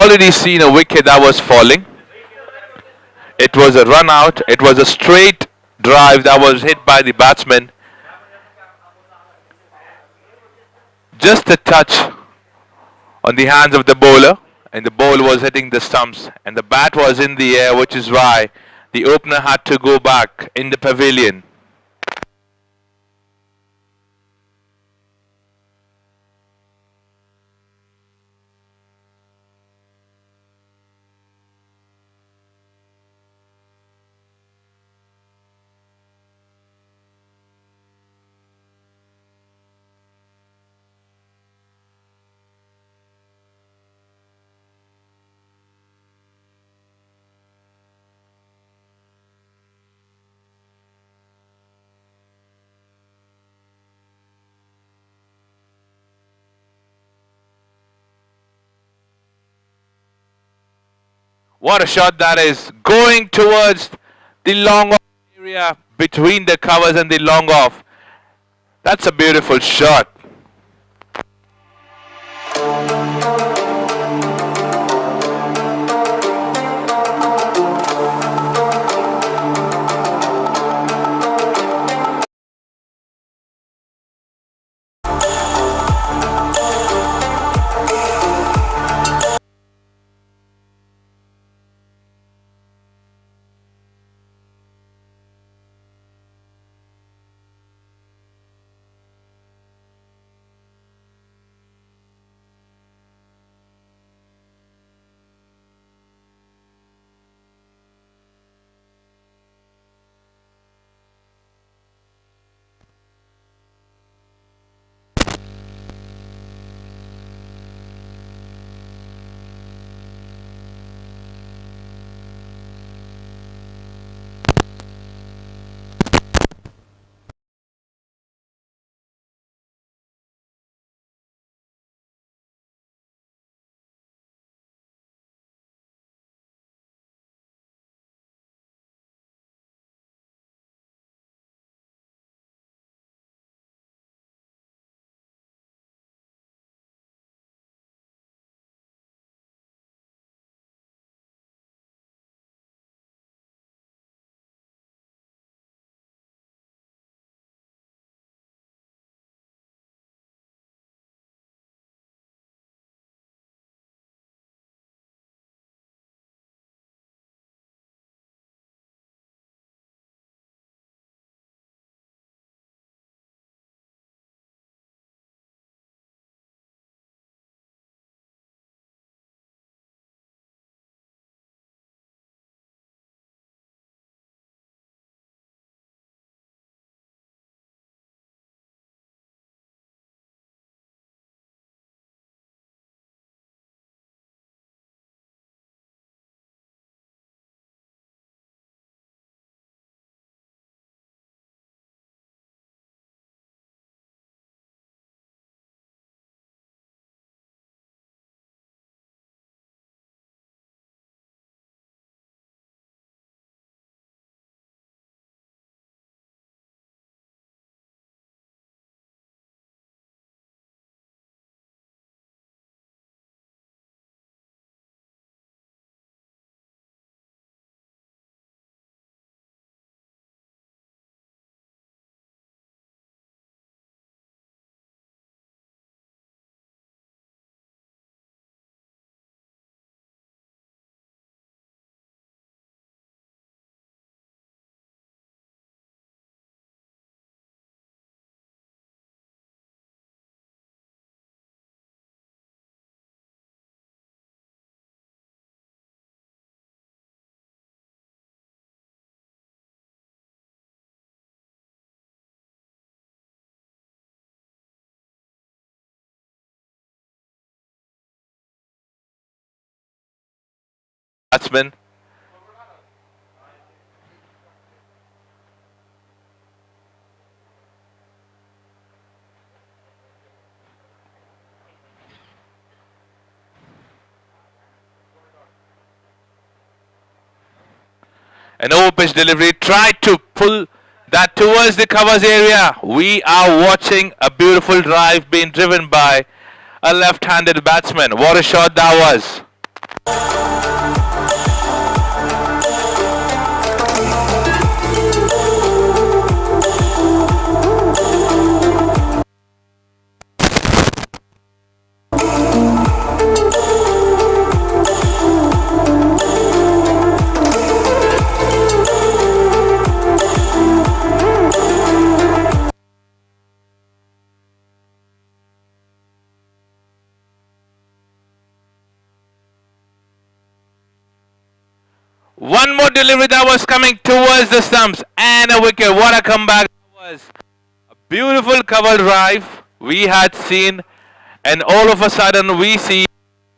Already seen a wicket that was falling. It was a run out. It was a straight drive that was hit by the batsman. Just a touch on the hands of the bowler, and the ball was hitting the stumps, and the bat was in the air, which is why the opener had to go back in the pavilion. What a shot that is, going towards the long off area between the covers and the long off. That's a beautiful shot. Batsman. An over pitch delivery, tried to pull that towards the covers area. We are watching a beautiful drive being driven by a left-handed batsman. What a shot that was. One more delivery that was coming towards the stumps and a wicket. What a comeback that was. A beautiful cover drive we had seen, and all of a sudden we see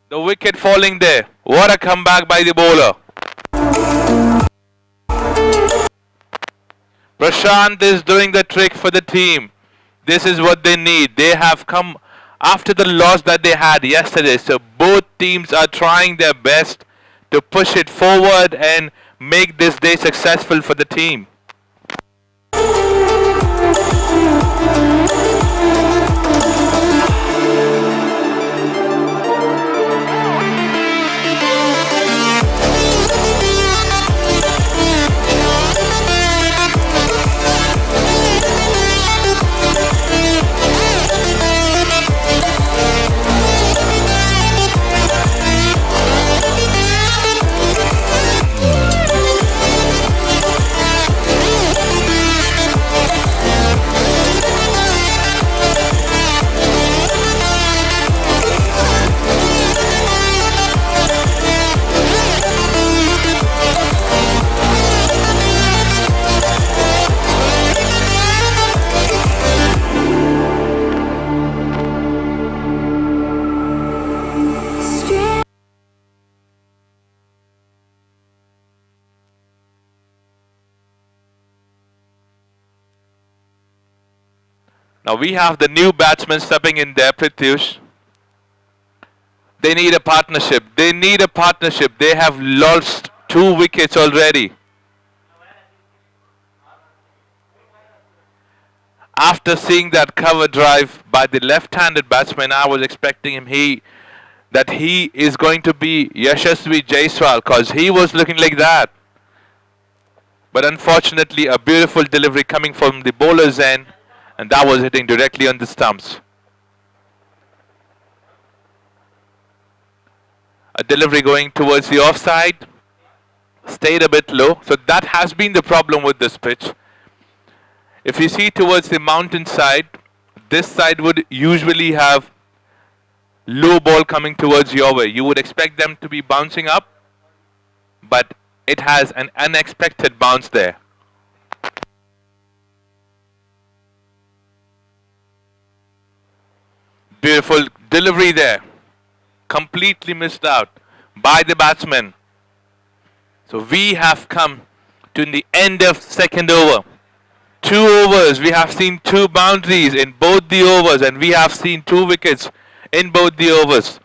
the wicket falling there. What a comeback by the bowler. Prashant is doing the trick for the team. This is what they need. They have come after the loss that they had yesterday. So both teams are trying their best to push it forward and make this day successful for the team. Now we have the new batsman stepping in there, Prithvish. They need a partnership. They need a partnership. They have lost 2 wickets already. After seeing that cover drive by the left-handed batsman, I was expecting that he is going to be Yashasvi Jaiswal, because he was looking like that. But unfortunately, a beautiful delivery coming from the bowler's end, and that was hitting directly on the stumps. A delivery going towards the offside, stayed a bit low. So that has been the problem with this pitch. If you see towards the mountain side, this side would usually have low ball coming towards your way. You would expect them to be bouncing up, but it has an unexpected bounce there. Beautiful delivery there. Completely missed out by the batsman. So we have come to the end of second over. 2 overs, we have seen 2 boundaries in both the overs, and we have seen 2 wickets in both the overs.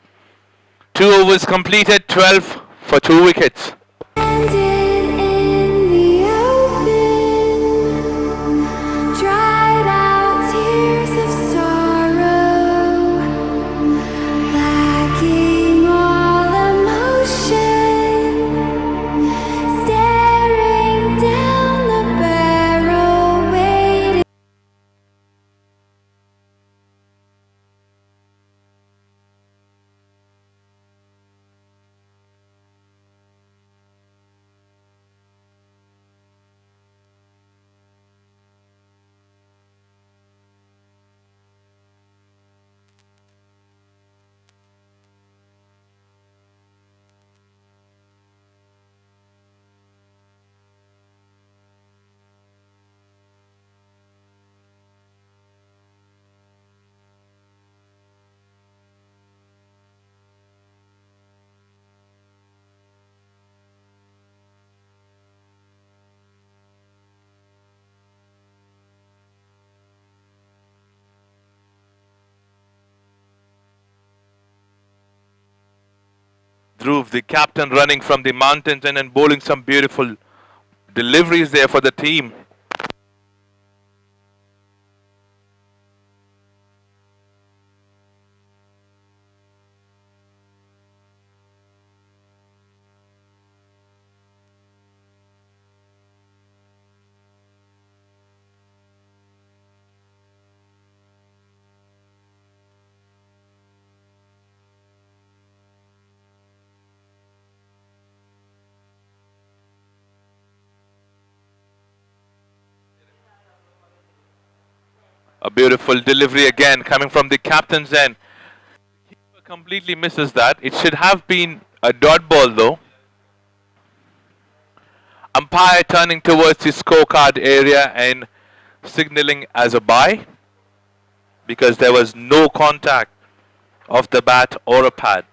2 overs completed, 12 for 2 wickets. Dhruv, the captain, running from the mountains and then bowling some beautiful deliveries there for the team. A beautiful delivery again coming from the captain's end. Keeper completely misses that. It should have been a dot ball though. Umpire turning towards the scorecard area and signaling as a bye because there was no contact of the bat or a pad.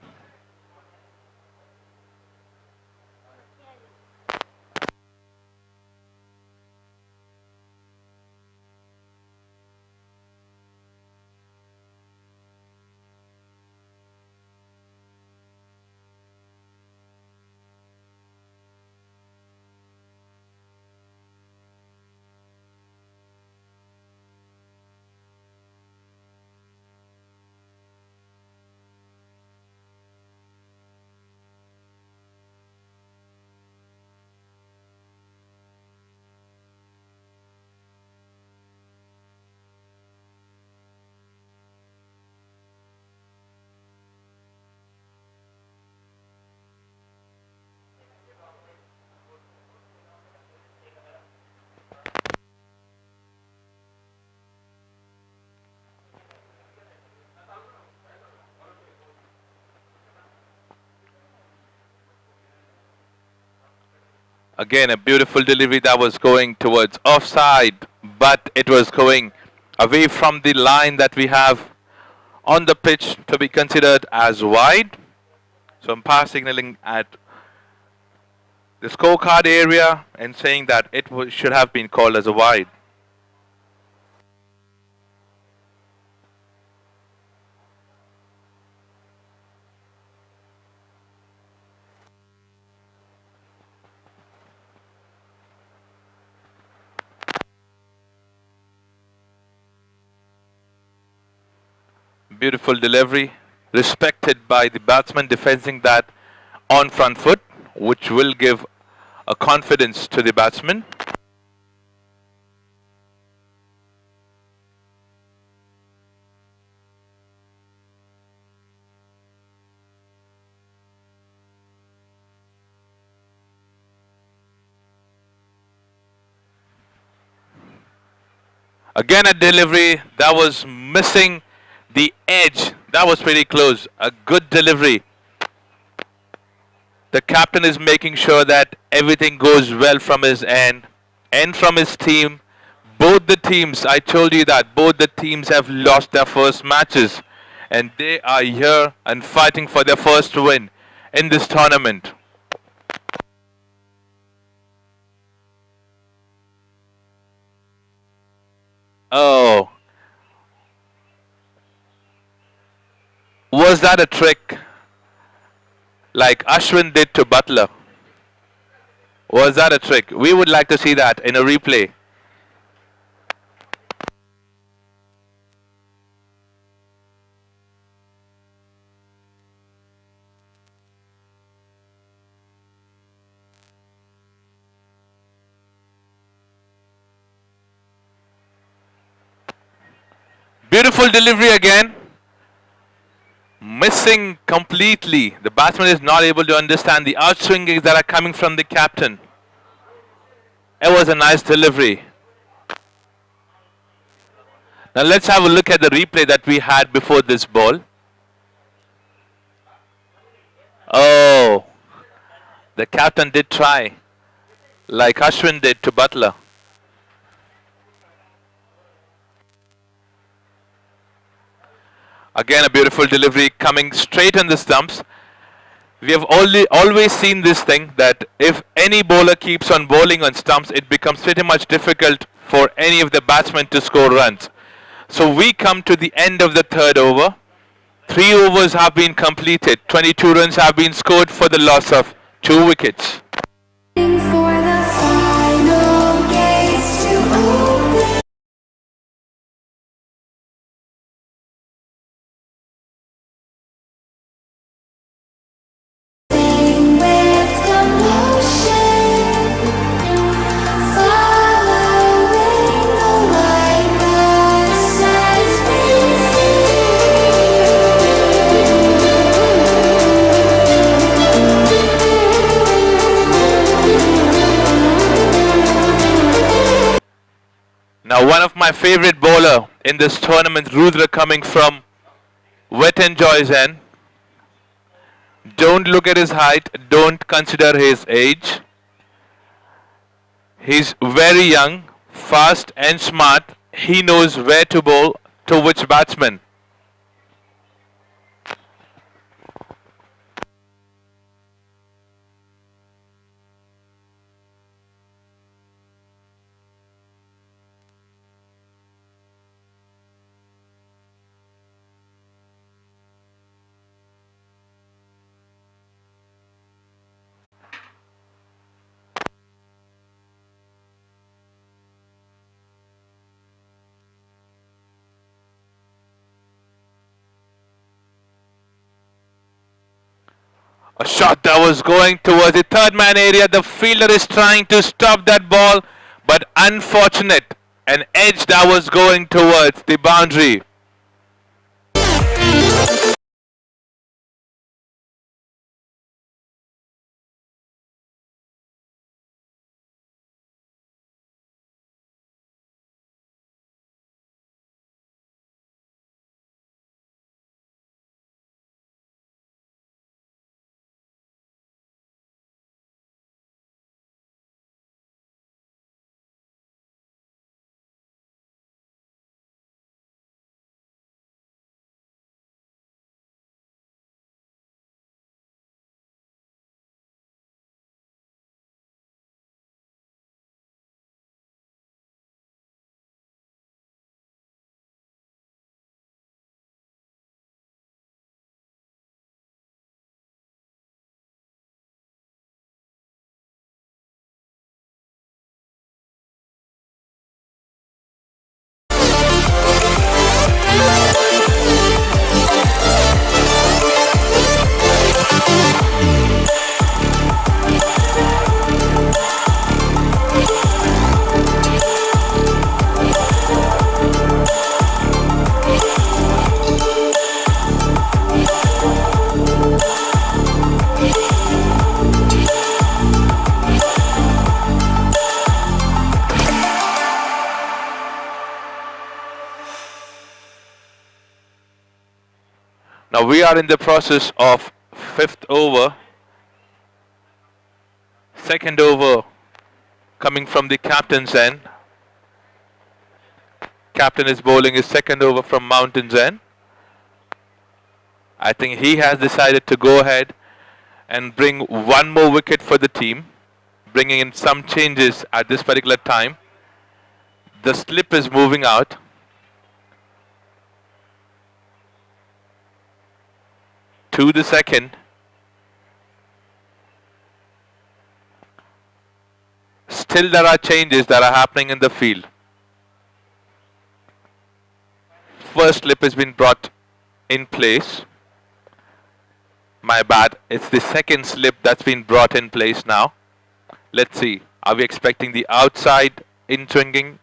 Again, a beautiful delivery that was going towards offside, but it was going away from the line that we have on the pitch to be considered as wide. So umpire signaling at the scorecard area and saying that it should have been called as a wide. Beautiful delivery, respected by the batsman defending that on front foot, which will give a confidence to the batsman. Again, a delivery that was missing the edge. That was pretty close. A good delivery. The captain is making sure that everything goes well from his end and from his team. Both the teams, I told you that both the teams have lost their first matches and they are here and fighting for their first win in this tournament. Oh. Was that a trick like Ashwin did to Butler? Was that a trick? We would like to see that in a replay. Beautiful delivery again. Missing completely. The batsman is not able to understand the outswingings that are coming from the captain. It was a nice delivery. Now let's have a look at the replay that we had before this ball. Oh, the captain did try, like Ashwin did to Butler. Again, a beautiful delivery coming straight on the stumps. We have always seen this thing that if any bowler keeps on bowling on stumps, it becomes pretty much difficult for any of the batsmen to score runs. So we come to the end of the third over. 3 overs have been completed. 22 runs have been scored for the loss of 2 wickets. Now, one of my favorite bowler in this tournament, Rudra, coming from Wet and Joy's end. Don't look at his height. Don't consider his age. He's very young, fast and smart. He knows where to bowl to which batsman. A shot that was going towards the third man area. The fielder is trying to stop that ball, but unfortunate. An edge that was going towards the boundary. Now we are in the process of fifth over. Second over coming from the captain's end. Captain is bowling his second over from Mountain's end. I think he has decided to go ahead and bring one more wicket for the team, bringing in some changes at this particular time. The slip is moving out. To the second. Still there are changes that are happening in the field. First slip has been brought in place. My bad. It's the second slip that's been brought in place now. Let's see. Are we expecting the outside in swinging?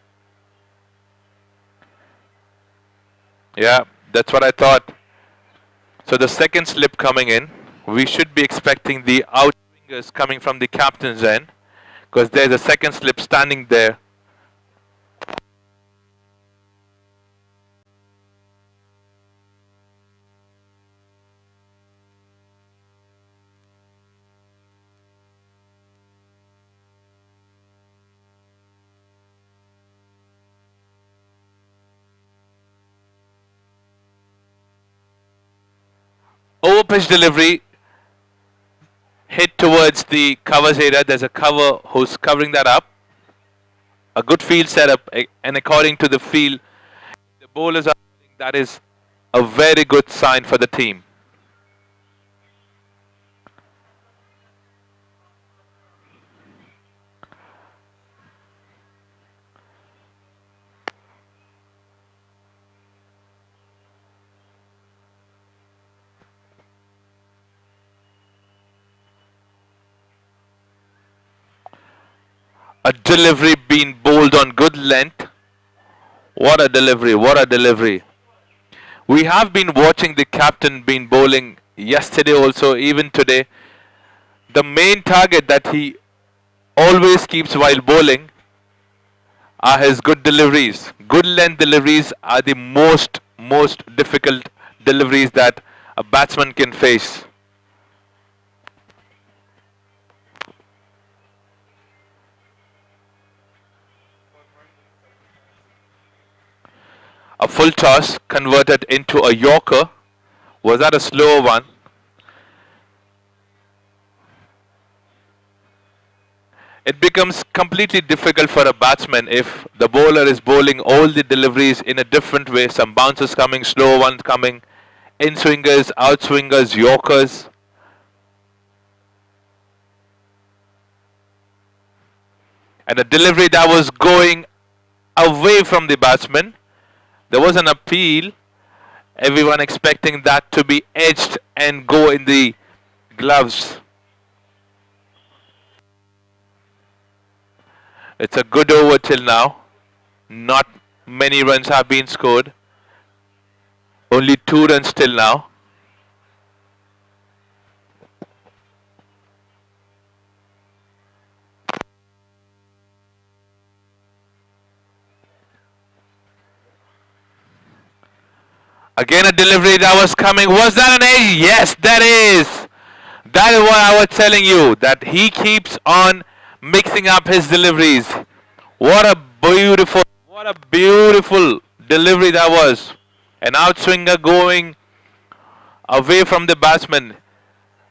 Yeah, that's what I thought. So the second slip coming in, we should be expecting the out swingers coming from the captain's end, because there's a second slip standing there. Over pitch delivery, hit towards the covers area. There's a cover who's covering that up. A good field setup, and according to the field, the bowlers are, that is a very good sign for the team. A delivery being bowled on good length. What a delivery, what a delivery. We have been watching the captain been bowling yesterday also, even today. The main target that he always keeps while bowling are his good deliveries. Good length deliveries are the most difficult deliveries that a batsman can face. A full toss converted into a Yorker. Was that a slower one? It becomes completely difficult for a batsman if the bowler is bowling all the deliveries in a different way. Some bounces coming, slow ones coming, in swingers, out swingers, Yorkers. And a delivery that was going away from the batsman. There was an appeal. Everyone expecting that to be edged and go in the gloves. It's a good over till now. Not many runs have been scored. Only 2 runs till now. Again a delivery that was coming. Was that an edge? Yes, that is. That is what I was telling you. That he keeps on mixing up his deliveries. What a beautiful delivery that was. An outswinger going away from the batsman.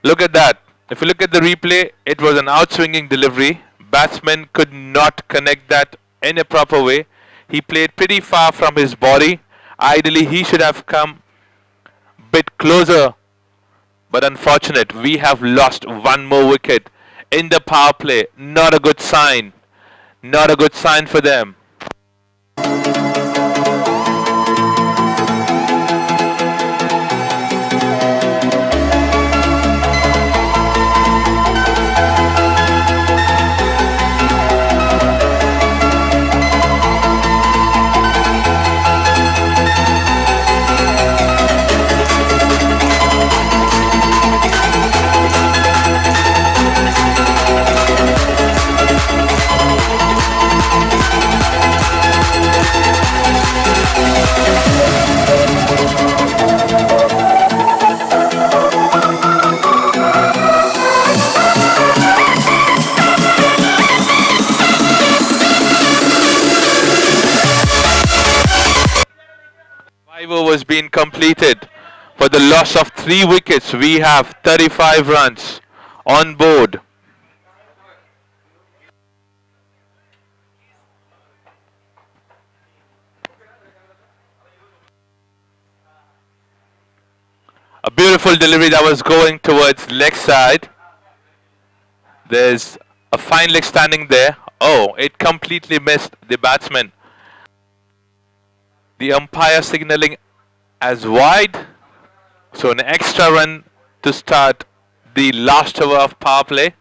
Look at that. If you look at the replay, it was an outswinging delivery. Batsman could not connect that in a proper way. He played pretty far from his body. Ideally, he should have come a bit closer. But unfortunate, we have lost one more wicket in the power play. Not a good sign. Not a good sign for them. Was being completed. For the loss of 3 wickets, we have 35 runs on board. A beautiful delivery that was going towards leg side. There's a fine leg standing there. Oh, it completely missed the batsman. The umpire signaling as wide. So an extra run to start the last over of power play.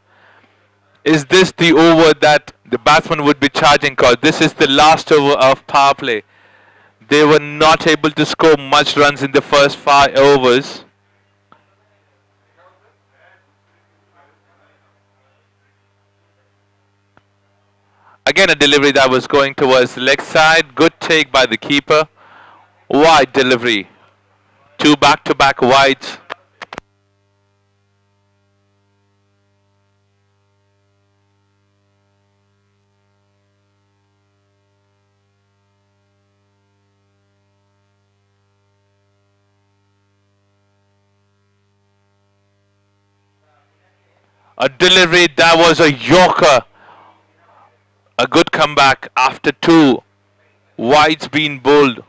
Is this the over that the batsman would be charging? Because this is the last over of power play. They were not able to score much runs in the first 5 overs. Again a delivery that was going towards the leg side. Good take by the keeper. Wide delivery. 2 back-to-back wides. A delivery that was a Yorker. A good comeback after 2 wides being bowled.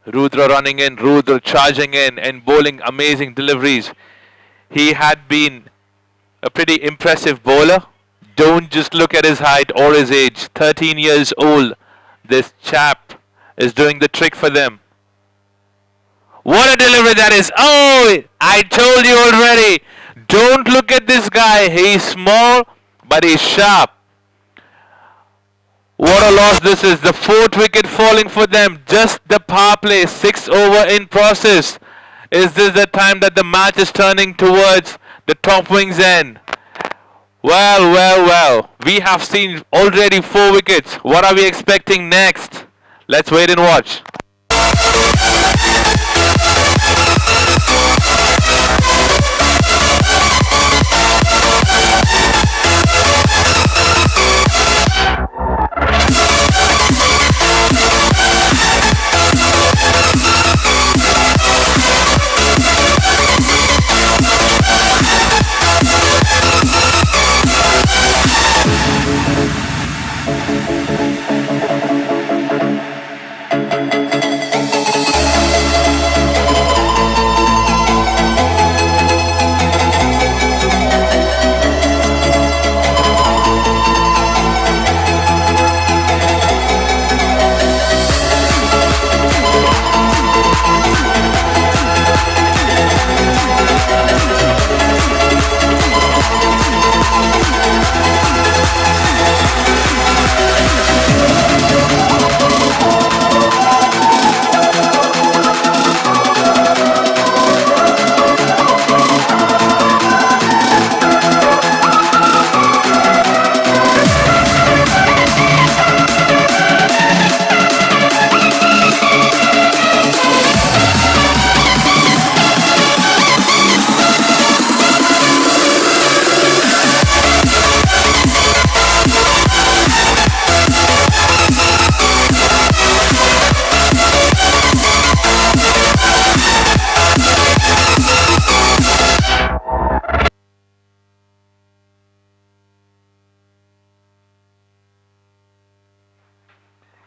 Rudra running in, Rudra charging in and bowling amazing deliveries. He had been a pretty impressive bowler. Don't just look at his height or his age. 13 years old. This chap is doing the trick for them. What a delivery that is. Oh, I told you already. Don't look at this guy. He's small, but he's sharp. What a loss this is. The 4th wicket falling for them. Just the power play. 6 over in process. Is this the time that the match is turning towards the top wings end? Well. We have seen already 4 wickets. What are we expecting next? Let's wait and watch.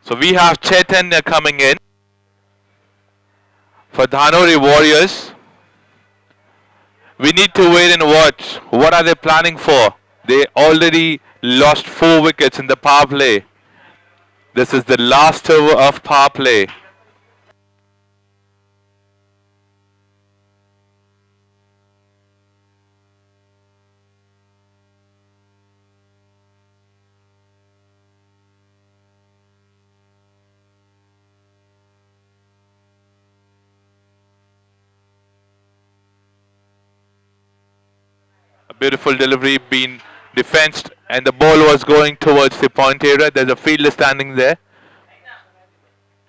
So we have Chaitanya coming in for Dhanori Warriors. We need to wait and watch. What are they planning for? They already lost 4 wickets in the power play. This is the last over of power play. A beautiful delivery being defensed, and the ball was going towards the point area. There's a fielder standing there.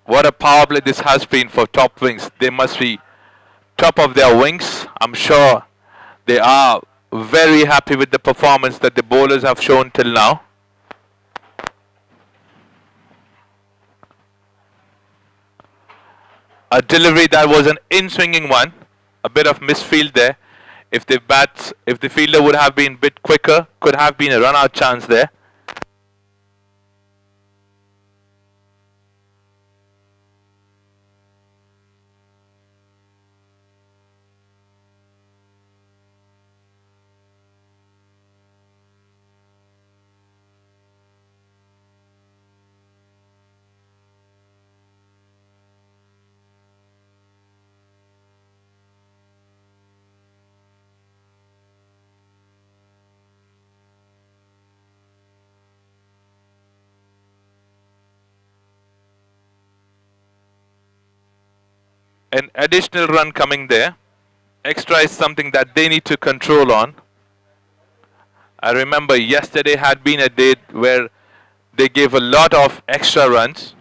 What a power play this has been for top wings. They must be top of their wings. I'm sure they are very happy with the performance that the bowlers have shown till now. A delivery that was an in-swinging one. A bit of misfield there. If the fielder would have been a bit quicker, could have been a run-out chance there. An additional run coming there. Extra is something that they need to control on. I remember yesterday had been a day where they gave a lot of extra runs,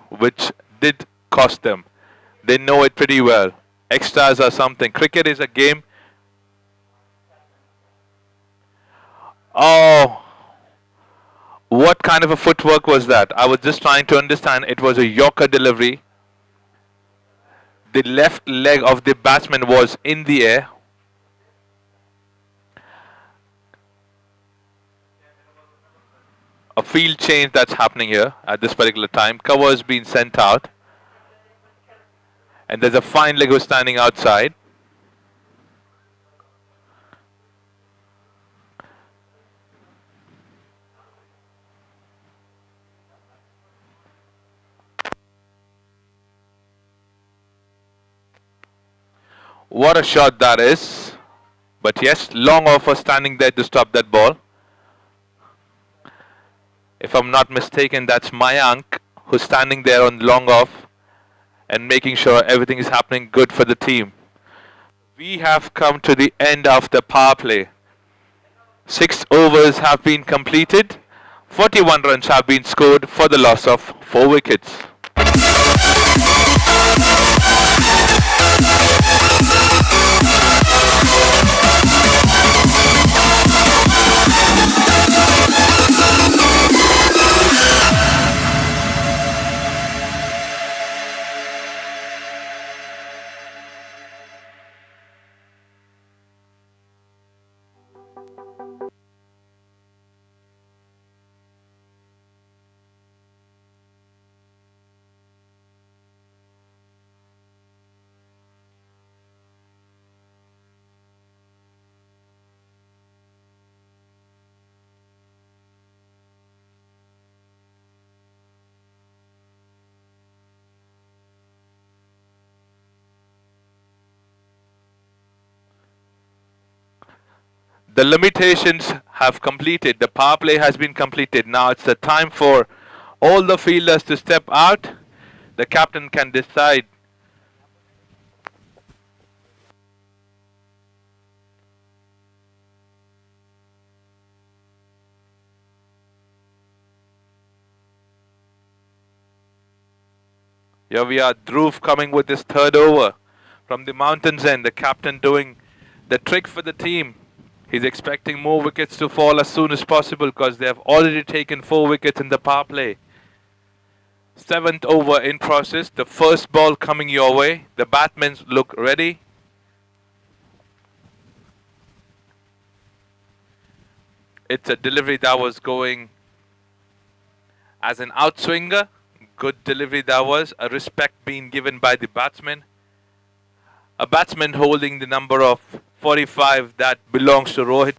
which did cost them. They know it pretty well. Extras are something. Cricket is a game. Oh, what kind of a footwork was that? I was just trying to understand. It was a Yorker delivery. The left leg of the batsman was in the air. A field change that's happening here at this particular time. Cover has been sent out. And there's a fine leg who's standing outside. What a shot that is. But yes, long offer standing there to stop that ball. If I'm not mistaken, that's Mayank who's standing there on long off and making sure everything is happening good for the team. We have come to the end of the power play. 6 overs have been completed. 41 runs have been scored for the loss of 4 wickets. The limitations have completed. The power play has been completed. Now it's the time for all the fielders to step out. The captain can decide. Here we are, Dhruv coming with his third over from the mountains end. The captain doing the trick for the team. He's expecting more wickets to fall as soon as possible because they have already taken 4 wickets in the power play. 7th over in process. The first ball coming your way. The batsmen look ready. It's a delivery that was going as an outswinger. Good delivery that was. A respect being given by the batsman. A batsman holding the number of 45 that belongs to Rohit,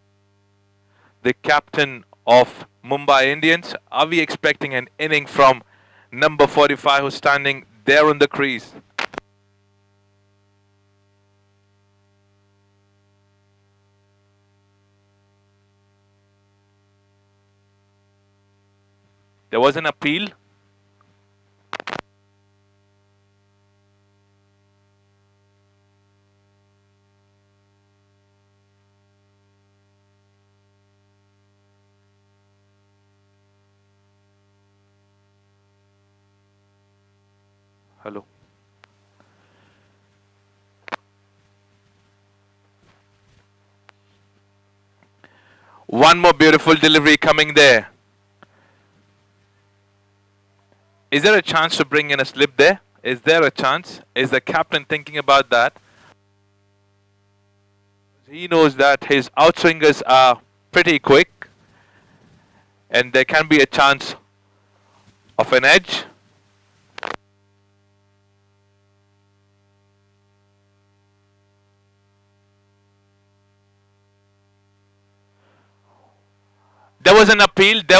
the captain of Mumbai Indians. Are we expecting an inning from number 45 who's standing there on the crease? There was an appeal. Hello. One more beautiful delivery coming there. Is there a chance to bring in a slip there? Is there a chance? Is the captain thinking about that? He knows that his outswingers are pretty quick and there can be a chance of an edge. There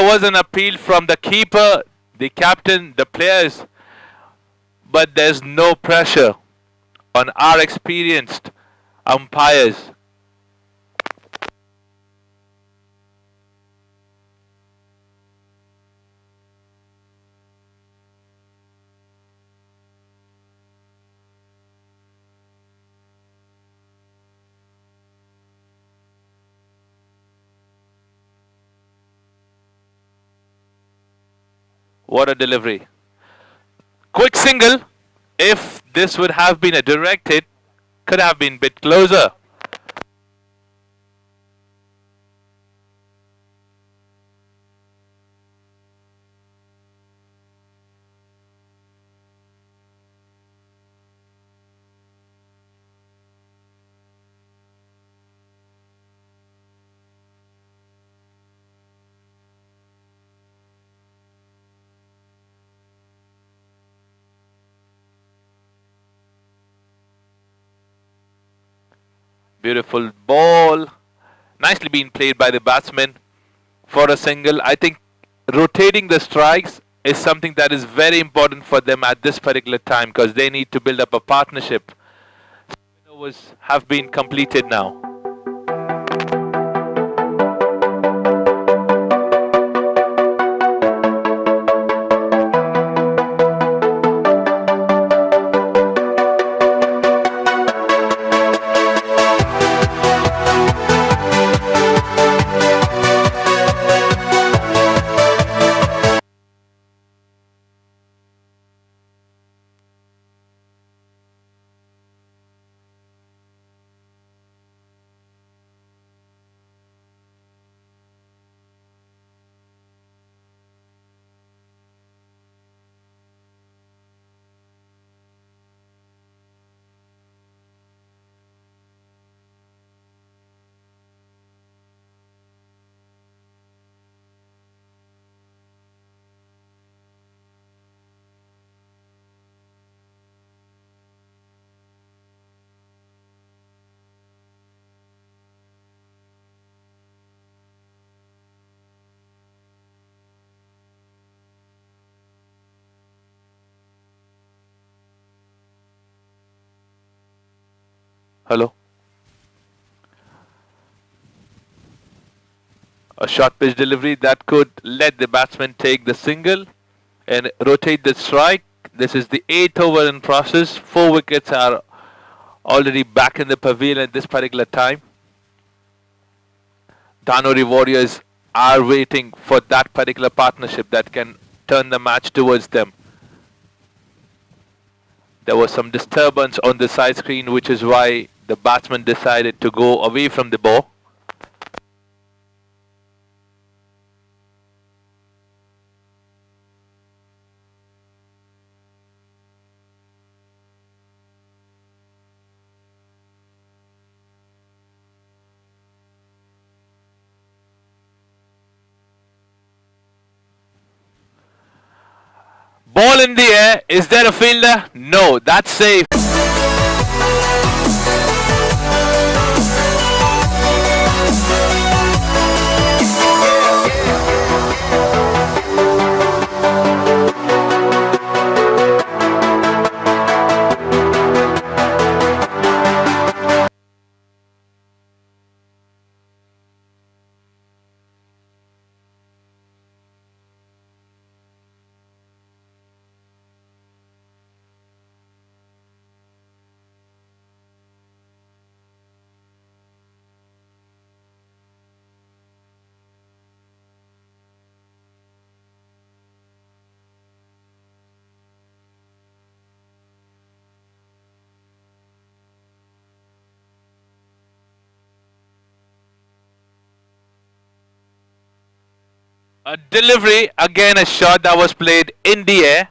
was an appeal from the keeper, the captain, the players, but there's no pressure on our experienced umpires. What a delivery. Quick single. If this would have been a direct hit, could have been a bit closer. Beautiful ball. Nicely being played by the batsman for a single. I think rotating the strikes is something that is very important for them at this particular time because they need to build up a partnership. 7 overs have been completed now. Hello. A short pitch delivery that could let the batsman take the single and rotate the strike. This is the 8th over in process. 4 wickets are already back in the pavilion at this particular time. Danori Warriors are waiting for that particular partnership that can turn the match towards them. There was some disturbance on the side screen, which is why the batsman decided to go away from the ball. Ball in the air. Is there a fielder? No, that's safe. A delivery, again a shot that was played in the air.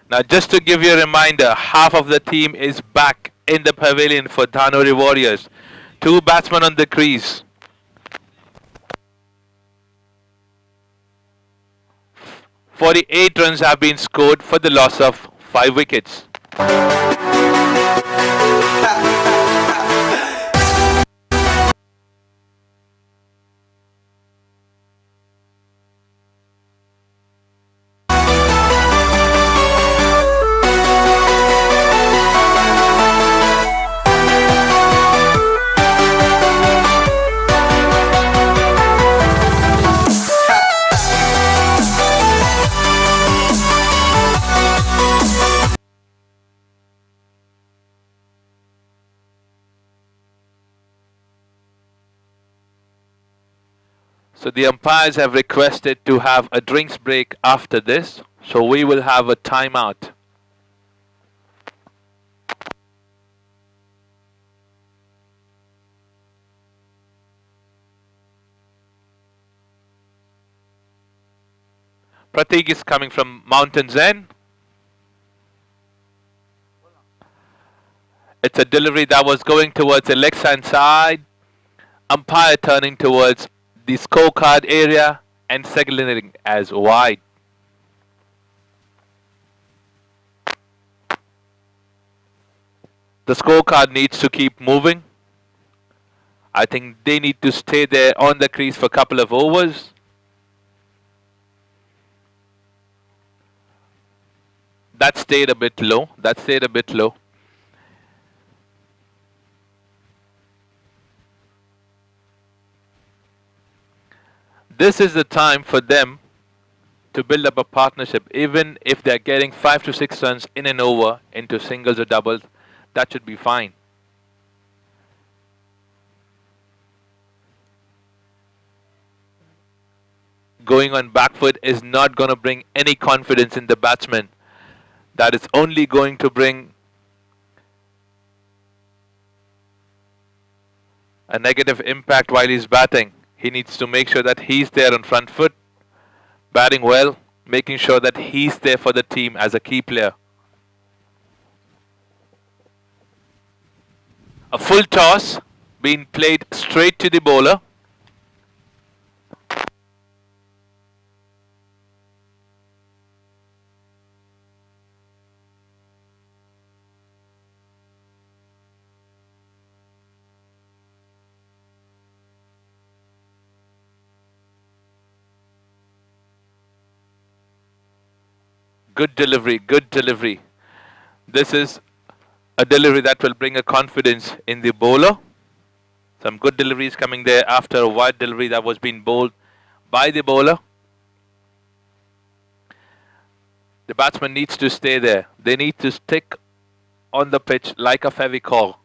Now just to give you a reminder, half of the team is back in the pavilion for Dhanori Warriors. 2 batsmen on the crease. 48 runs have been scored for the loss of 5 wickets. So the umpires have requested to have a drinks break after this. So we will have a timeout. Pratik is coming from Mountains End. It's a delivery that was going towards the leg side. Umpire turning towards the scorecard area and signaling as wide. The scorecard needs to keep moving. I think they need to stay there on the crease for a couple of overs. That stayed a bit low. This is the time for them to build up a partnership. Even if they're getting 5 to 6 runs in an over into singles or doubles, that should be fine. Going on back foot is not going to bring any confidence in the batsman. That is only going to bring a negative impact while he's batting. He needs to make sure that he's there on front foot, batting well, making sure that he's there for the team as a key player. A full toss being played straight to the bowler. Good delivery. This is a delivery that will bring a confidence in the bowler. Some good deliveries coming there after a wide delivery that was being bowled by the bowler. The batsman needs to stay there. They need to stick on the pitch like a fevicol.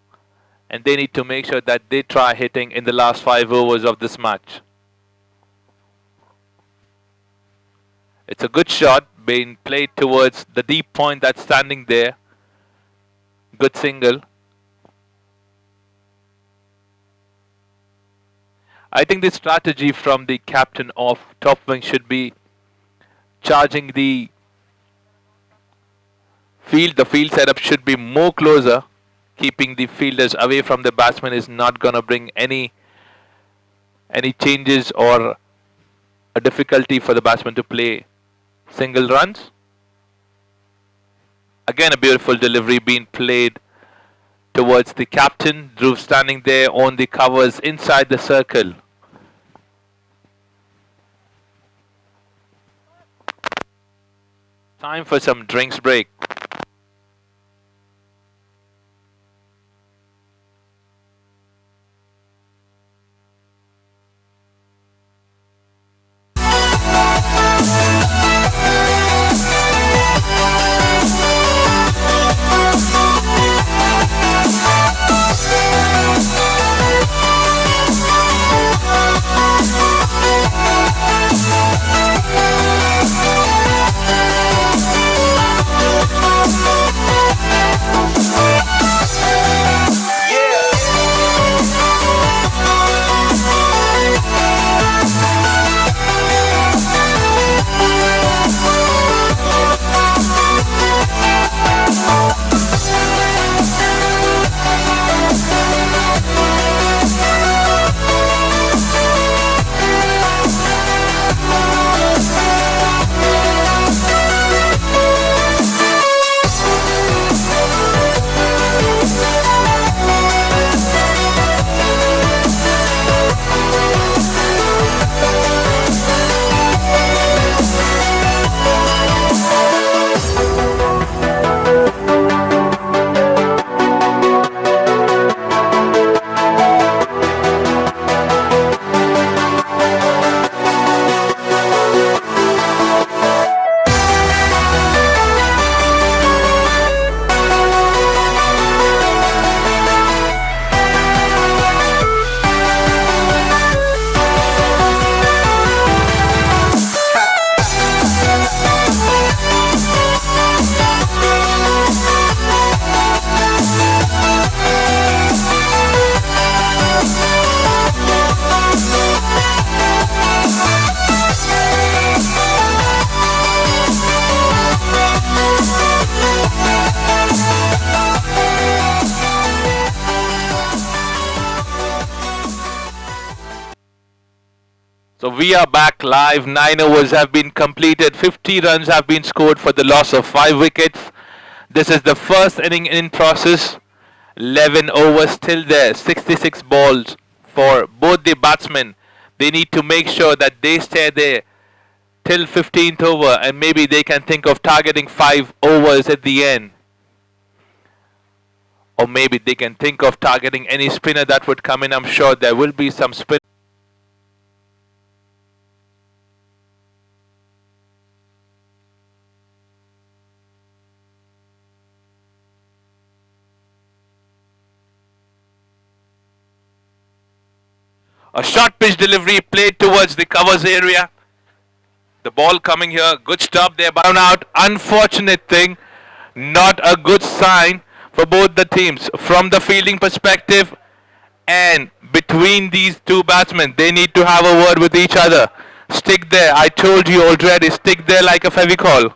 And they need to make sure that they try hitting in the last 5 overs of this match. It's a good shot being played towards the deep point that's standing there. Good single. I think the strategy from the captain of top wing should be charging the field. The field setup should be more closer. Keeping the fielders away from the batsman is not going to bring any changes or a difficulty for the batsman to play single runs. Again, a beautiful delivery being played towards the captain. Dhruv standing there on the covers inside the circle. Time for some drinks break. So we are back live. 9 overs have been completed. 50 runs have been scored for the loss of 5 wickets. This is the first inning in process. 11 overs still there. 66 balls for both the batsmen. They need to make sure that they stay there till 15th over, and maybe they can think of targeting 5 overs at the end. Or maybe they can think of targeting any spinner that would come in. I'm sure there will be some spin. A short pitch delivery played towards the covers area. The ball coming here. Good stop there. Bound out. Unfortunate thing. Not a good sign for both the teams. From the fielding perspective and between these two batsmen, they need to have a word with each other. Stick there. I told you already. Stick there like a fevicol.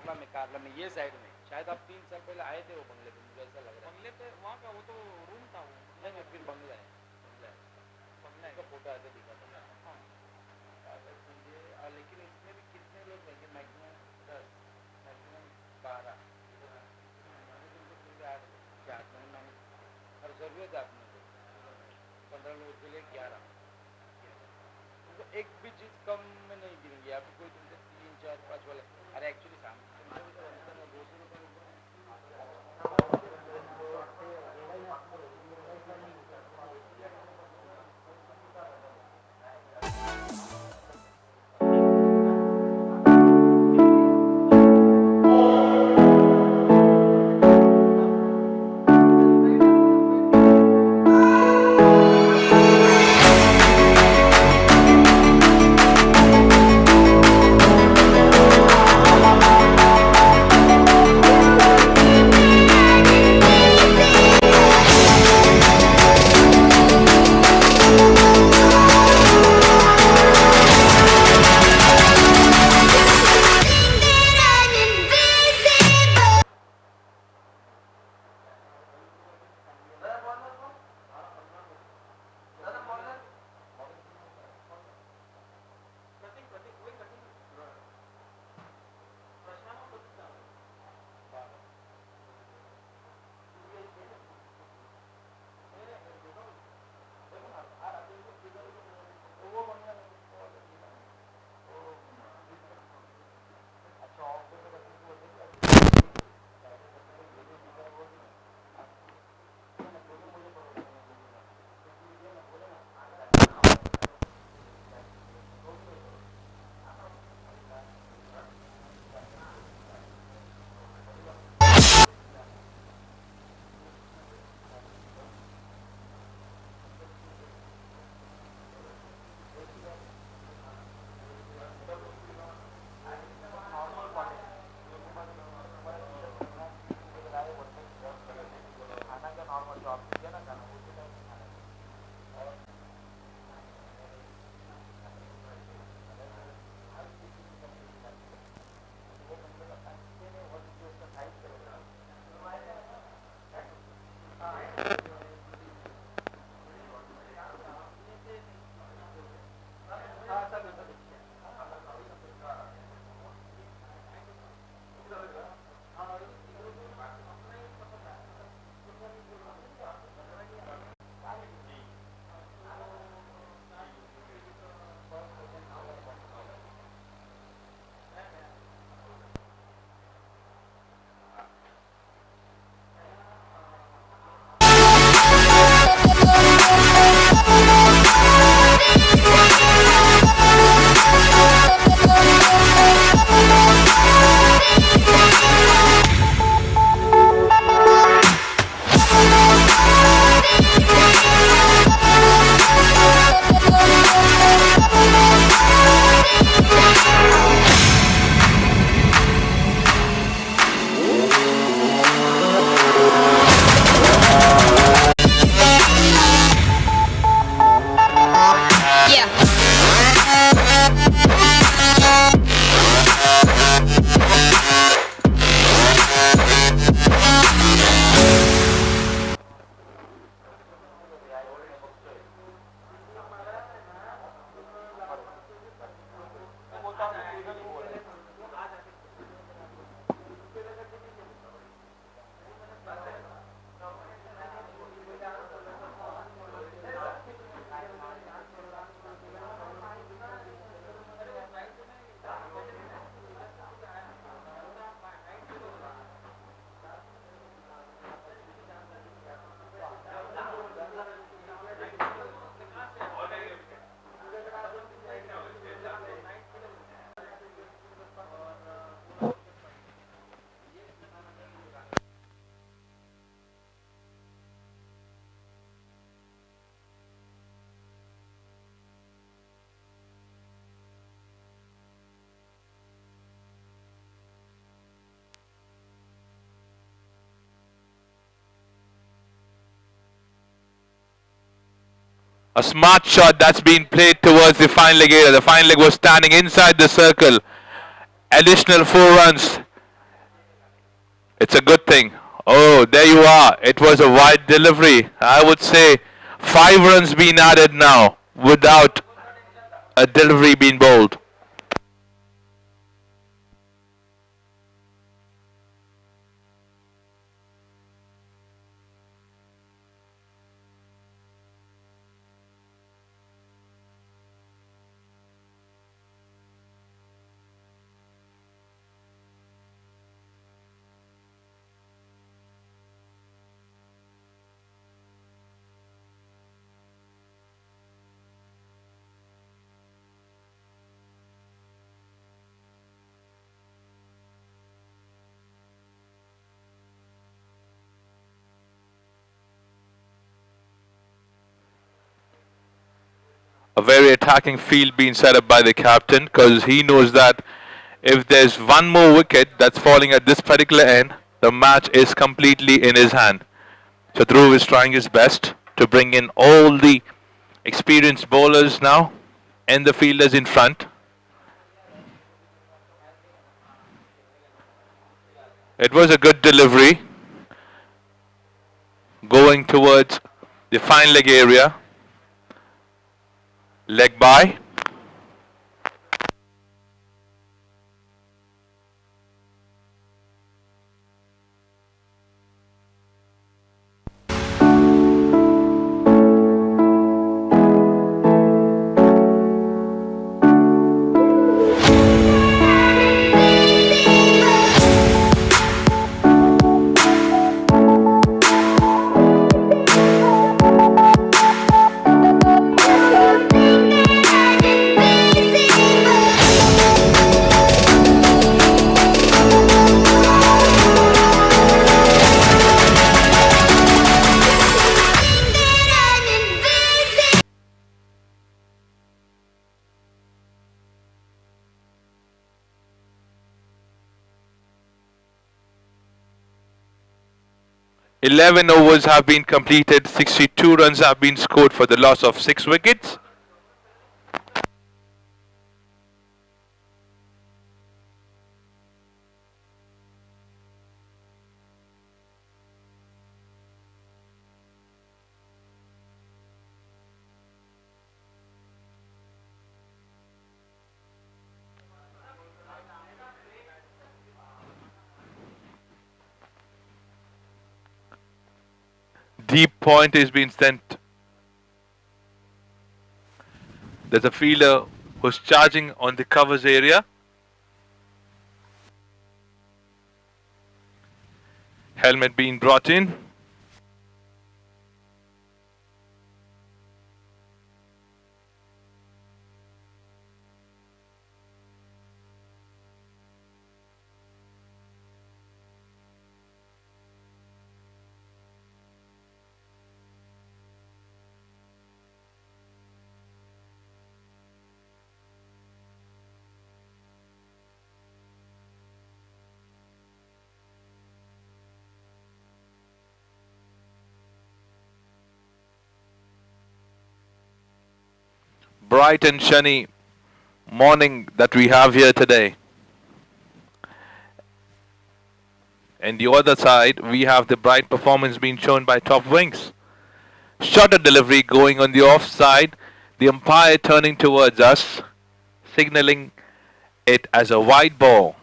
कारला में ये side में शायद आप 3 साल पहले आए थे वो बंगले पे, मुझे ऐसा लग रहा है। बंगले पे वहाँ का वो तो रूम था वो। नहीं फिर बंगला है, बंगला है। उसका फोटो आगे दिखा था। हाँ। लेकिन इसमें भी कितने लोग रहेंगे? मैक्सिमम 10, मैक्सिमम 12, और ज़रूरत है आपने को 15 लोगों के लिए 11, तो एक भी चीज़ कम में नहीं गिरेंगी आपको। कोई तुमसे 3, 4, 5 वाला, अरे एक्चुअली सामने 200 रुपये A smart shot that's been played towards the fine leg area. The fine leg was standing inside the circle. Additional 4 runs It's a good thing. Oh, there you are. It was a wide delivery. I would say 5 runs being added now without a delivery being bowled. A very attacking field being set up by the captain because he knows that if there's one more wicket that's falling at this particular end, the match is completely in his hand. So Dhruv is trying his best to bring in all the experienced bowlers now and the fielders in front. It was a good delivery going towards the fine leg area. Leg by. Eleven overs have been completed, 62 runs have been scored for the loss of 6 wickets. Deep point is being sent. There's a fielder who's charging on the covers area. Helmet being brought in. Bright and sunny morning that we have here today. And the other side, we have the bright performance being shown by top wings. Shorter delivery going on the offside. The umpire turning towards us, signaling it as a wide ball.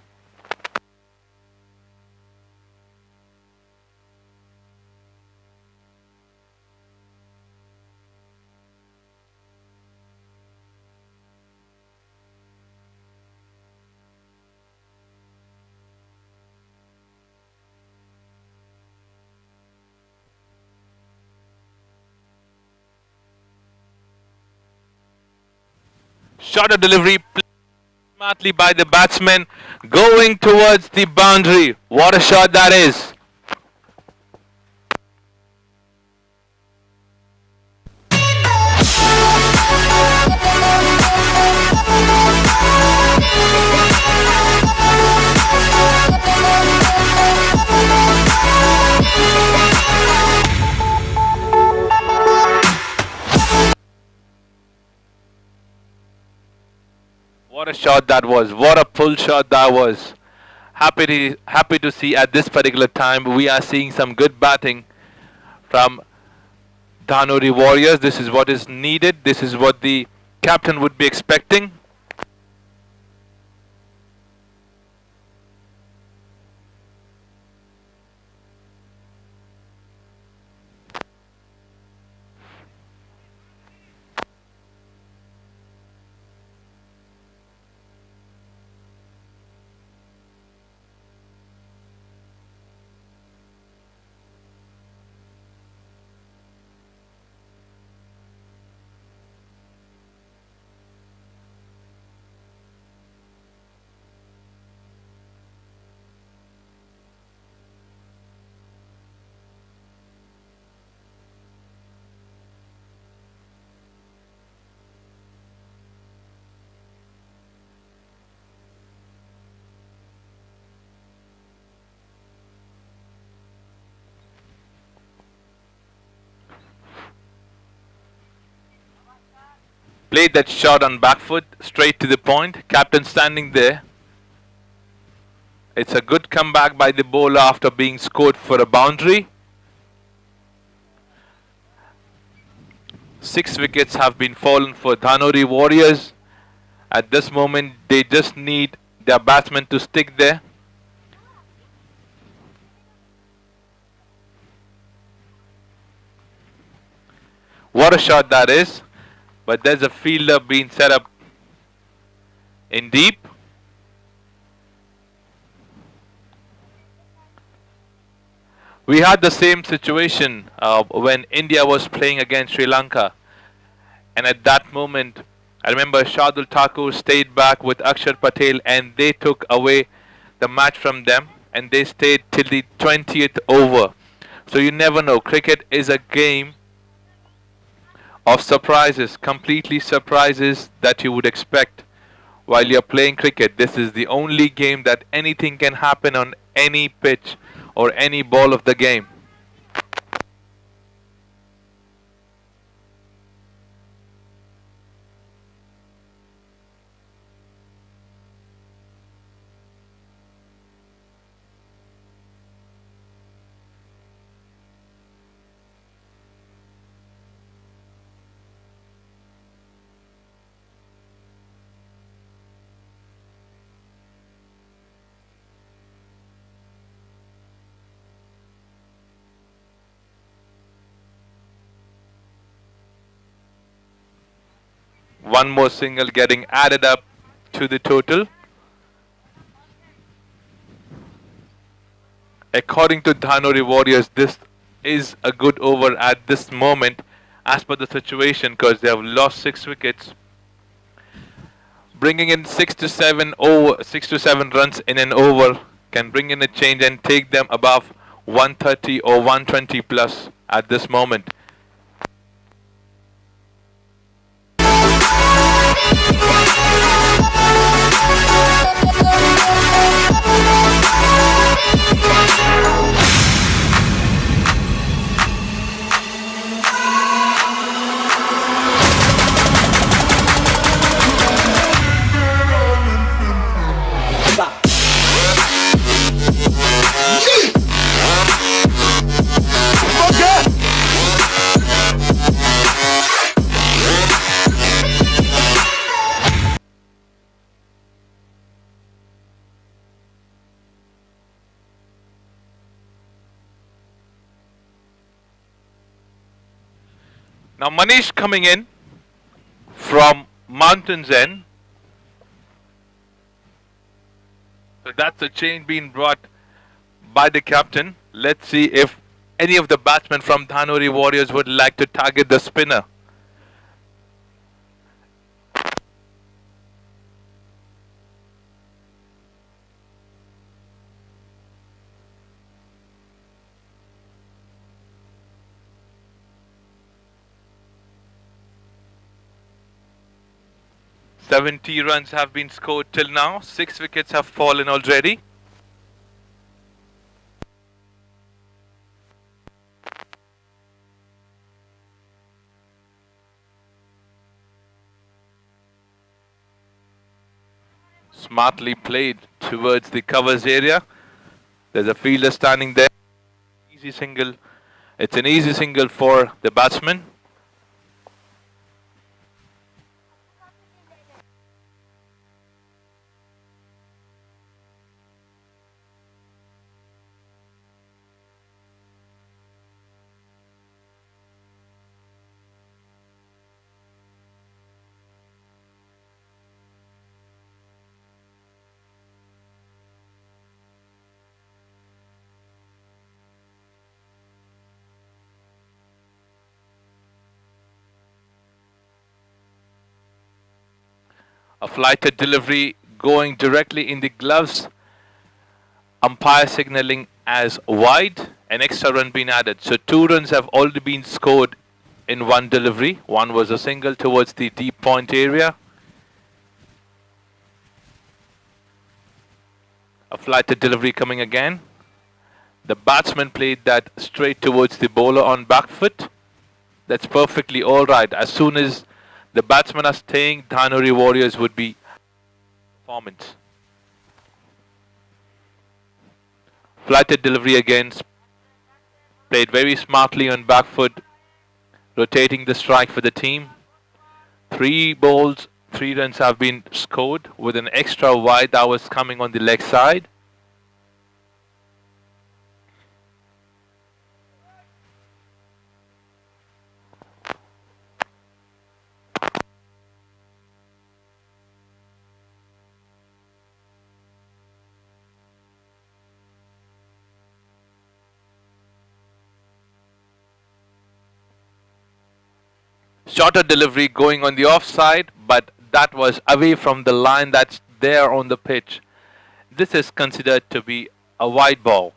Shorter delivery smartly by the batsman going towards the boundary. What a shot that is. What a shot that was. What a pull shot that was. happy to see at this particular time we are seeing some good batting from Dhanori Warriors. This is what is needed. This is what the captain would be expecting. Played that shot on back foot, straight to the point. Captain standing there. It's a good comeback by the bowler after being scored for a boundary. 6 wickets have been fallen for Dhanori Warriors. At this moment, they just need their batsmen to stick there. What a shot that is. But there's a fielder being set up in deep. We had the same situation when India was playing against Sri Lanka. And at that moment, I remember Shardul Thakur stayed back with Ruchir Patil and they took away the match from them. And they stayed till the 20th over. So you never know. Cricket is a game of surprises, completely surprises that you would expect while you're playing cricket. This is the only game that anything can happen on any pitch or any ball of the game. One more single getting added up to the total. According to Dhanori Warriors, this is a good over at this moment as per the situation because they have lost 6 wickets. Bringing in 6 to 7 runs in an over can bring in a change and take them above 130 or 120 plus at this moment. Now Manish coming in from Mountains End. So that's a change being brought by the captain. Let's see if any of the batsmen from Dhanori Warriors would like to target the spinner. "70 runs have been scored till now. 6 wickets have fallen already. Smartly played towards the covers area. There's a fielder standing there. Easy single. It's an easy single for the batsman. A flighted delivery going directly in the gloves. Umpire signaling as wide. An extra run being added. So 2 runs have already been scored in one delivery. One was a single towards the deep point area. A flighted delivery coming again. The batsman played that straight towards the bowler on back foot. That's perfectly alright. As soon as the batsmen are staying, Dhanuri Warriors would be performance. Flighted delivery again. Played very smartly on back foot. Rotating the strike for the team. 3 balls, 3 runs have been scored with an extra wide that was coming on the leg side. Shorter delivery going on the offside, but that was away from the line that's there on the pitch. This is considered to be a wide ball.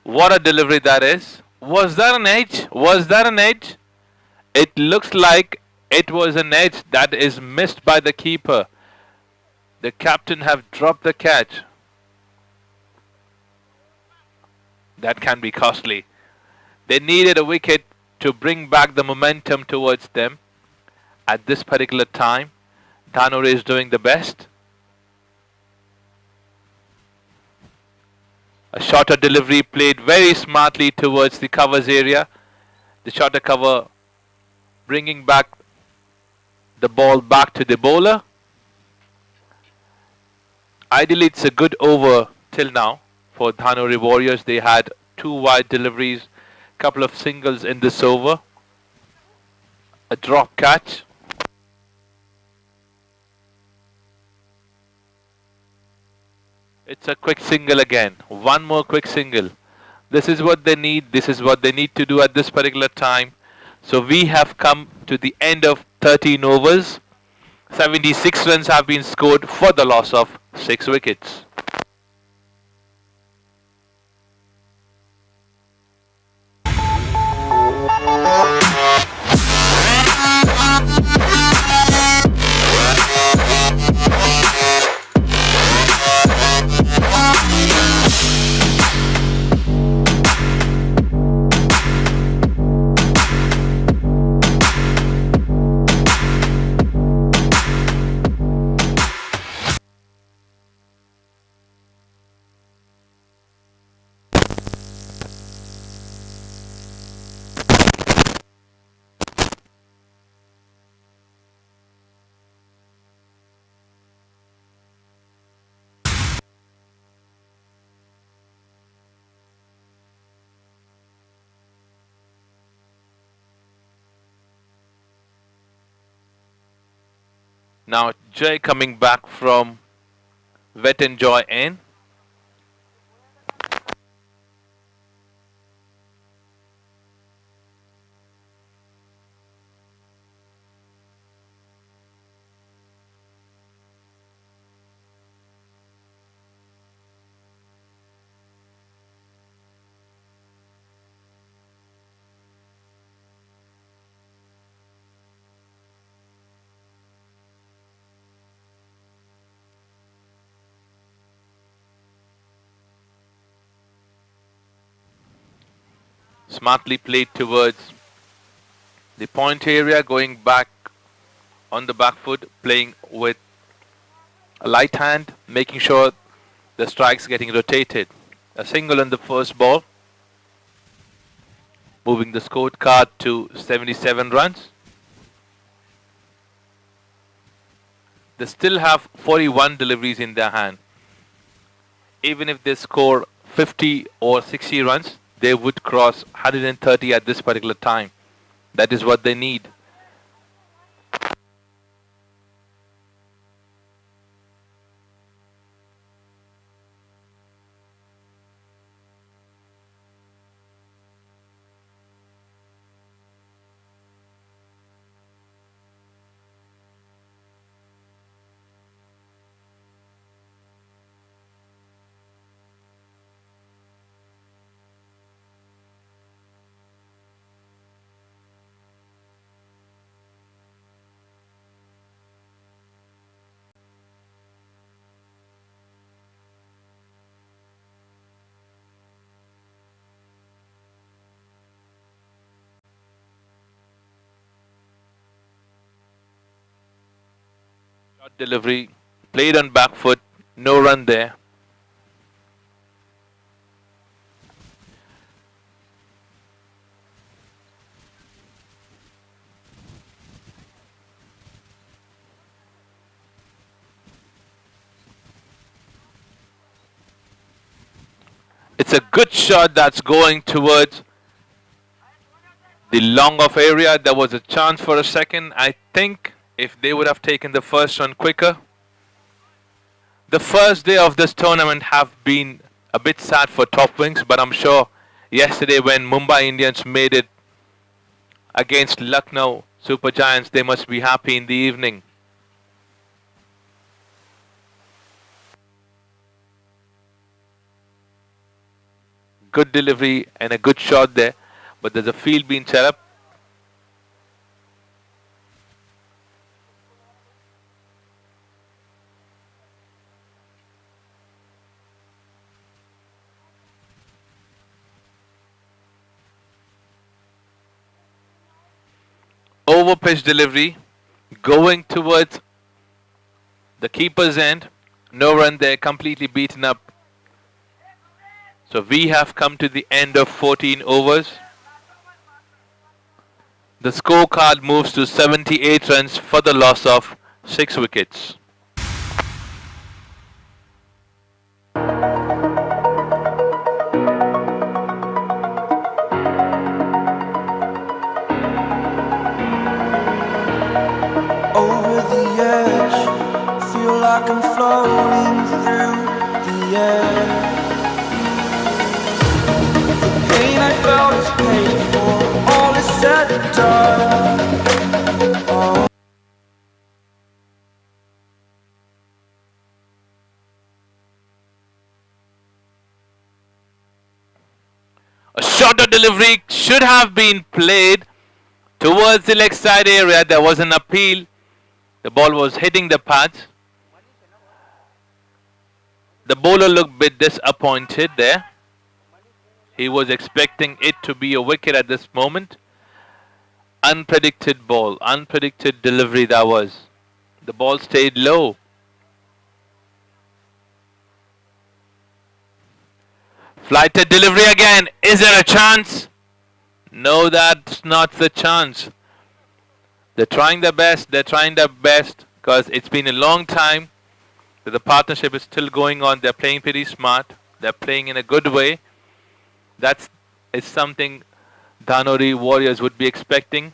What a delivery that is. Was that an edge? Was that an edge? It looks like it was an edge that is missed by the keeper. The captain have dropped the catch. That can be costly. They needed a wicket to bring back the momentum towards them. At this particular time, Dhanuri is doing the best. A shorter delivery played very smartly towards the covers area. The shorter cover bringing back the ball back to the bowler. Ideally, it's a good over till now for Dhanuri Warriors. They had 2 wide deliveries, couple of singles in this over. A drop catch. It's a quick single again. One more quick single. This is what they need. This is what they need to do at this particular time. So we have come to the end of 13 overs. 76 runs have been scored for the loss of 6 wickets. Now Jay coming back from Wet and Joy Inn. Smartly played towards the point area, going back on the back foot, playing with a light hand, making sure the strike's getting rotated. A single on the first ball, moving the scorecard to 77 runs. They still have 41 deliveries in their hand. Even if they score 50 or 60 runs, they would cross 130 at this particular time. That is what they need. Short delivery, played on back foot, no run there. It's a good shot that's going towards the long off area. There was a chance for a second. I think if they would have taken the first run quicker. The first day of this tournament have been a bit sad for top wings, but I'm sure yesterday when Mumbai Indians made it against Lucknow Super Giants, they must be happy in the evening. Good delivery and a good shot there, but there's a field being set up. Over pitch delivery, going towards the keeper's end. No run there, completely beaten up. So we have come to the end of 14 overs. The scorecard moves to 78 runs for the loss of 6 wickets. Over the edge, feel like I'm floating through the air. The pain I felt is paid for, all is said and done. Oh. A shorter delivery should have been played towards the leg side area. There was an appeal. The ball was hitting the pads. The bowler looked a bit disappointed there. He was expecting it to be a wicket at this moment. Unpredicted ball, unpredicted delivery that was. The ball stayed low. Flighted delivery again. Is there a chance? No, that's not the chance. They're trying their best. They're trying their best because it's been a long time that the partnership is still going on. They're playing pretty smart. They're playing in a good way. That is something Dhanori Warriors would be expecting.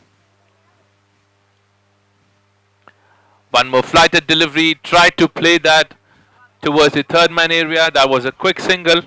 One more flighted delivery. Tried to play that towards the third man area. That was a quick single.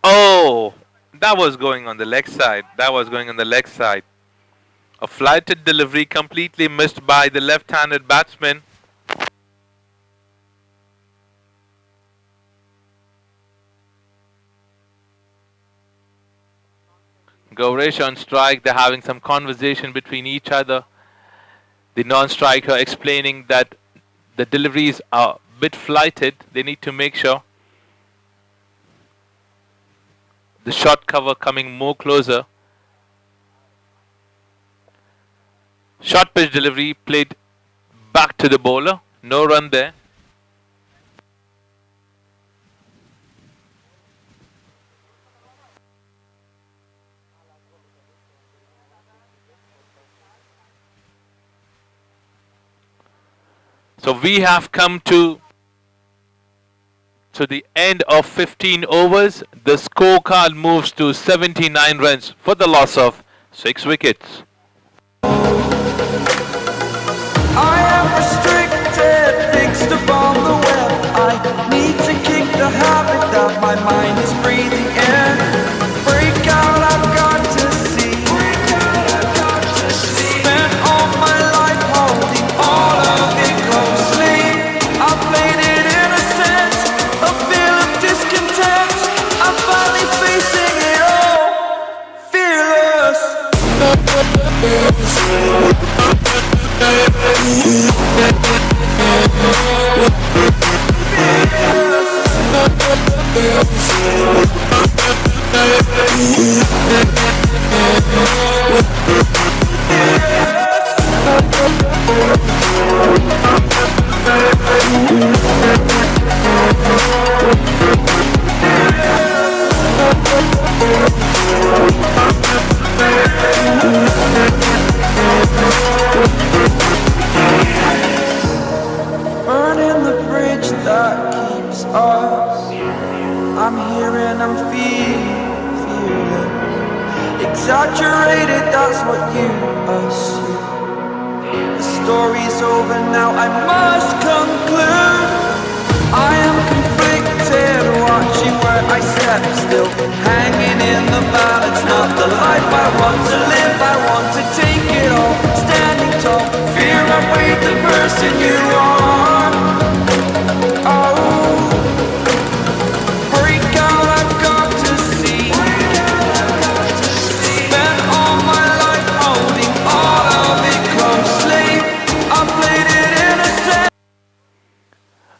Oh, that was going on the leg side. That was going on the leg side. A flighted delivery completely missed by the left-handed batsman. Gauresh on strike. They're having some conversation between each other. The non-striker explaining that the deliveries are a bit flighted. They need to make sure the shot cover coming more closer. Short pitch delivery played back to the bowler. No run there. So we have come to the end of 15 overs. The scorecard moves to 79 runs for the loss of 6 wickets. I am restricted, fixed upon the web. I need to kick the habit that my mind is breathing in. Break out, I've got to see. Spent all my life holding all of it closely. I played it innocent, a feel of discontent. I'm finally facing it all, fearless. Burning the bridge that keeps us. I'm here and I'm feeling exaggerated, that's what you assume. The story's over now, I must conclude. I am conflicted, watching where I step still, hanging in the balance, not the life I want to live. I want to take it all, standing tall. Fear I weighed the person you are. Oh, break out, I've got to see. Spent all my life holding all of it closely. I played it innocent.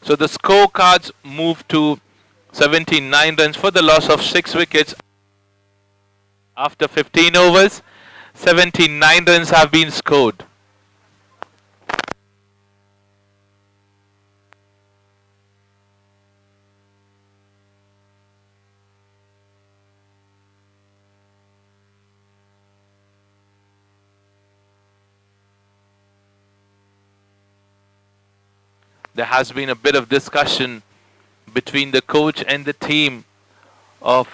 So the scorecards move to 79 runs for the loss of 6 wickets. After 15 overs, 79 runs have been scored. There has been a bit of discussion between the coach and the team of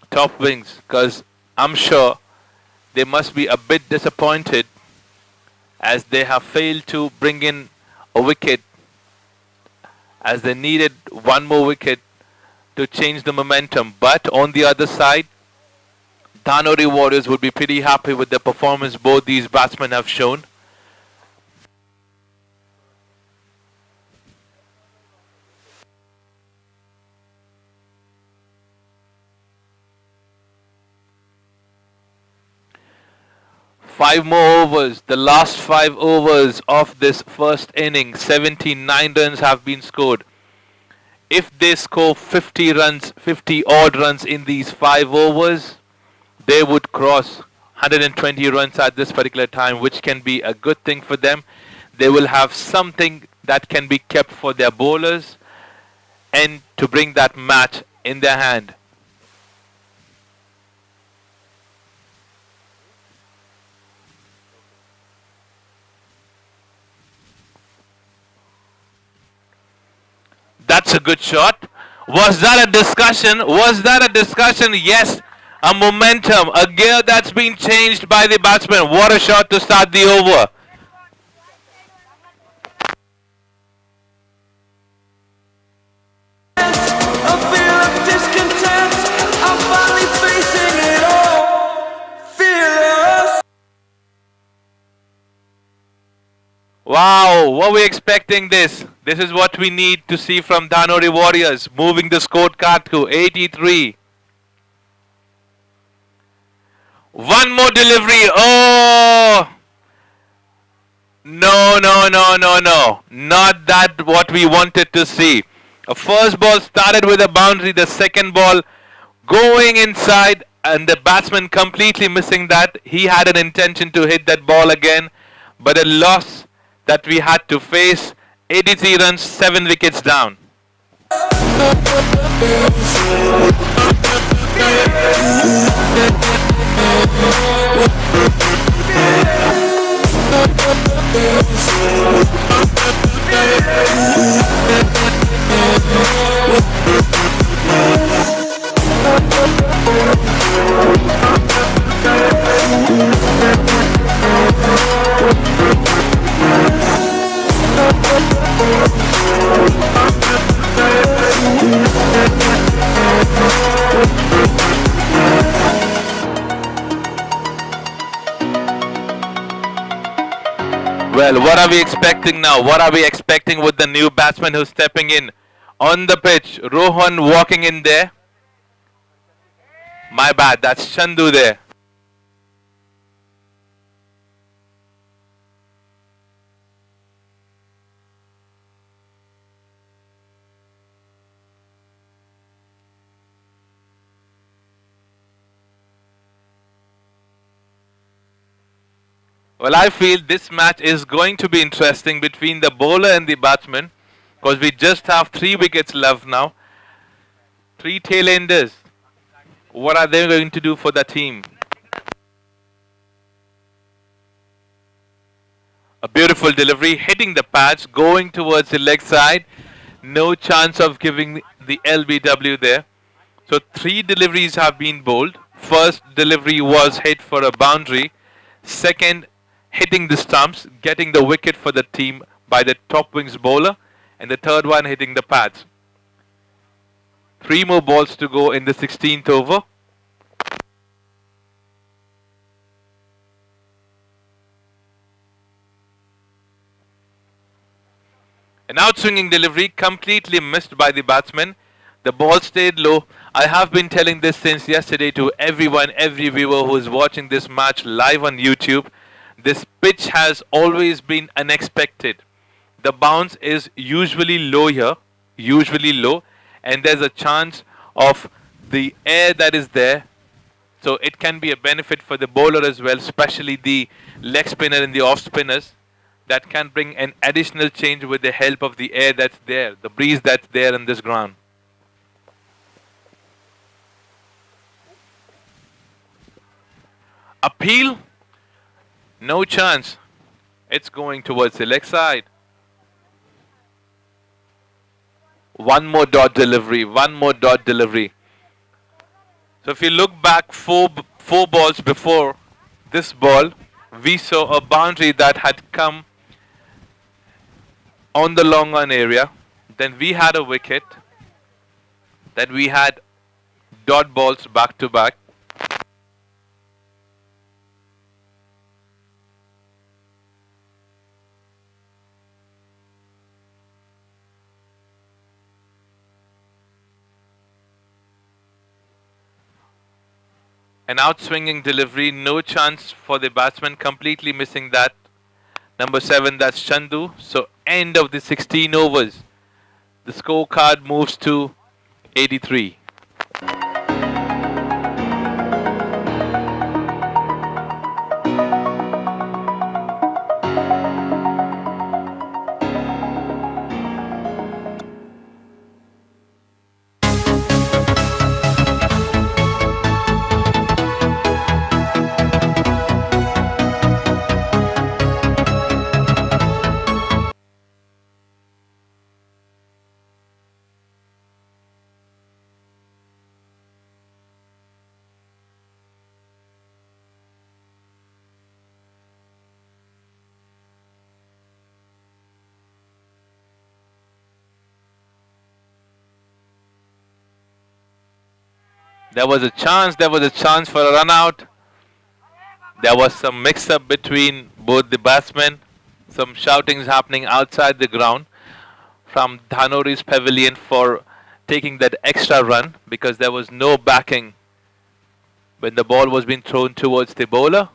Top Wings, because I'm sure they must be a bit disappointed as they have failed to bring in a wicket, as they needed one more wicket to change the momentum. But on the other side, Dhanori Warriors would be pretty happy with the performance both these batsmen have shown. Five more overs, the last 5 overs of this first inning, 79 runs have been scored. If they score 50 runs, 50 odd runs in these 5 overs, they would cross 120 runs at this particular time, which can be a good thing for them. They will have something that can be kept for their bowlers and to bring that match in their hand. That's a good shot. Was that a discussion? Was that a discussion? Yes. A momentum, a gear that's been changed by the batsman. What a shot to start the over. A feel of discontent. I'm finally facing it all, fearless. Wow, were we expecting this? This is what we need to see from Dhanori Warriors, moving the scorecard to 83. One more delivery. Oh! No, no, no, no, no. Not that what we wanted to see. A first ball started with a boundary, the second ball going inside, and the batsman completely missing that. He had an intention to hit that ball again, but a loss that we had to face. 83 runs, 7 wickets down. Well, what are we expecting now? What are we expecting with the new batsman who's stepping in on the pitch? Rohan walking in there. My bad, that's Chandu there. Well, I feel this match is going to be interesting between the bowler and the batsman because we just have 3 wickets left now. 3 tail-enders. What are they going to do for the team? A beautiful delivery, hitting the pads, going towards the leg side. No chance of giving the LBW there. So 3 deliveries have been bowled. First delivery was hit for a boundary. Second, hitting the stumps, getting the wicket for the team by the top wings bowler. And the third one hitting the pads. 3 more balls to go in the 16th over. An outswinging delivery completely missed by the batsman. The ball stayed low. I have been telling this since yesterday to everyone, every viewer who is watching this match live on YouTube. This pitch has always been unexpected. The bounce is usually low here, usually low, and there's a chance of the air that is there. So it can be a benefit for the bowler as well, especially the leg spinner and the off spinners. That can bring an additional change with the help of the air that's there, the breeze that's there in this ground. Appeal? No chance. It's going towards the leg side. One more dot delivery, one more dot delivery. So if you look back four balls before this ball, we saw a boundary that had come on the long on area. Then we had a wicket. Then we had dot balls back to back. An outswinging delivery, no chance for the batsman, completely missing that. Number 7, that's Chandu. So end of the 16 overs. The scorecard moves to 83. There was a chance for a run out. There was some mix-up between both the batsmen. Some shoutings happening outside the ground from Dhanori's pavilion for taking that extra run because there was no backing when the ball was being thrown towards the bowler.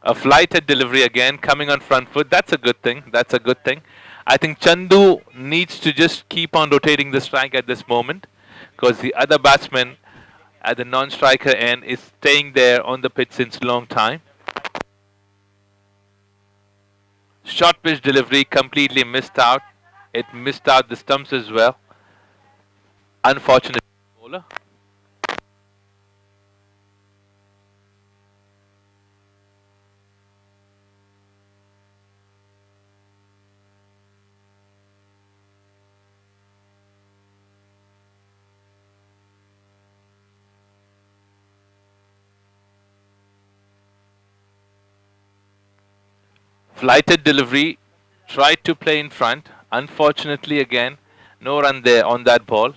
A flighted delivery again, coming on front foot. That's a good thing. That's a good thing. I think Chandu needs to just keep on rotating the strike at this moment, because the other batsman at the non-striker end is staying there on the pitch since a long time. Short pitch delivery completely missed out. It missed out the stumps as well. Unfortunate bowler. Flighted delivery, tried to play in front. Unfortunately, again, no run there on that ball.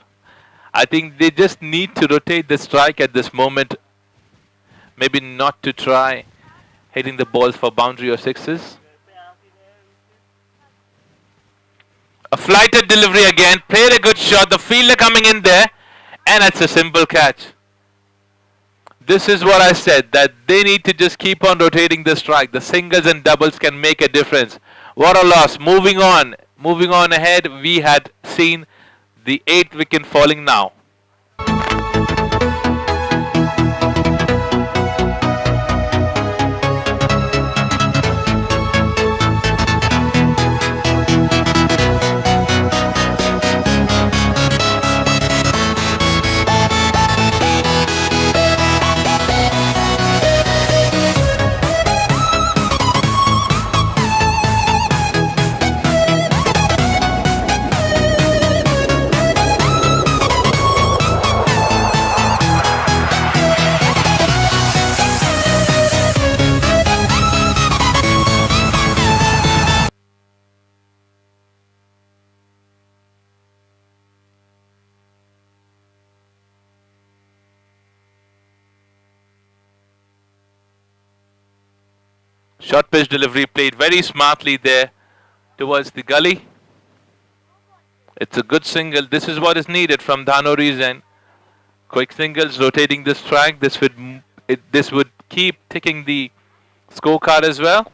I think they just need to rotate the strike at this moment. Maybe not to try hitting the balls for boundary or sixes. A flighted delivery again, played a good shot. The fielder coming in there, and it's a simple catch. This is what I said, that they need to just keep on rotating the strike. The singles and doubles can make a difference. What a loss. Moving on ahead, we had seen the 8th wicket falling now. Short pitch delivery played very smartly there towards the gully. It's a good single. This is what is needed from Dhanori's end. Quick singles, rotating the strike. This would keep ticking the scorecard as well.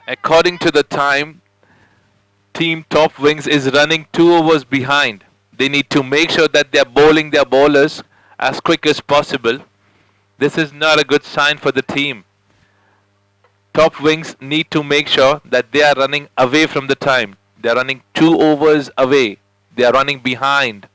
According to the time, team top wings is running 2 overs behind. They need to make sure that they are bowling their bowlers as quick as possible. This is not a good sign for the team. Top wings need to make sure that they are running away from the time. They are running 2 overs away. They are running behind.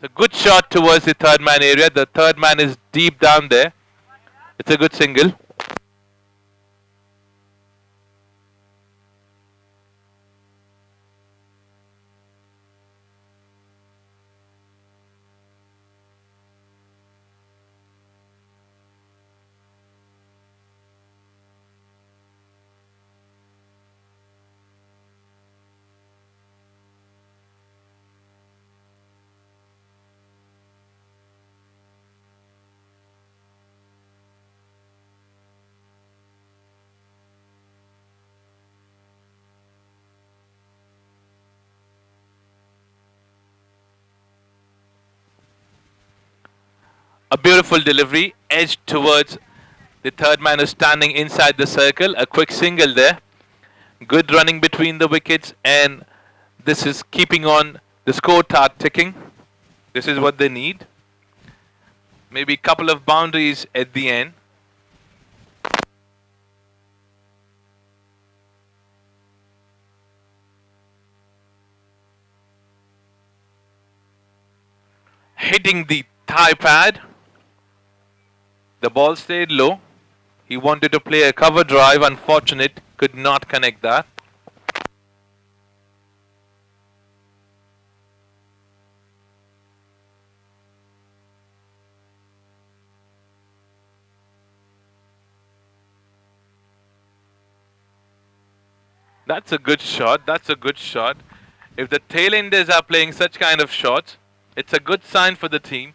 It's a good shot towards the third man area. The third man is deep down there. It's a good single. A beautiful delivery, edged towards the third man who's standing inside the circle. A quick single there. Good running between the wickets, and this is keeping on the score chart ticking. This is what they need. Maybe a couple of boundaries at the end. Hitting the thigh pad. The ball stayed low. He wanted to play a cover drive. Unfortunate, could not connect that. That's a good shot. That's a good shot. If the tailenders are playing such kind of shots, it's a good sign for the team.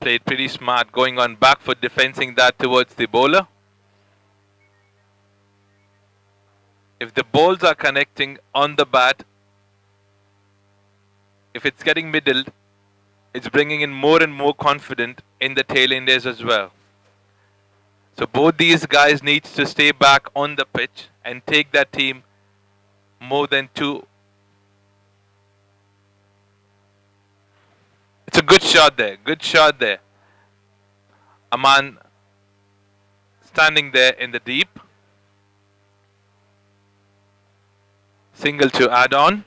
Played pretty smart, going on back foot, defending that towards the bowler. If the balls are connecting on the bat, if it's getting middled, it's bringing in more and more confidence in the tailenders as well. So both these guys need to stay back on the pitch and take that team more than two. It's a good shot there. Good shot there. Aman standing there in the deep. Single to add on.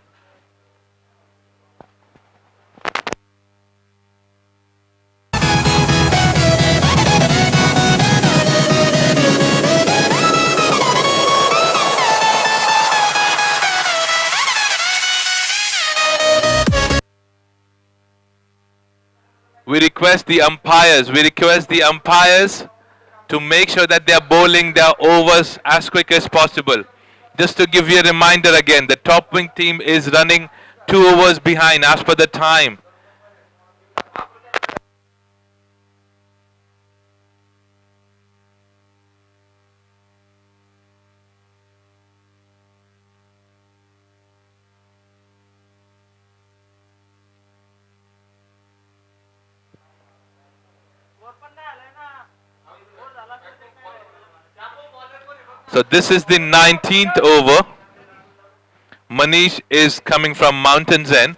We request the umpires to make sure that they are bowling their overs as quick as possible. Just to give you a reminder again, the top wing team is running 2 overs behind as per the time. So this is the 19th over. Manish is coming from Mountains End.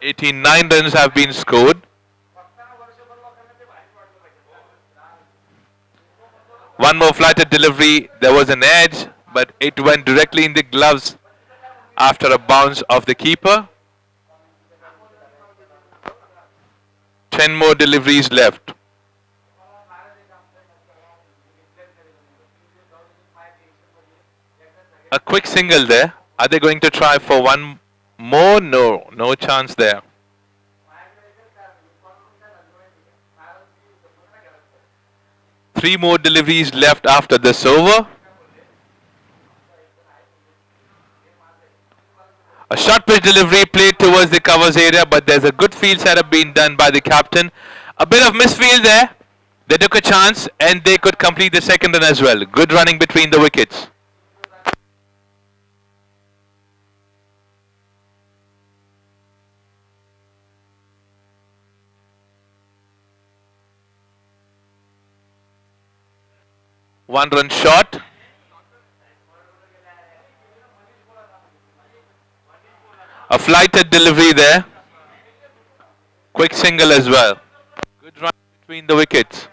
89 runs have been scored. One more flighted delivery. There was an edge, but it went directly in the gloves after a bounce of the keeper. 10 more deliveries left. A quick single there. Are they going to try for one more? No, no chance there. Three more deliveries left after this over. A short pitch delivery played towards the covers area, but there's a good field setup being done by the captain. A bit of misfield there. They took a chance and they could complete the second run as well. Good running between the wickets. One run shot. A flighted delivery there. Quick single as well. Good run between the wickets.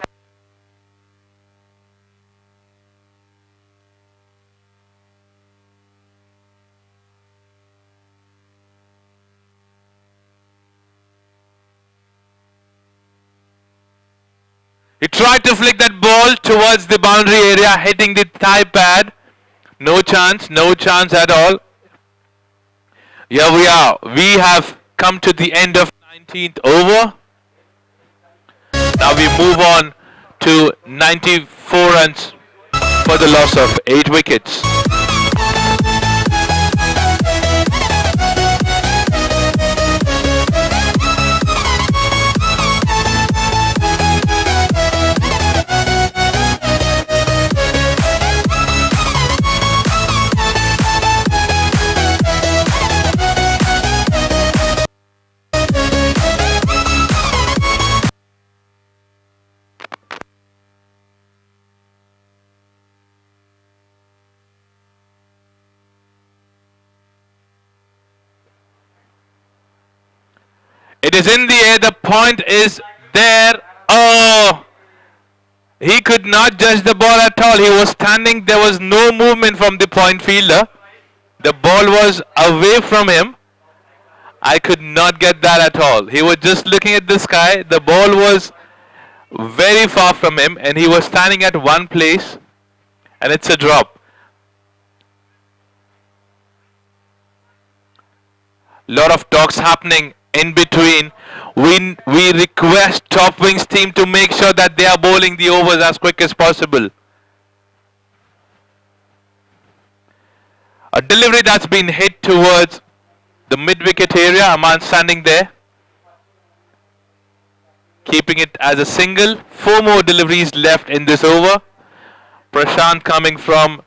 He tried to flick that ball towards the boundary area, hitting the thigh pad. No chance at all. Here we are. We have come to the end of 19th over. Now we move on to 94 runs for the loss of 8 wickets. It is in the air. The point is there. Oh, he could not judge the ball at all. He was standing. There was no movement from the point fielder. The ball was away from him. I could not get that at all. He was just looking at the sky. The ball was very far from him and he was standing at one place and it's a drop. Lot of talks happening in between. We request top wings team to make sure that they are bowling the overs as quick as possible. A delivery that's been hit towards the mid-wicket area. Aman standing there, keeping it as a single. 4 more deliveries left in this over. Prashant coming from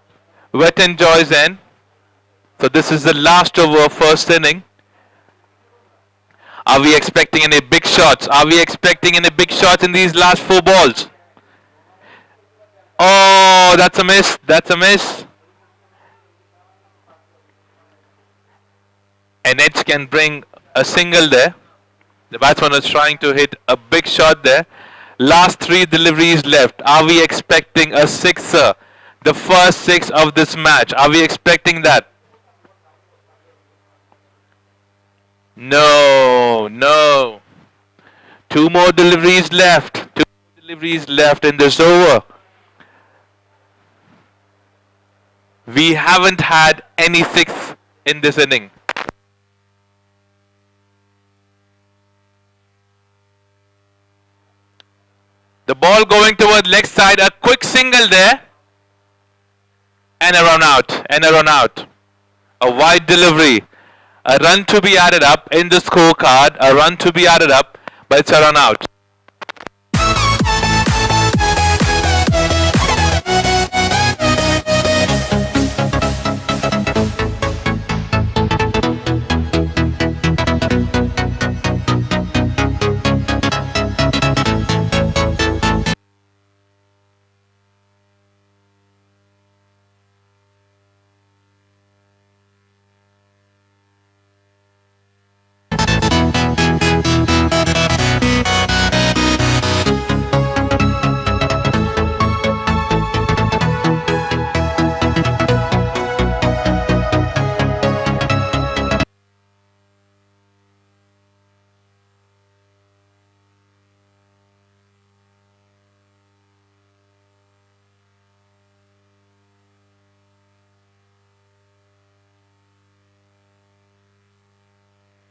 Wet and Joy's end. So this is the last over of first inning. Are we expecting any big shots? Are we expecting any big shots in these last 4 balls? Oh, that's a miss. That's a miss. An edge can bring a single there. The batsman is trying to hit a big shot there. Last 3 deliveries left. Are we expecting a sixer? The first 6 of this match. Are we expecting that? No, no. 2 more deliveries left. 2 more deliveries left in this over. We haven't had any 6 in this inning. The ball going toward leg side, a quick single there. And a run out, and a run out. A wide delivery. A run to be added up in the scorecard, a run to be added up, but it's a run out.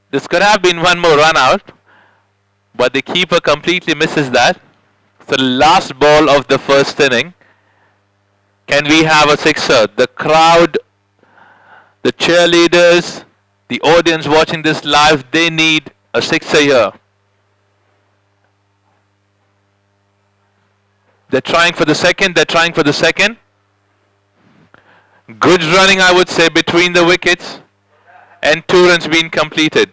This could have been one more run out, but the keeper completely misses that. So last ball of the first inning. Can we have a sixer? The crowd, the cheerleaders, the audience watching this live, they need a sixer here. They're trying for the second. They're trying for the second. Good running, I would say, between the wickets. And 2 runs being completed.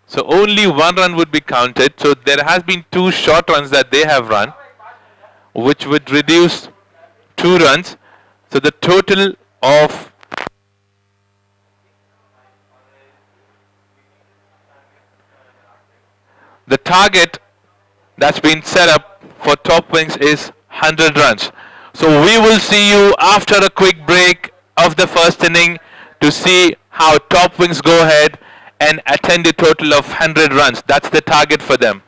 So only 1 run would be counted. So there has been 2 short runs that they have run, which would reduce 2 runs. So the total of the target that's been set up for top wings is 100 runs. So we will see you after a quick break of the first inning to see how top wings go ahead and attain a total of 100 runs. That's the target for them.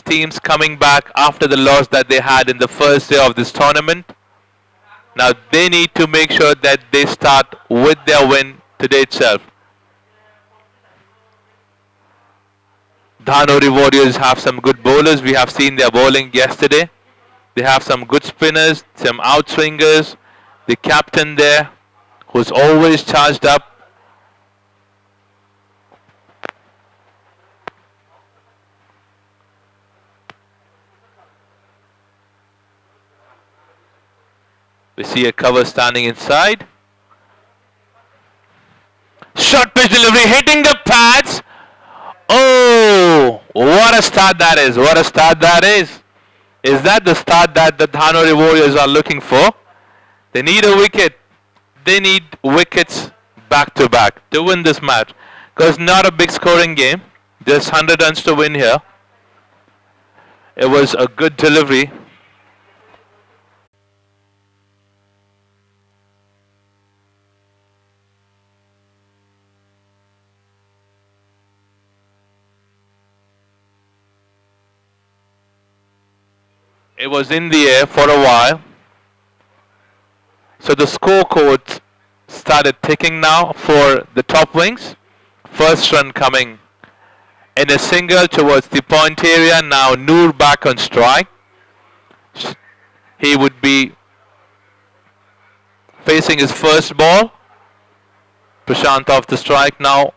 teams coming back after the loss that they had in the first day of this tournament. Now they need to make sure that they start with their win today itself. Dhanori Warriors have some good bowlers. We have seen their bowling yesterday. They have some good spinners, some outswingers. The captain there, who's always charged up. We see a cover standing inside. Short pitch delivery hitting the pads. Oh, what a start that is. What a start that is. Is that the start that the Dhanori Warriors are looking for? They need a wicket. They need wickets back to back to win this match. Because not a big scoring game. Just 100 runs to win here. It was a good delivery. It was in the air for a while. So the scorecards started ticking now for the top wings. First run coming in a single towards the point area. Now Noor back on strike. He would be facing his first ball. Prashant off the strike now.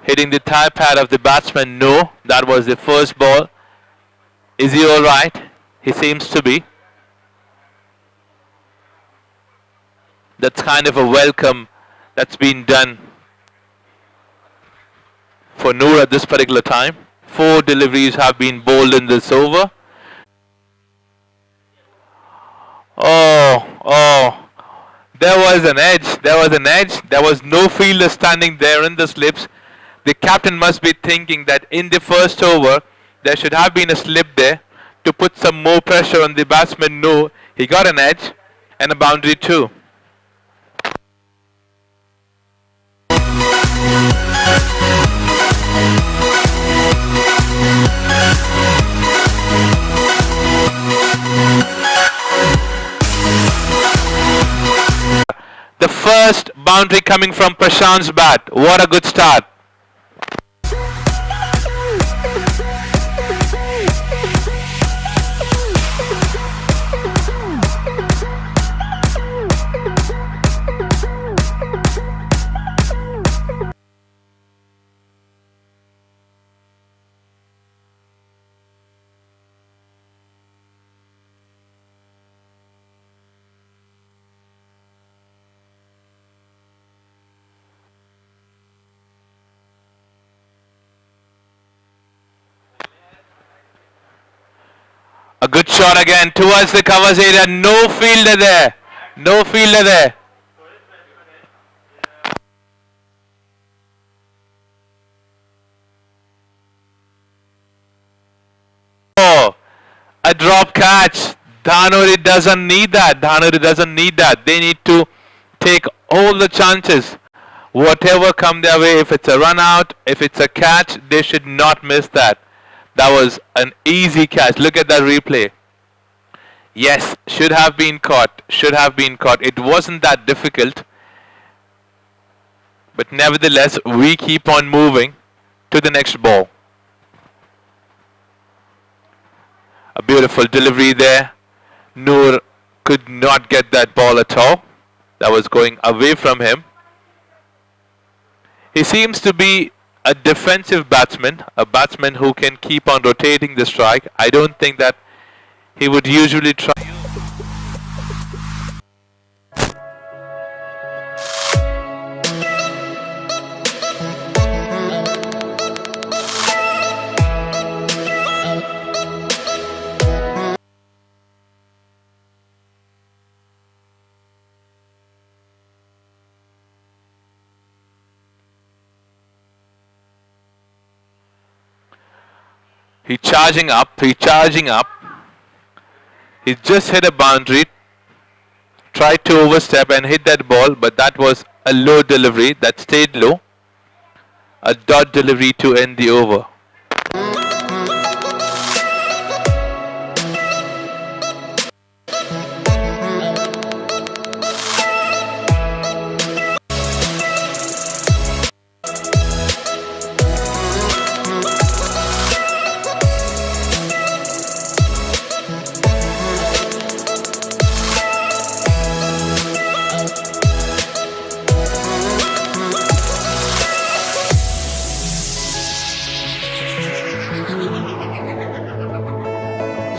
Hitting the thigh pad of the batsman, no. That was the first ball. Is he alright? He seems to be. That's kind of a welcome that's been done for Noor at this particular time. 4 deliveries have been bowled in this over. Oh, there was an edge. There was no fielder standing there in the slips. The captain must be thinking that in the first over, there should have been a slip there to put some more pressure on the batsman. No, he got an edge and a boundary too. The first boundary coming from Prashant's bat. What a good start. A good shot again towards the covers area. No fielder there. No fielder there. Oh, a drop catch. Dhanori doesn't need that. Dhanori doesn't need that. They need to take all the chances. Whatever come their way, if it's a run out, if it's a catch, they should not miss that. That was an easy catch. Look at that replay. Yes, should have been caught. Should have been caught. It wasn't that difficult. But nevertheless, we keep on moving to the next ball. A beautiful delivery there. Noor could not get that ball at all. That was going away from him. He seems to be a defensive batsman, a batsman who can keep on rotating the strike. I don't think that he would usually try. He's charging up. He just hit a boundary, tried to overstep and hit that ball, but that was a low delivery that stayed low. a dot delivery to end the over.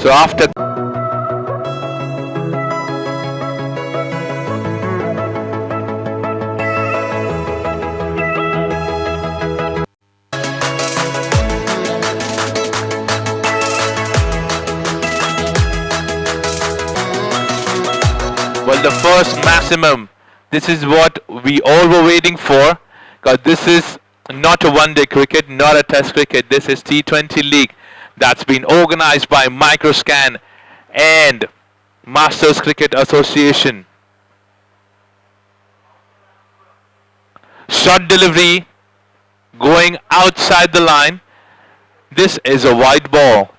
So after well, the first maximum, this is what we all were waiting for, because this is not a one-day cricket, not a test cricket. This is T20 League that's been organized by Microscan and Masters Cricket Association. Short delivery going outside the line. This is a wide ball.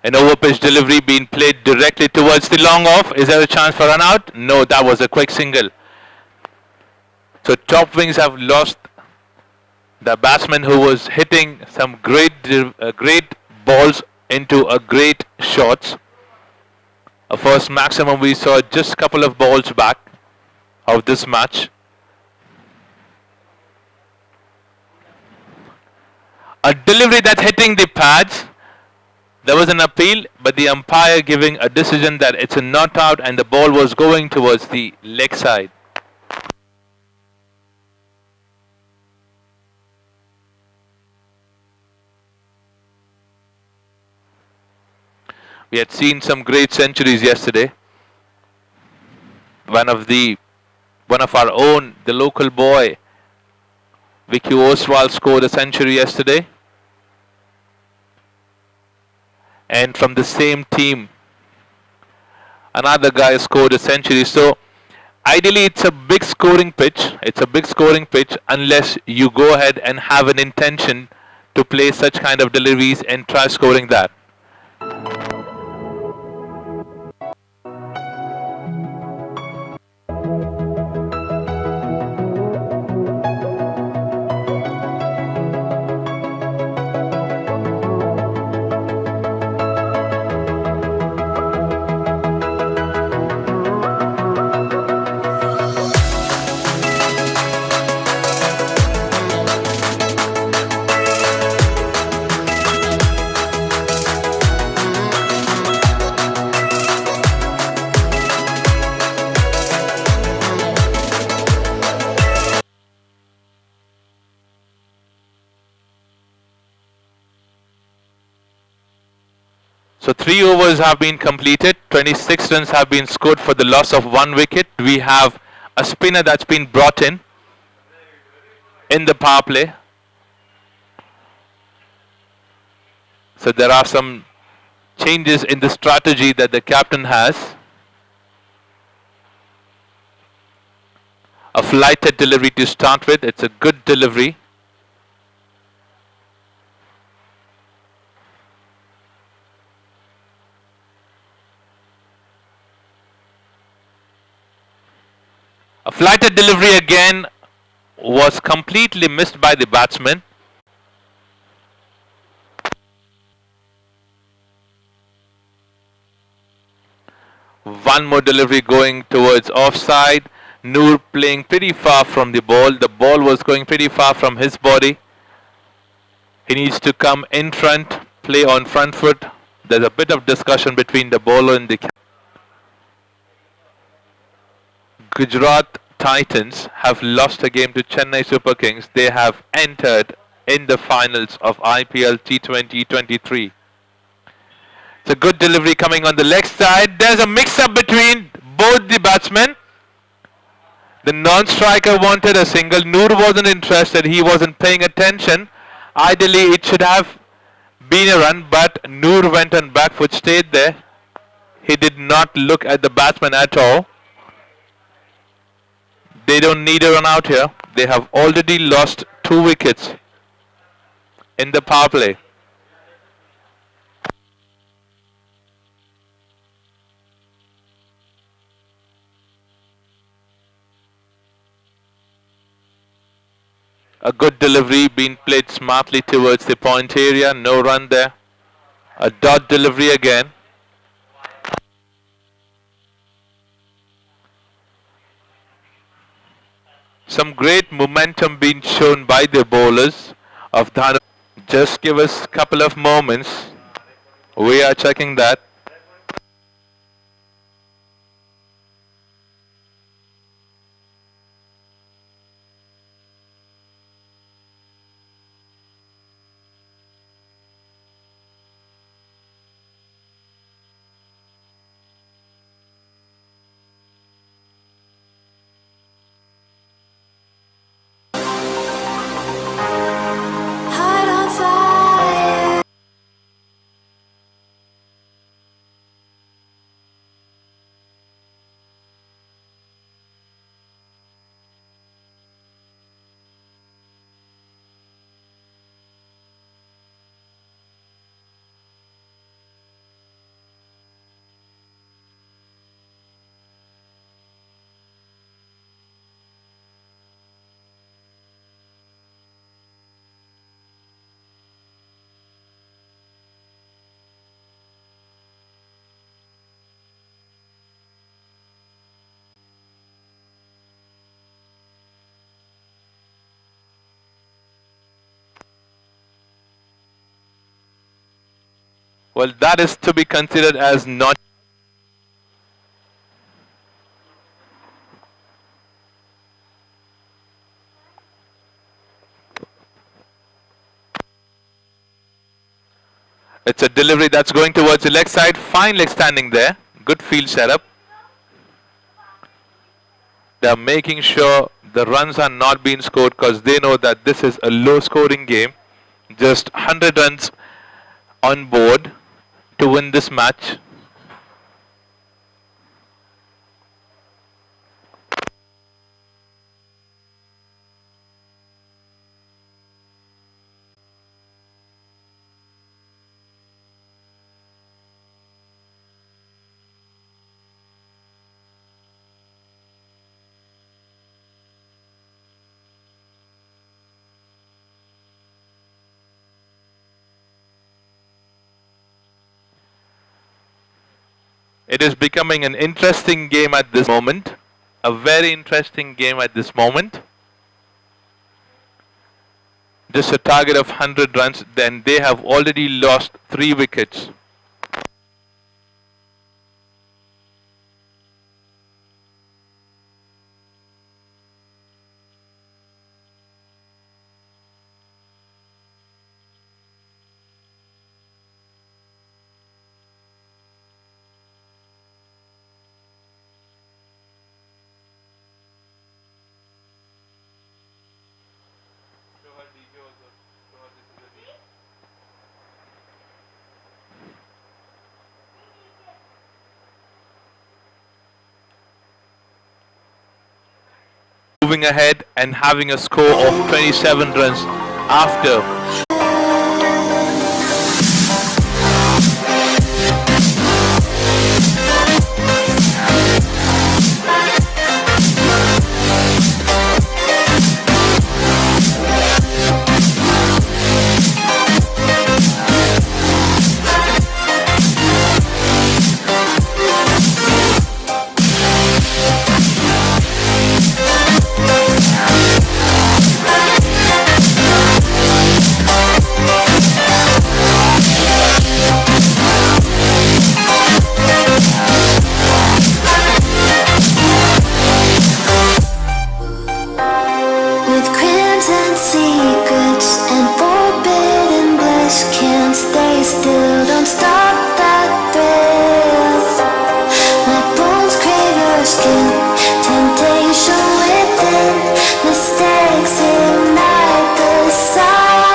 An over-pitch delivery being played directly towards the long off. Is there a chance for run out? No, that was a quick single. So top wings have lost the batsman who was hitting some great balls into a great shots. A first maximum we saw just a couple of balls back of this match. A delivery that's hitting the pads. There was an appeal, but the umpire giving a decision that it's a not out and the ball was going towards the leg side. We had seen some great centuries yesterday. One of our own, the local boy, Vicky Oswald scored a century yesterday. And from the same team, another guy scored a century. So ideally it's a big scoring pitch. It's a big scoring pitch unless you go ahead and have an intention to play such kind of deliveries and try scoring that. So 3 overs have been completed. 26 runs have been scored for the loss of 1 wicket. We have a spinner that's been brought in the power play. So there are some changes in the strategy that the captain has. A flighted delivery to start with. It's a good delivery. A flighted delivery again was completely missed by the batsman. One more delivery going towards offside. Noor playing pretty far from the ball. The ball was going pretty far from his body. He needs to come in front, play on front foot. There's a bit of discussion between the bowler and the Gujarat Titans have lost a game to Chennai Super Kings. They have entered in the finals of IPL T20-23. It's a good delivery coming on the leg side. There's a mix-up between both the batsmen. The non-striker wanted a single. Noor wasn't interested. He wasn't paying attention. Ideally, it should have been a run, but Noor went on back foot, stayed there. He did not look at the batsman at all. They don't need a run out here. They have already lost 2 wickets in the power play. A good delivery being played smartly towards the point area. No run there. A dot delivery again. Some great momentum being shown by the bowlers of Dhanu. Just give us a couple of moments. We are checking that. Heart on fire. Well, that is to be considered as not. It's a delivery that's going towards the leg side. Fine leg standing there. Good field setup. They're making sure the runs are not being scored because they know that this is a low scoring game. Just 100 runs on board to win this match. It is becoming an interesting game at this moment. A very interesting game at this moment. Just a target of 100 runs, then they have already lost 3 wickets. moving ahead and having a score of 27 runs after. With crimson secrets and forbidden bliss, can't stay still, don't stop that thrill. My bones crave your skin, temptation within, mistakes ignite the silence.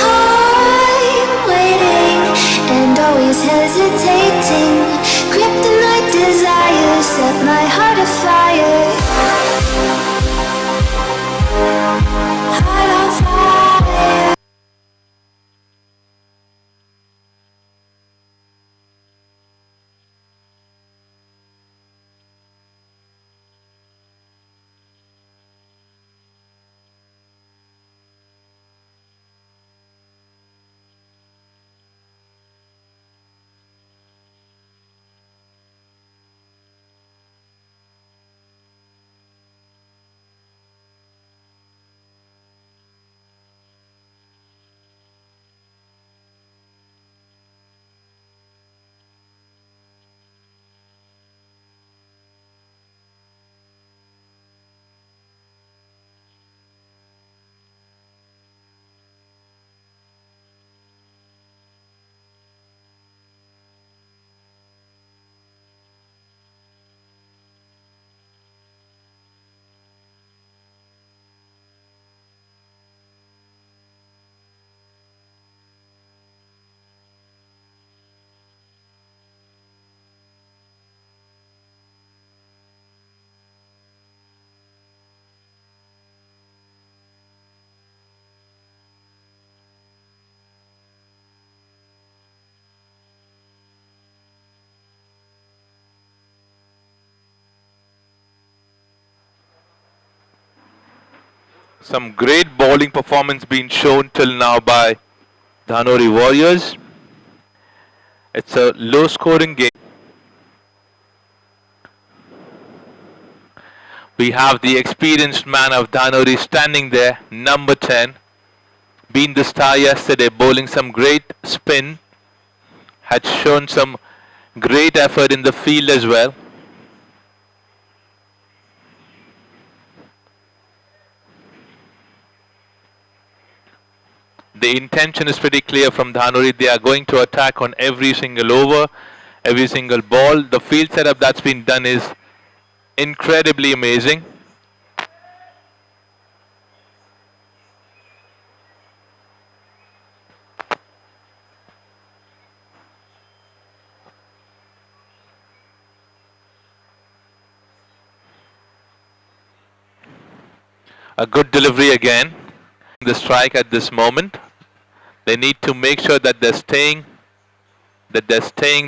I'm waiting and always hesitating. Kryptonite desire set my heart afire. Heart on fire. Some great bowling performance being shown till now by Dhanori Warriors. It's a low scoring game. We have the experienced man of Dhanori standing there, number 10. Been the star yesterday, bowling some great spin. Had shown some great effort in the field as well. The intention is pretty clear from Dhanori. They are going to attack on every single over, every single ball. The field setup that's been done is incredibly amazing. A good delivery again. The strike at this moment. They need to make sure that they're staying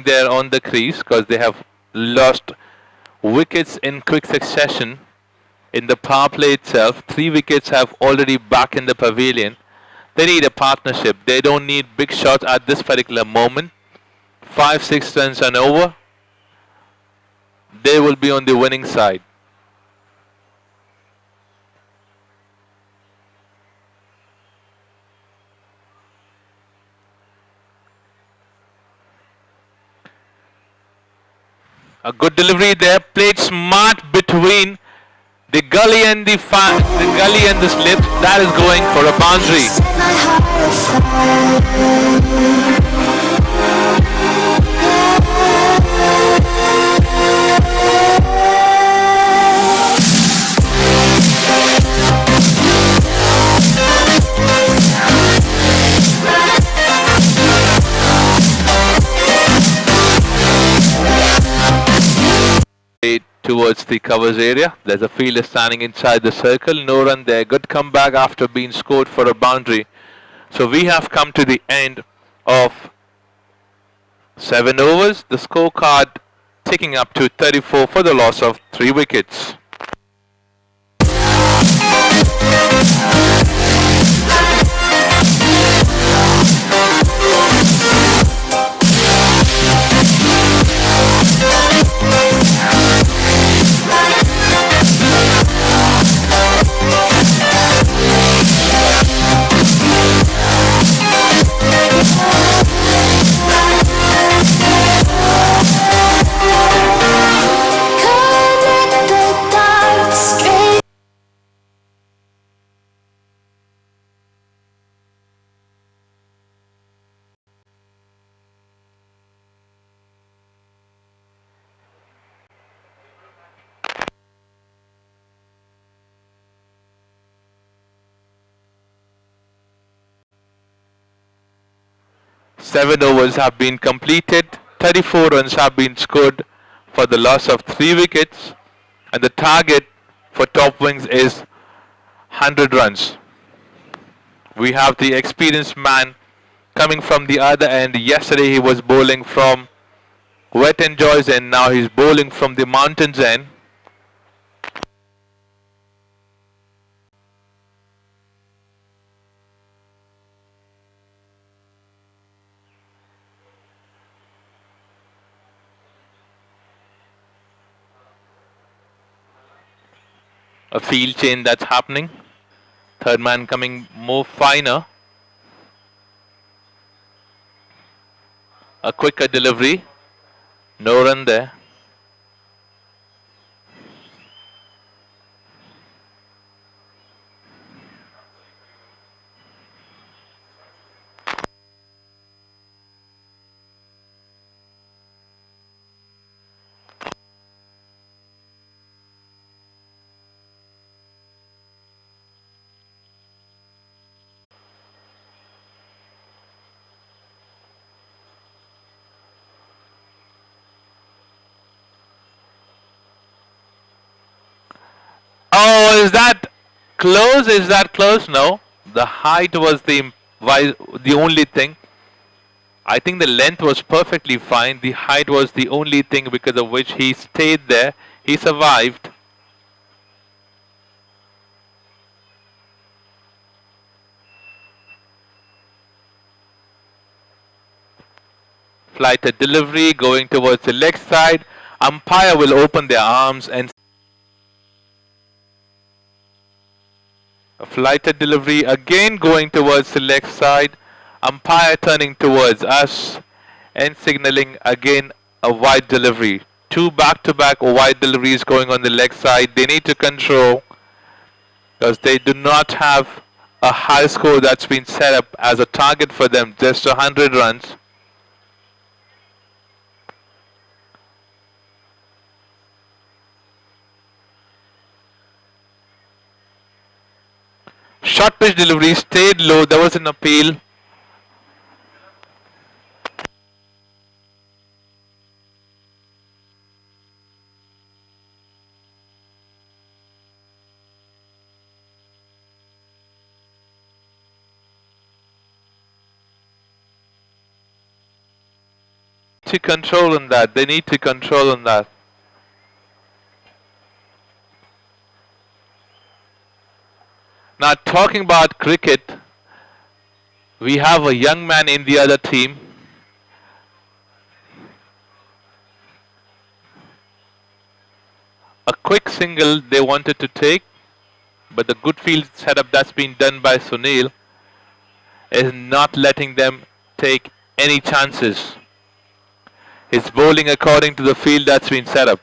there on the crease, because they have lost wickets in quick succession in the power play itself. 3 wickets have already back in the pavilion. They need a partnership. They don't need big shots at this particular moment. 5-6 runs and over. They will be on the winning side. A good delivery there, played smart between the gully and the slip. That is going for a boundary. towards the covers area. There's a fielder standing inside the circle. No run there. Good comeback after being scored for a boundary. So we have come to the end of 7 overs. The scorecard ticking up to 34 for the loss of 3 wickets. Connect the dots straight. 7 overs have been completed. 34 runs have been scored for the loss of 3 wickets. And the target for top wings is 100 runs. We have the experienced man coming from the other end. Yesterday he was bowling from Wet and Joy's end. Now he's bowling from the Mountains end. A field change that's happening. Third man coming more finer. A quicker delivery. No run there. Oh, is that close? Is that close? No. The height was the only thing. I think the length was perfectly fine. The height was the only thing because of which he stayed there. He survived. Flighted delivery going towards the leg side. Umpire will open their arms and a flighted delivery again going towards the leg side. Umpire turning towards us and signaling again a wide delivery. 2 back-to-back wide deliveries going on the leg side. They need to control because they do not have a high score that's been set up as a target for them. Just 100 runs. Short pitch delivery stayed low. There was an appeal. To control on that. They need to control on that. Now talking about cricket, we have a young man in the other team. A quick single they wanted to take, but the good field setup that's been done by Sunil is not letting them take any chances. He's bowling according to the field that's been set up.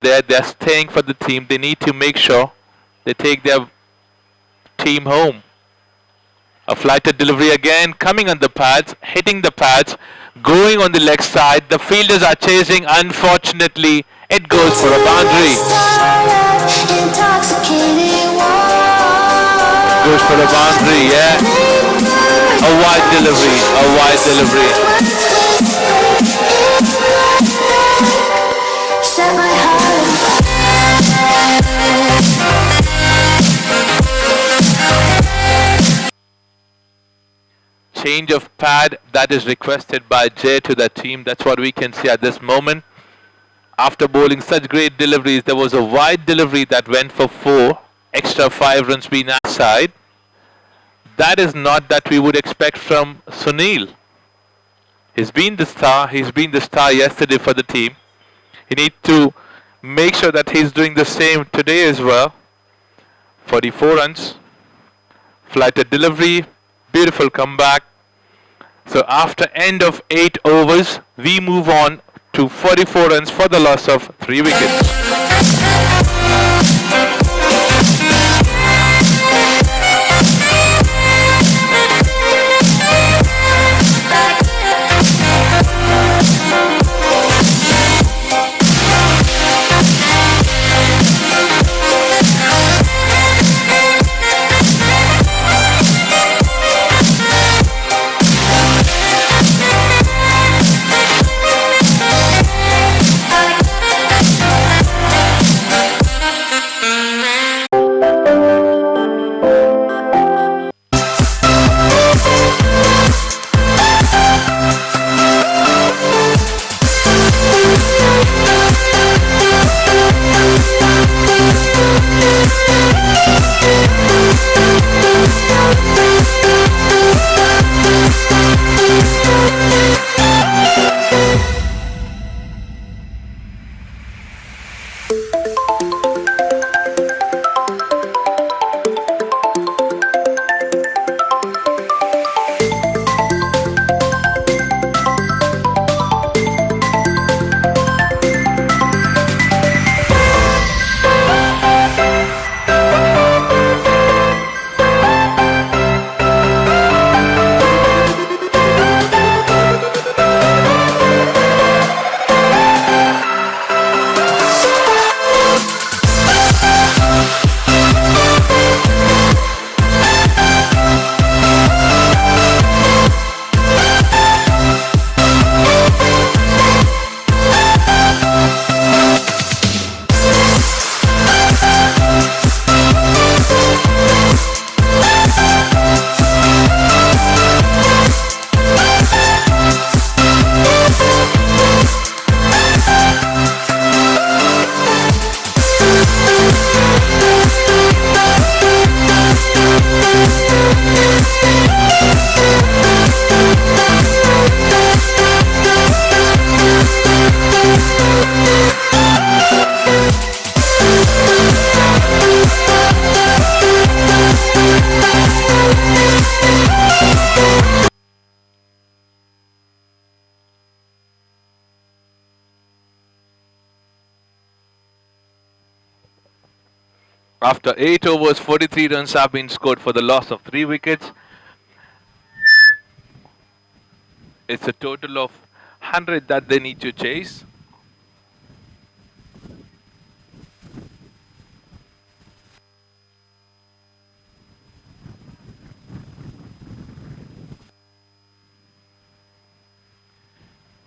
They're staying for the team. They need to make sure they take their team home. A flighted delivery again, coming on the pads, hitting the pads. Going on the leg side. The fielders are chasing. Unfortunately, it goes for a boundary. Goes for a boundary, yeah. A wide delivery, a wide delivery. Set my heart Change of pad that is requested by Jay to the team. That's what we can see at this moment. After bowling such great deliveries, there was a wide delivery that went for 4. Extra 5 runs being outside. That is not that we would expect from Sunil. He's been the star. He's been the star yesterday for the team. He needs to make sure that he's doing the same today as well. 44 runs. Flighted delivery. Beautiful comeback. So after end of 8 overs, we move on to 44 runs for the loss of 3 wickets. After 8 overs, 43 runs have been scored for the loss of 3 wickets. It's a total of 100 that they need to chase.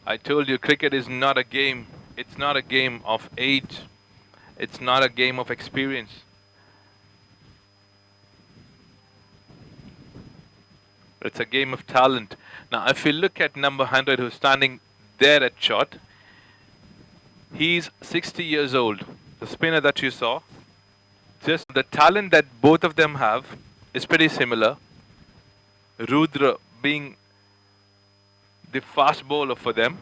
I told you cricket is not a game. It's not a game of age. It's not a game of experience. It's a game of talent. Now, if you look at number 100 who's standing there at shot, he's 60 years old. The spinner that you saw, just the talent that both of them have is pretty similar. Rudra being the fast bowler for them.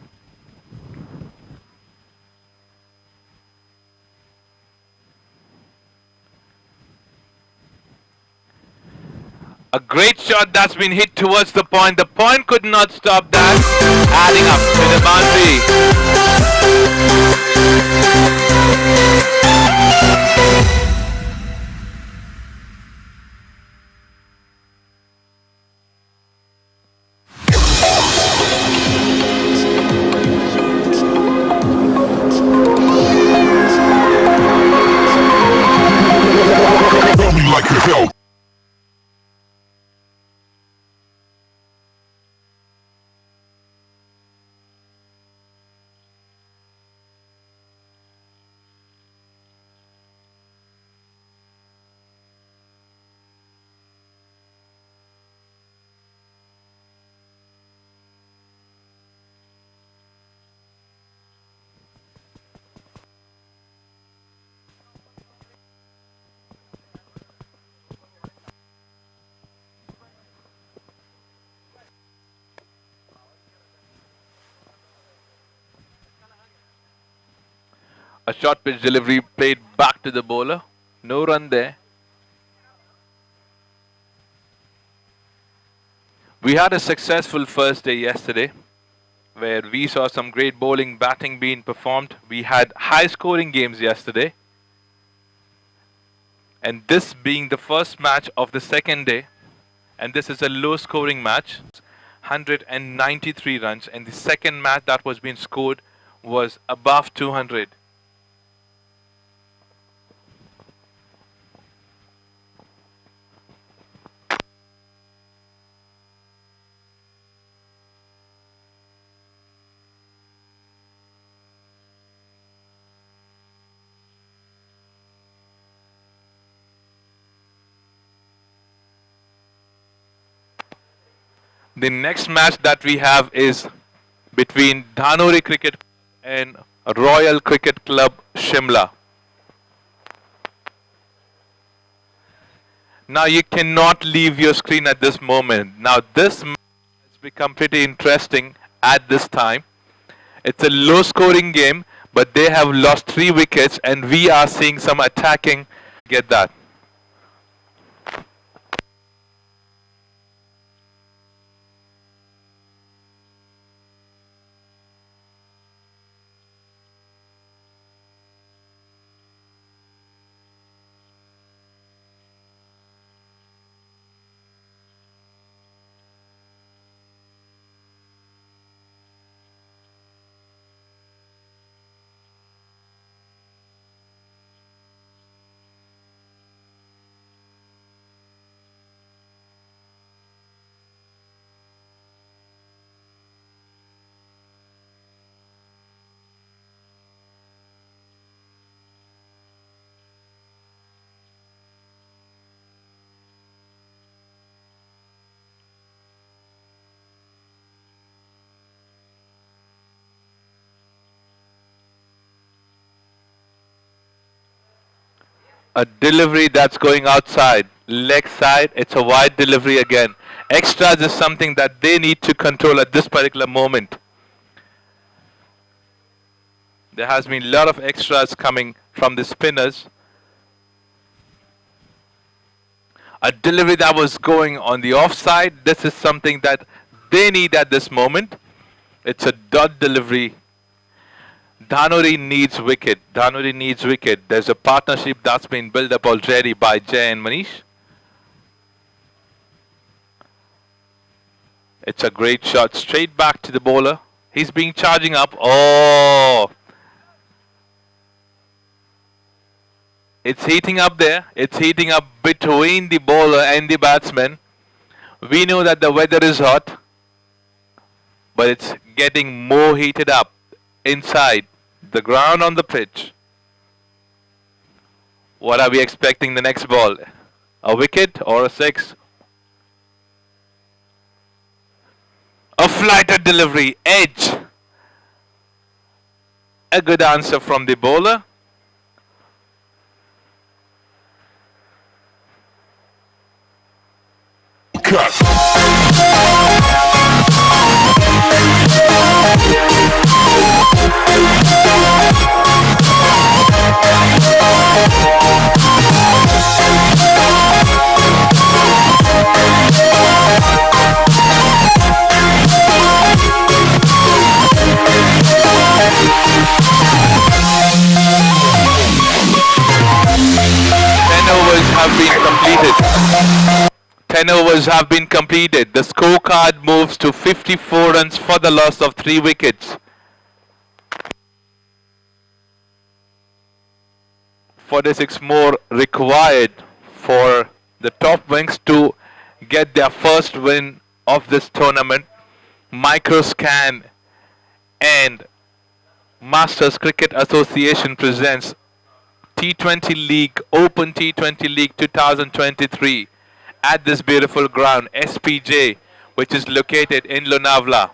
A great shot that's been hit towards the point. The point could not stop that. Adding up to the boundary. A short pitch delivery played back to the bowler. No run there. We had a successful first day yesterday where we saw some great bowling, batting being performed. We had high scoring games yesterday. And this being the first match of the second day, and this is a low scoring match, 193 runs, and the second match that was being scored was above 200. The next match that we have is between Dhanori Cricket and Royal Cricket Club Shimla. Now you cannot leave your screen at this moment. Now this match has become pretty interesting at this time. It's a low scoring game, but they have lost 3 wickets and we are seeing some attacking. Get that. A delivery that's going outside, leg side, it's a wide delivery again. Extras is something that they need to control at this particular moment. There has been a lot of extras coming from the spinners. A delivery that was going on the offside, this is something that they need at this moment. It's a dot delivery. Dhanori needs wicket. Dhanori needs wicket. There's a partnership that's been built up already by Jay and Manish. It's a great shot straight back to the bowler. He's being charging up. Oh! It's heating up there. It's heating up between the bowler and the batsman. We know that the weather is hot, but it's getting more heated up inside the ground on the pitch. What are we expecting the next ball? A wicket or a 6? A flighted delivery, edge. A good answer from the bowler. Have been completed. 10 overs have been completed. The scorecard moves to 54 runs for the loss of 3 wickets. 46 more required for the top wings to get their first win of this tournament. Microscan and Masters Cricket Association presents T20 League, Open T20 League 2023 at this beautiful ground, SPJ, which is located in Lonavala.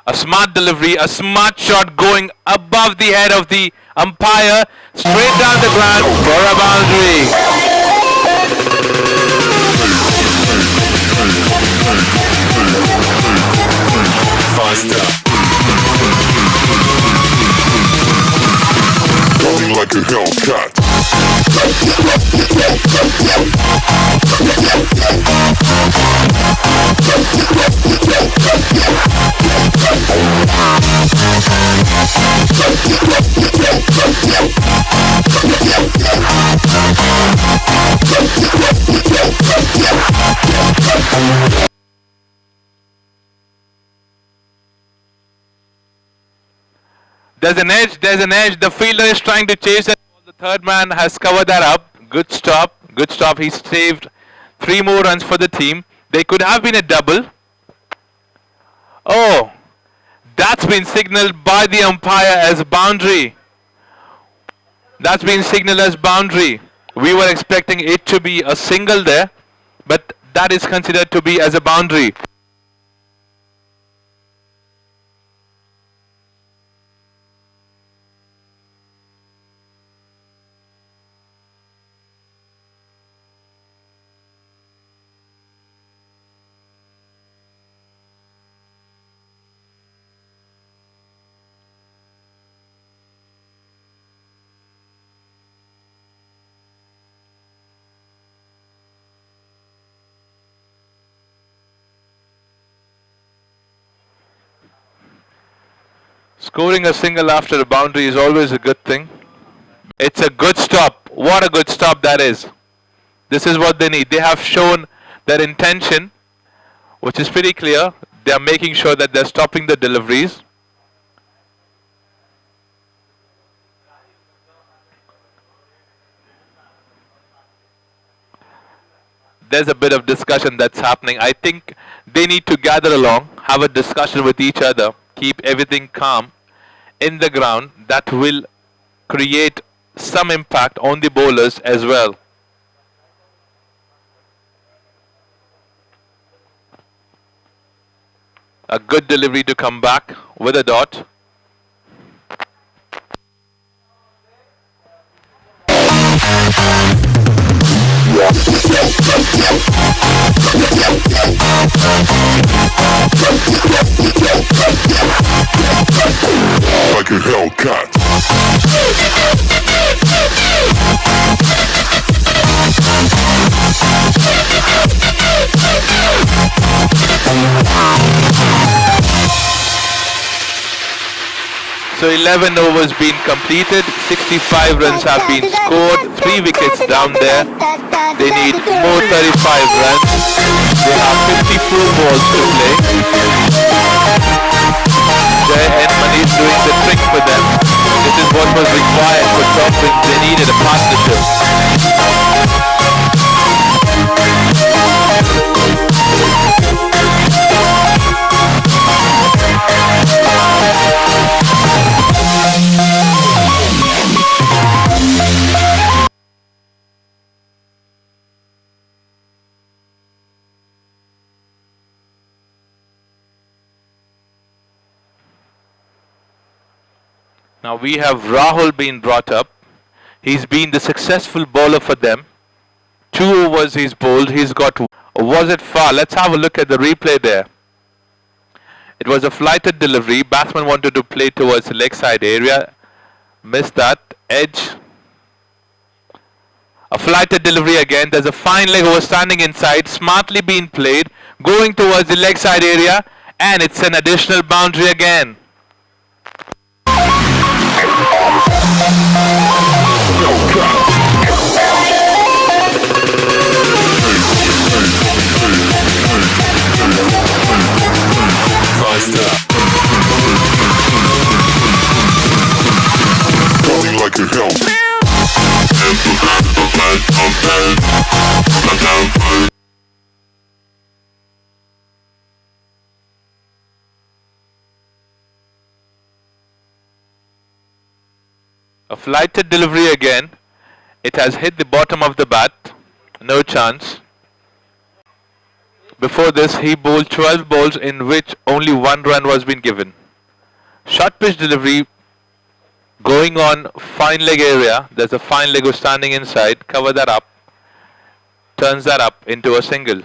A smart delivery, a smart shot going above the head of the umpire, straight down the ground for a boundary. Faster. There's an edge, there's an edge. The fielder is trying to chase it. The third man has covered that up. Good stop, good stop. He saved 3 more runs for the team. They could have been a double. Oh, that's been signaled by the umpire as a boundary. That's been signaled as boundary. We were expecting it to be a single there, but that is considered to be as a boundary. Scoring a single after a boundary is always a good thing. It's a good stop. What a good stop that is. This is what they need. They have shown their intention, which is pretty clear. They are making sure that they're stopping the deliveries. There's a bit of discussion that's happening. I think they need to gather along, have a discussion with each other, keep everything calm in the ground. That will create some impact on the bowlers as well. A good delivery to come back with a dot. Like a Hellcat. So 11 overs been completed, 65 runs have been scored, 3 wickets down there. They need more 35 runs. They have 54 balls to play. Jay and Manish doing the trick for them. This is what was required for top wins. They needed a partnership. Now we have Rahul being brought up. He's been the successful bowler for them. 2 overs he's bowled. He's got... Was it far? Let's have a look at the replay there. It was a flighted delivery. Batsman wanted to play towards the leg side area. Missed that. Edge. A flighted delivery again. There's a fine leg over standing inside. Smartly being played. Going towards the leg side area. And it's an additional boundary again. Like a hell. A flighted delivery again. It has hit the bottom of the bat. No chance. Before this, he bowled 12 balls in which only 1 run was been given. Short pitch delivery going on fine leg area. There's a fine leg who's standing inside. Cover that up. Turns that up into a single.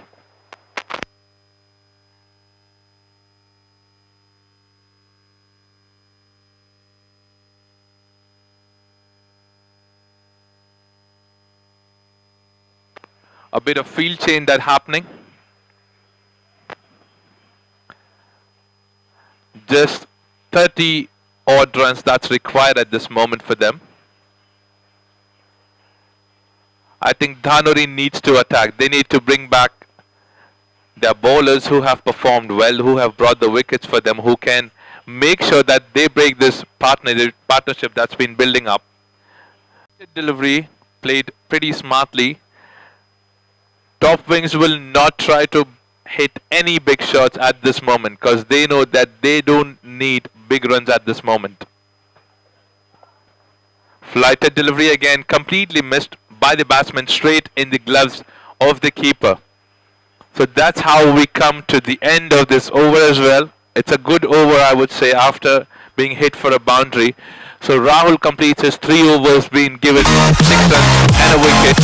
a bit of field change that happening. Just 30 odd runs that's required at this moment for them. I think Dhanuri needs to attack. They need to bring back their bowlers who have performed well, who have brought the wickets for them, who can make sure that they break this partnership that's been building up. Delivery played pretty smartly. Top wings will not try to hit any big shots at this moment because they know that they don't need big runs at this moment. Flighted delivery again, completely missed by the batsman, straight in the gloves of the keeper. So that's how we come to the end of this over as well. It's a good over, I would say, after being hit for a boundary. So Rahul completes his 3 overs, being given 6 runs and a wicket.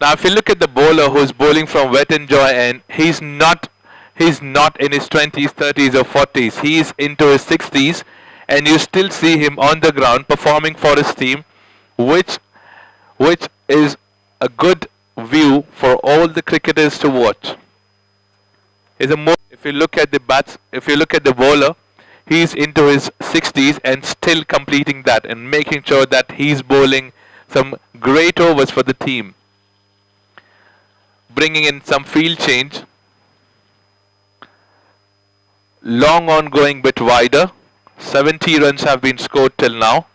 Now if you look at the bowler who's bowling from Wet and Joy end, he's not in his 20s, 30s or 40s. He's into his 60s and you still see him on the ground performing for his team, which is a good view for all the cricketers to watch. If you look at the bowler, he's into his 60s and still completing that and making sure that he's bowling some great overs for the team. Bringing in some field change. Long on going bit wider. 70 runs have been scored till now.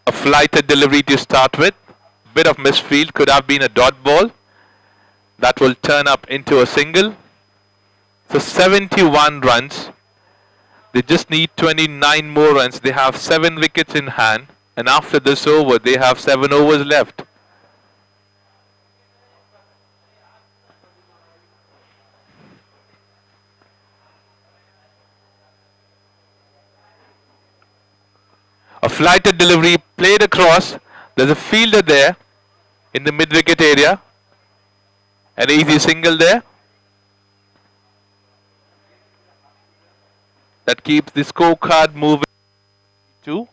A flighted delivery to start with. Bit of misfield, could have been a dot ball. That will turn up into a single. So 71 runs. They just need 29 more runs. They have 7 wickets in hand. And after this over, they have 7 overs left. A flighted delivery played across. There's a fielder there in the mid-wicket area. An easy single there. That keeps the scorecard moving. 2.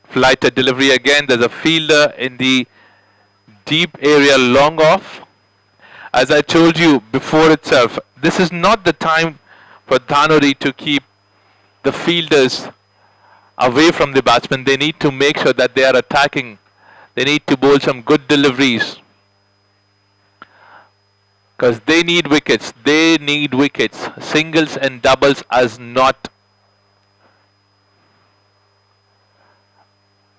Flighted delivery again. There's a fielder in the deep area long off. As I told you before itself, this is not the time for Dhanuri to keep the fielders away from the batsmen. They need to make sure that they are attacking. They need to bowl some good deliveries. Because they need wickets. They need wickets. Singles and doubles as not.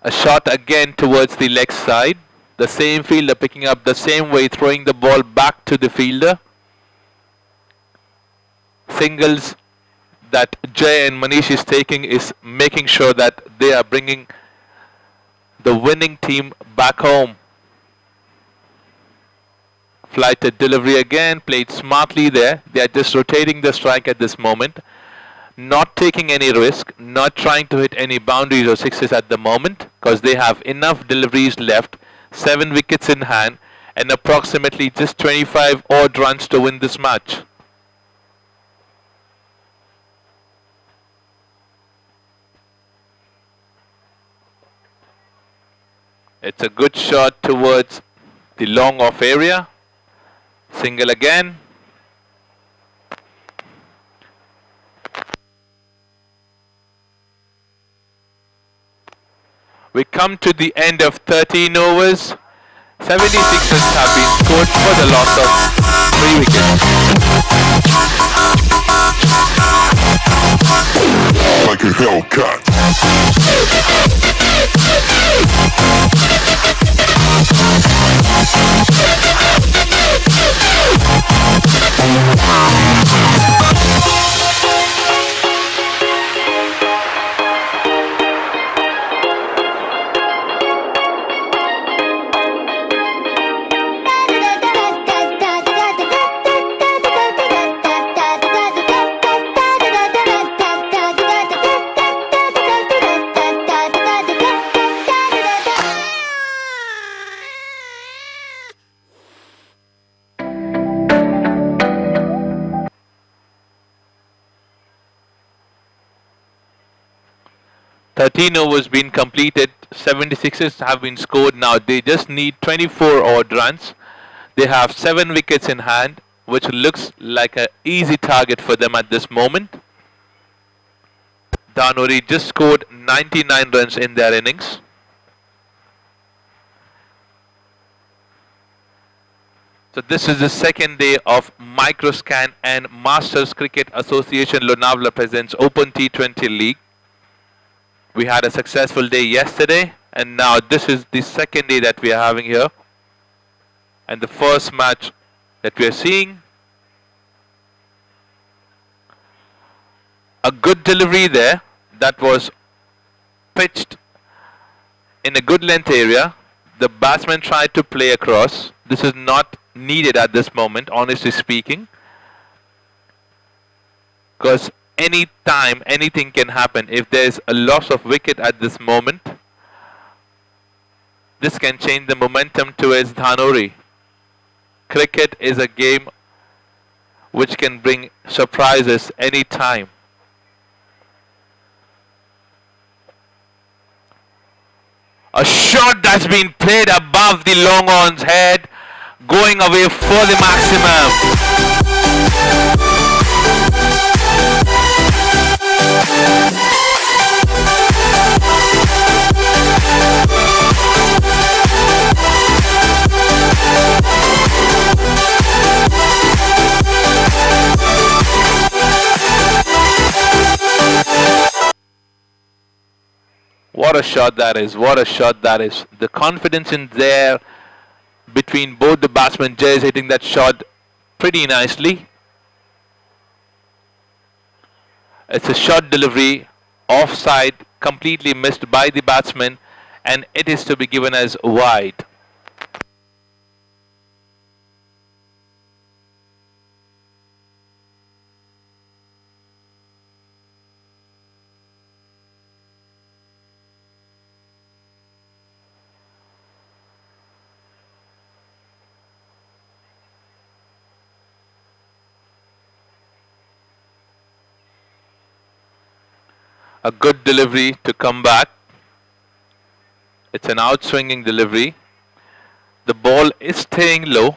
A shot again towards the leg side. The same fielder picking up the same way, throwing the ball back to the fielder. Singles that Jay and Manish is taking is making sure that they are bringing the winning team back home. Flighted delivery again, played smartly there. They are just rotating the strike at this moment. Not taking any risk, not trying to hit any boundaries or sixes at the moment because they have enough deliveries left. 7 wickets in hand and approximately just 25 odd runs to win this match. It's a good shot towards the long off area. Single again. We come to the end of 13 overs. 76 runs have been scored for the loss of 3 wickets. Like a Hellcat. 13 overs been completed, 76s have been scored. Now they just need 24 odd runs. They have 7 wickets in hand, which looks like an easy target for them at this moment. Dhanuri just scored 99 runs in their innings. So this is the second day of Microscan and Masters Cricket Association Lonavala presents Open T20 League. We had a successful day yesterday, and now this is the second day that we are having here. And the first match that we are seeing. A good delivery there that was pitched in a good length area. The batsman tried to play across. This is not needed at this moment, honestly speaking, because any time anything can happen. If there is a loss of wicket at this moment, this can change the momentum towards Dhanuri. Cricket is a game which can bring surprises any time. A shot that's been played above the long on's head, going away for the maximum. What a shot that is, what a shot that is. The confidence in there between both the batsmen. Jay is hitting that shot pretty nicely. It's a short delivery, offside, completely missed by the batsman, and it is to be given as wide. A good delivery to come back. It's an outswinging delivery. The ball is staying low.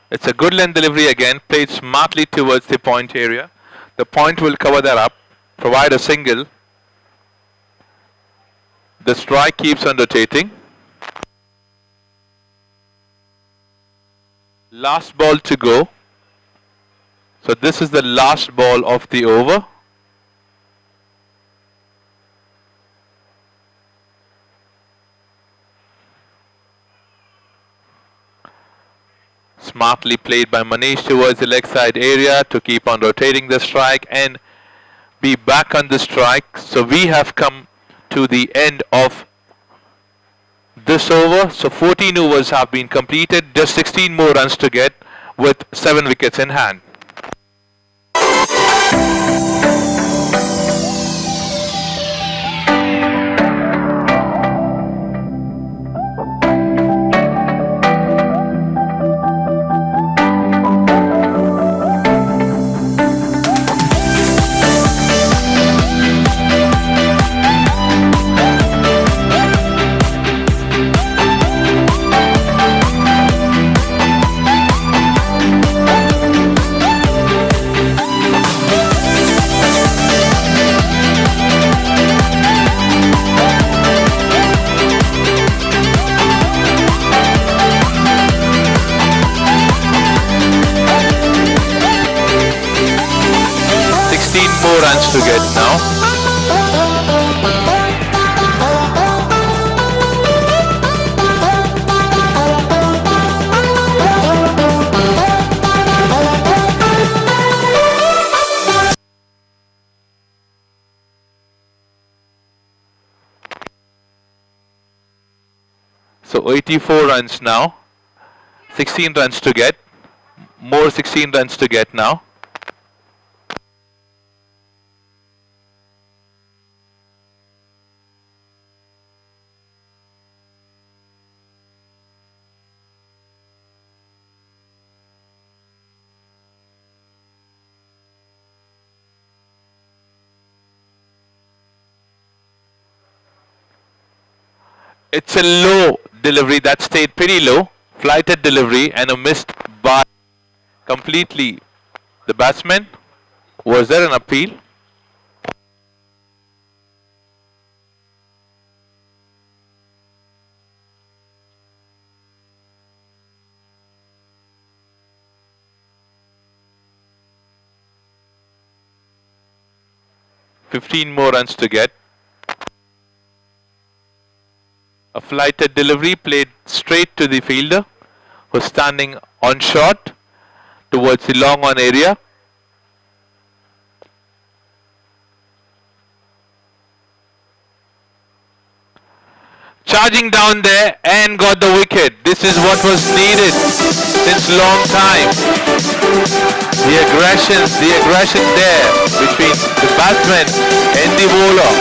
It's a good length delivery again, played smartly towards the point area. The point will cover that up, provide a single. The strike keeps on rotating. Last ball to go. So this is the last ball of the over. Smartly played by Manish towards the leg side area to keep on rotating the strike and be back on the strike. So we have come to the end of this over. So 14 overs have been completed, just 16 more runs to get with 7 wickets in hand. Runs to get now. So 84 runs now. 16 runs to get. More 16 runs to get now. It's a low delivery that stayed pretty low. Flighted delivery and a missed by completely the batsman. Was there an appeal? Fifteen more runs to get. A flighted delivery played straight to the fielder, who's standing on shot towards the long on area. Charging down there and got the wicket. This is what was needed since long time. The aggression there between the batsman and the bowler.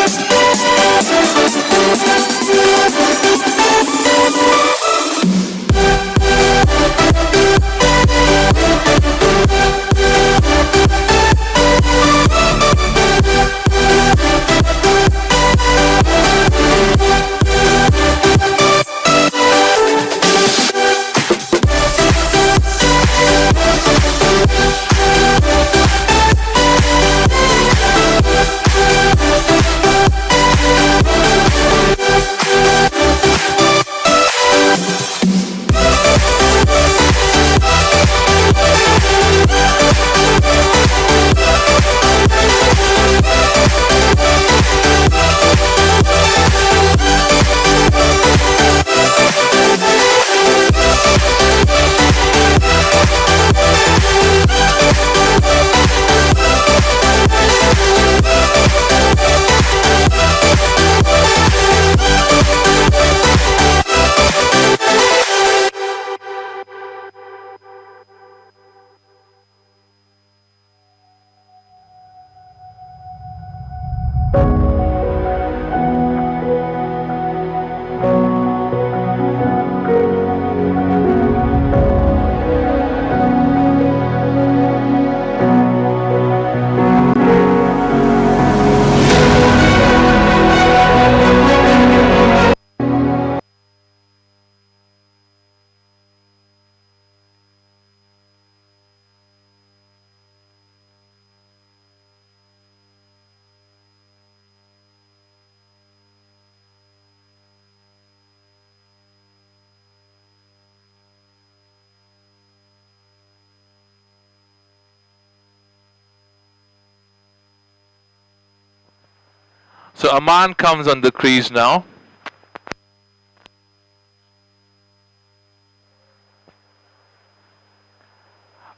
So Aman comes on the crease now.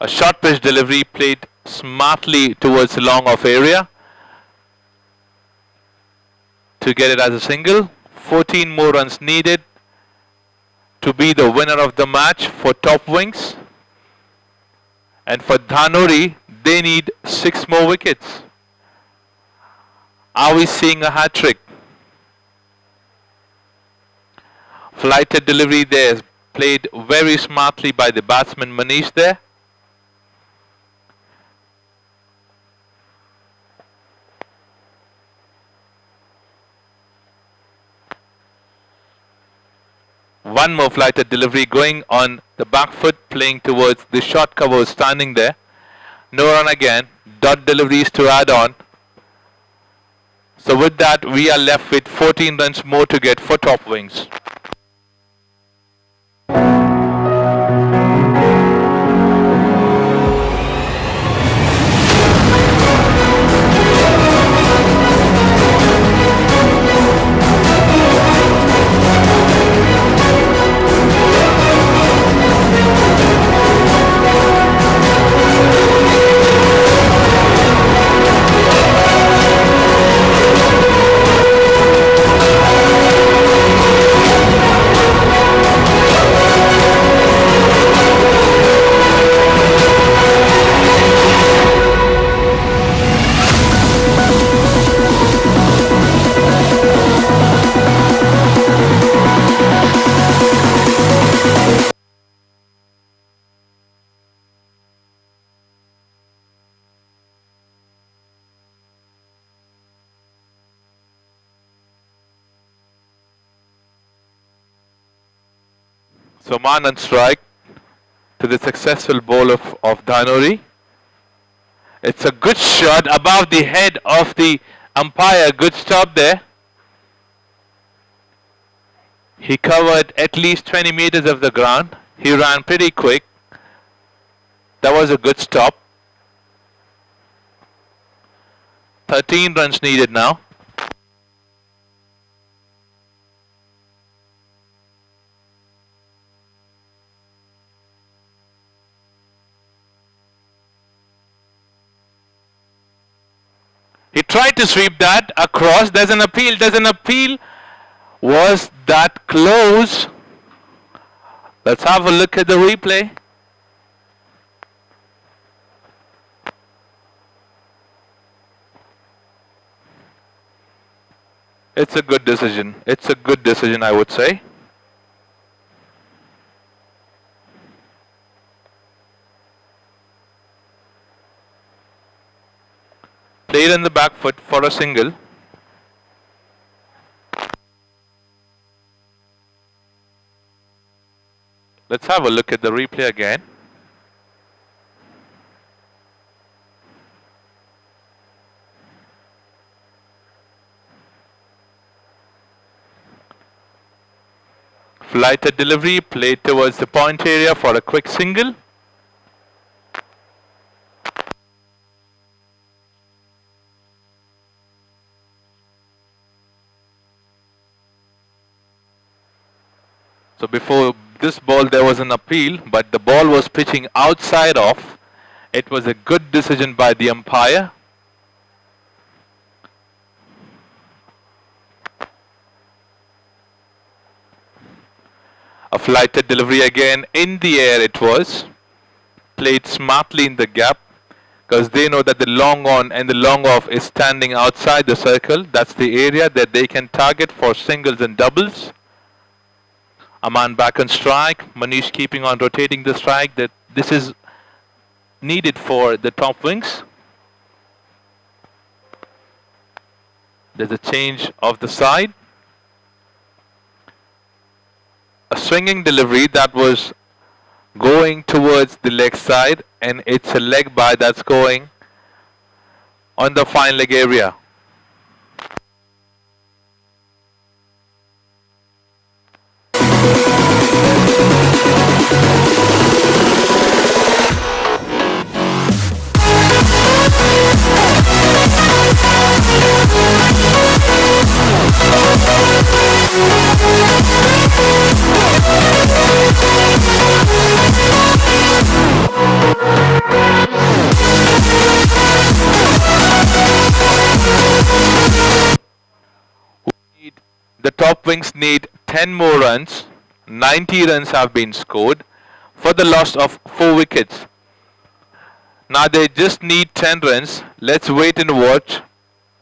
A short pitch delivery played smartly towards the long off area to get it as a single. 14 more runs needed to be the winner of the match for Top Wings. And for Dhanori, they need 6 more wickets. Are we seeing a hat trick? Flighted delivery there is played very smartly by the batsman Manish there. One more flighted delivery going on the back foot, playing towards the short cover standing there. No run again. Dot deliveries to add on. So with that, we are left with 14 runs more to get for Top Wings. So man on strike to the successful ball of Dhanuri. It's a good shot above the head of the umpire. Good stop there. He covered at least 20 meters of the ground. He ran pretty quick. That was a good stop. 13 runs needed now. He tried to sweep that across. There's an appeal. There's an appeal. Was that close? Let's have a look at the replay. It's a good decision. It's a good decision, I would say. Played in the back foot for a single. Let's have a look at the replay again. Flighted delivery, played towards the point area for a quick single. So before this ball there was an appeal, but the ball was pitching outside off. It was a good decision by the umpire. A flighted delivery again in the air it was. Played smartly in the gap because they know that the long on and the long off is standing outside the circle. That's the area that they can target for singles and doubles. A man back on strike. Manish keeping on rotating the strike. That this is needed for the top wings. There's a change of the side. A swinging delivery that was going towards the leg side, and it's a leg by that's going on the fine leg area. The top wings need 10 more runs. 90 runs have been scored for the loss of 4 wickets. Now they just need 10 runs. Let's wait and watch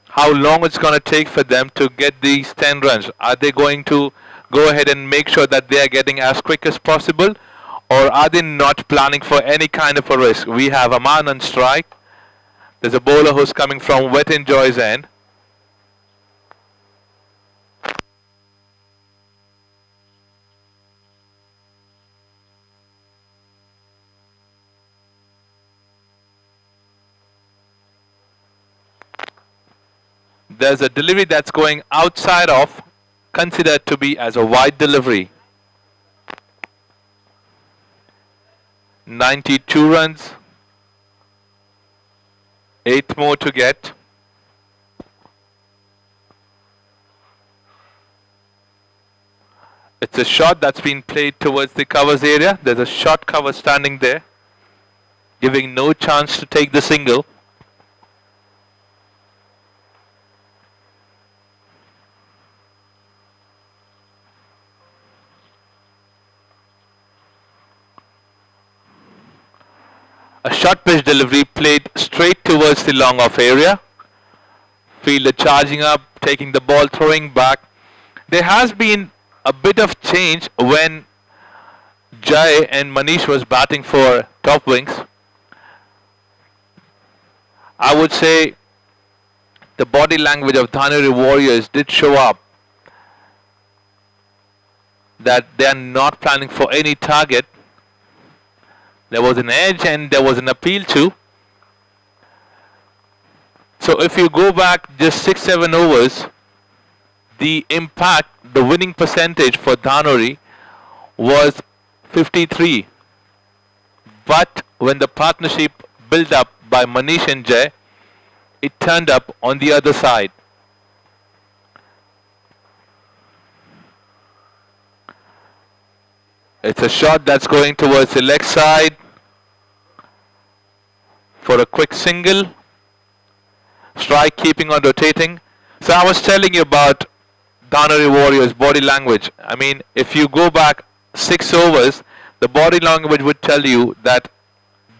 how long it's going to take for them to get these 10 runs. Are they going to go ahead and make sure that they are getting as quick as possible, or are they not planning for any kind of a risk? We have a man on strike. There's a bowler who's coming from Wet Enjoy's end. There's a delivery that's going outside of, considered to be as a wide delivery. 92 runs. 8 more to get. It's a shot that's been played towards the covers area. There's a short cover standing there, giving no chance to take the single. A short pitch delivery played straight towards the long off area. Fielder charging up, taking the ball, throwing back. There has been a bit of change when Jai and Manish was batting for top wings. I would say the body language of Dhanuri Warriors did show up. that they are not planning for any target. There was an edge and there was an appeal too. So if you go back just 6-7 overs, the impact, the winning percentage for Dhanori was 53. But when the partnership built up by Manish and Jay, it turned up on the other side. It's a shot that's going towards the leg side for a quick single. Strike keeping on rotating. So I was telling you about Dhanori Warriors' body language. I mean, if you go back 6 overs, the body language would tell you that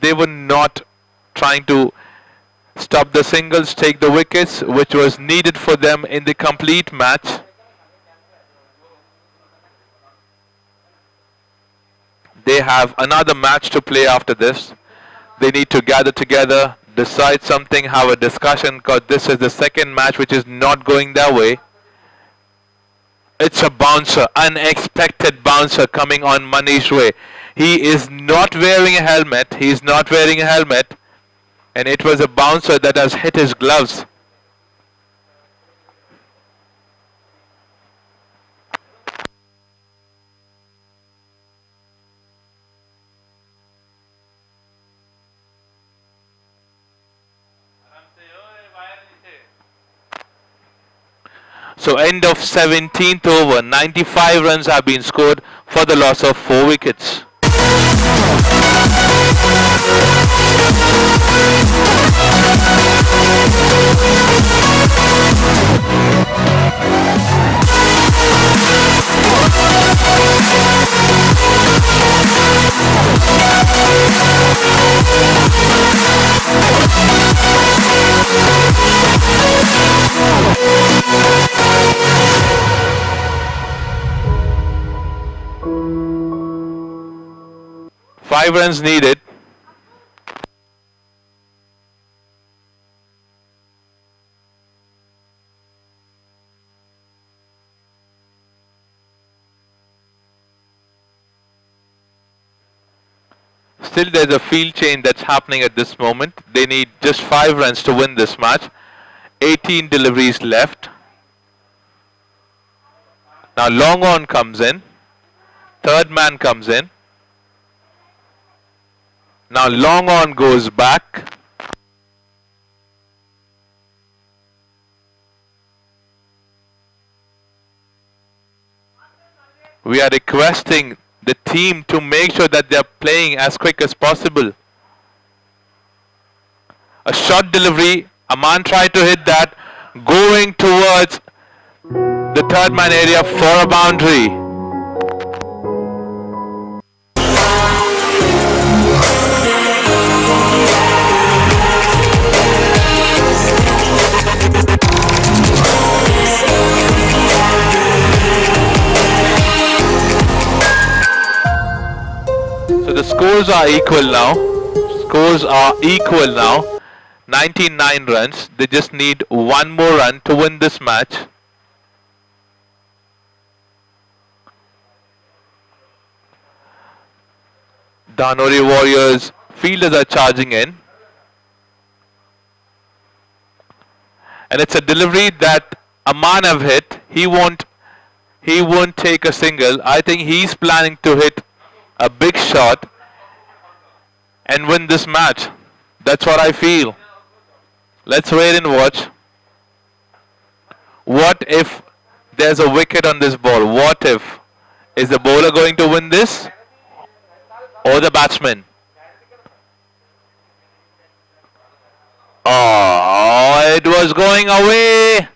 they were not trying to stop the singles, take the wickets, which was needed for them in the complete match. They have another match to play after this. They need to gather together, decide something, have a discussion, because this is the second match which is not going their way. It's a bouncer, unexpected bouncer coming on Manish's way. He is not wearing a helmet. He's not wearing a helmet. And it was a bouncer that has hit his gloves. So end of 17th over, 95 runs have been scored for the loss of 4 wickets. Five runs needed. Still there's a field change that's happening at this moment. They need just 5 runs to win this match. 18 deliveries left. Now long on comes in. Third man comes in. Now long on goes back. We are requesting the team to make sure that they are playing as quick as possible. A short delivery. Aman tried to hit that, going towards the third man area for a boundary. So the scores are equal now. Scores are equal now. 99 runs. They just need one more run to win this match. Dhanori Warriors fielders are charging in. And it's a delivery that Aman have hit. He won't take a single. I think he's planning to hit a big shot and win this match. That's what I feel. Let's wait and watch. What if there's a wicket on this ball? What if? Is the bowler going to win this? Or the batsman? Oh, it was going away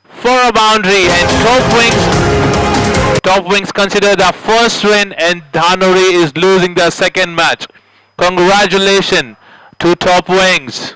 for a boundary, and Top Wings consider their first win, and Dhanori is losing their second match. Congratulations to Top Wings.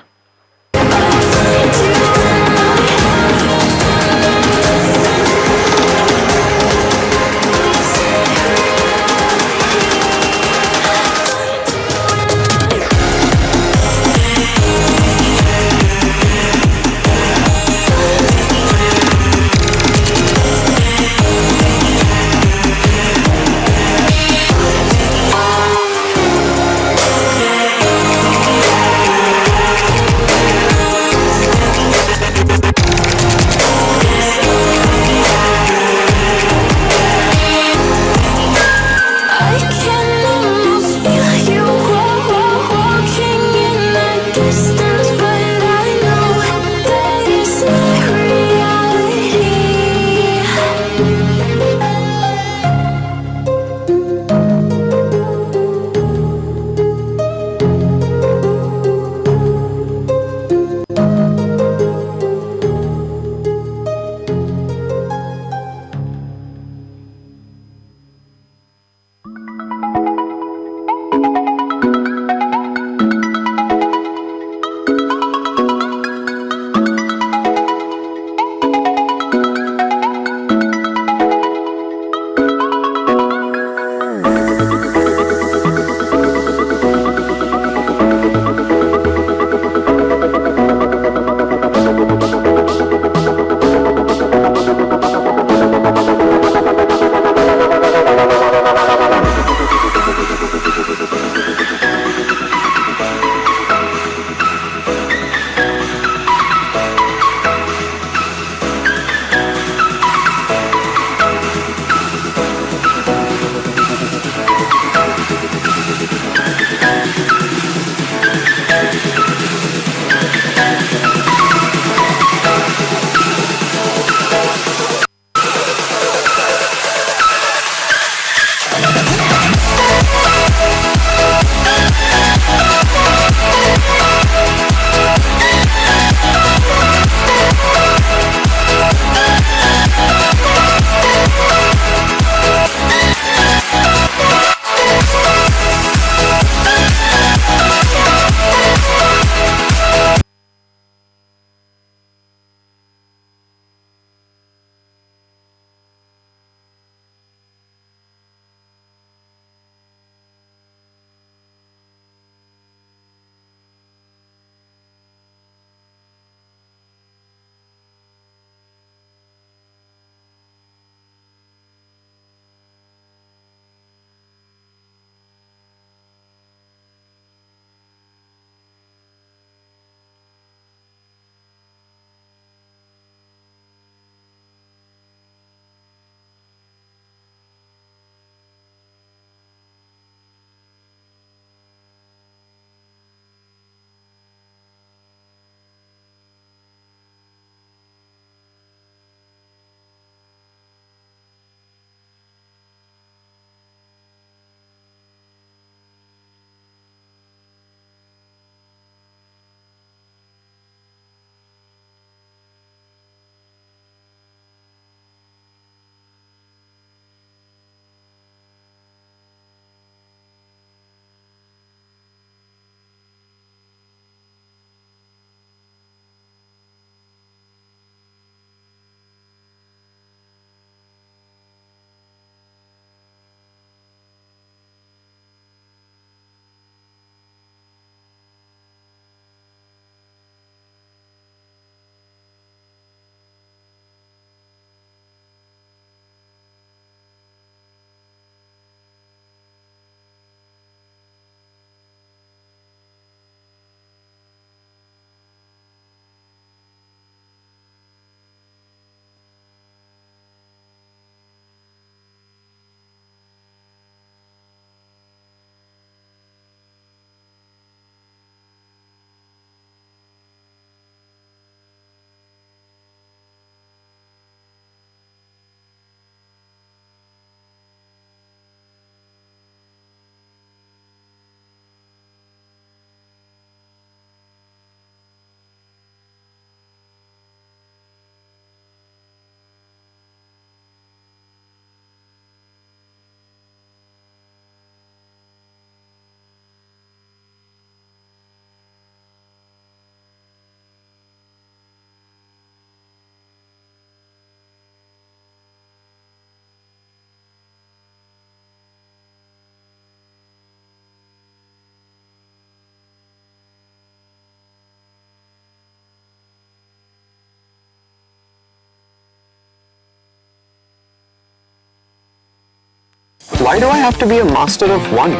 Why do I have to be a master of one?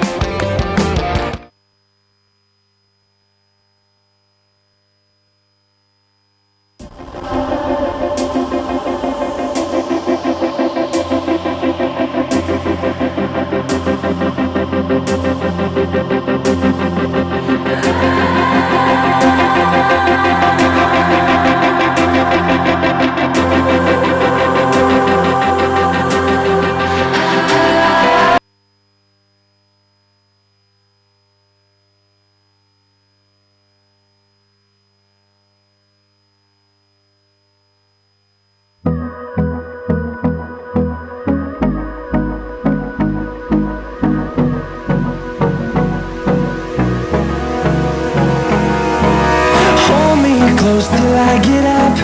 Hold me close till I get up.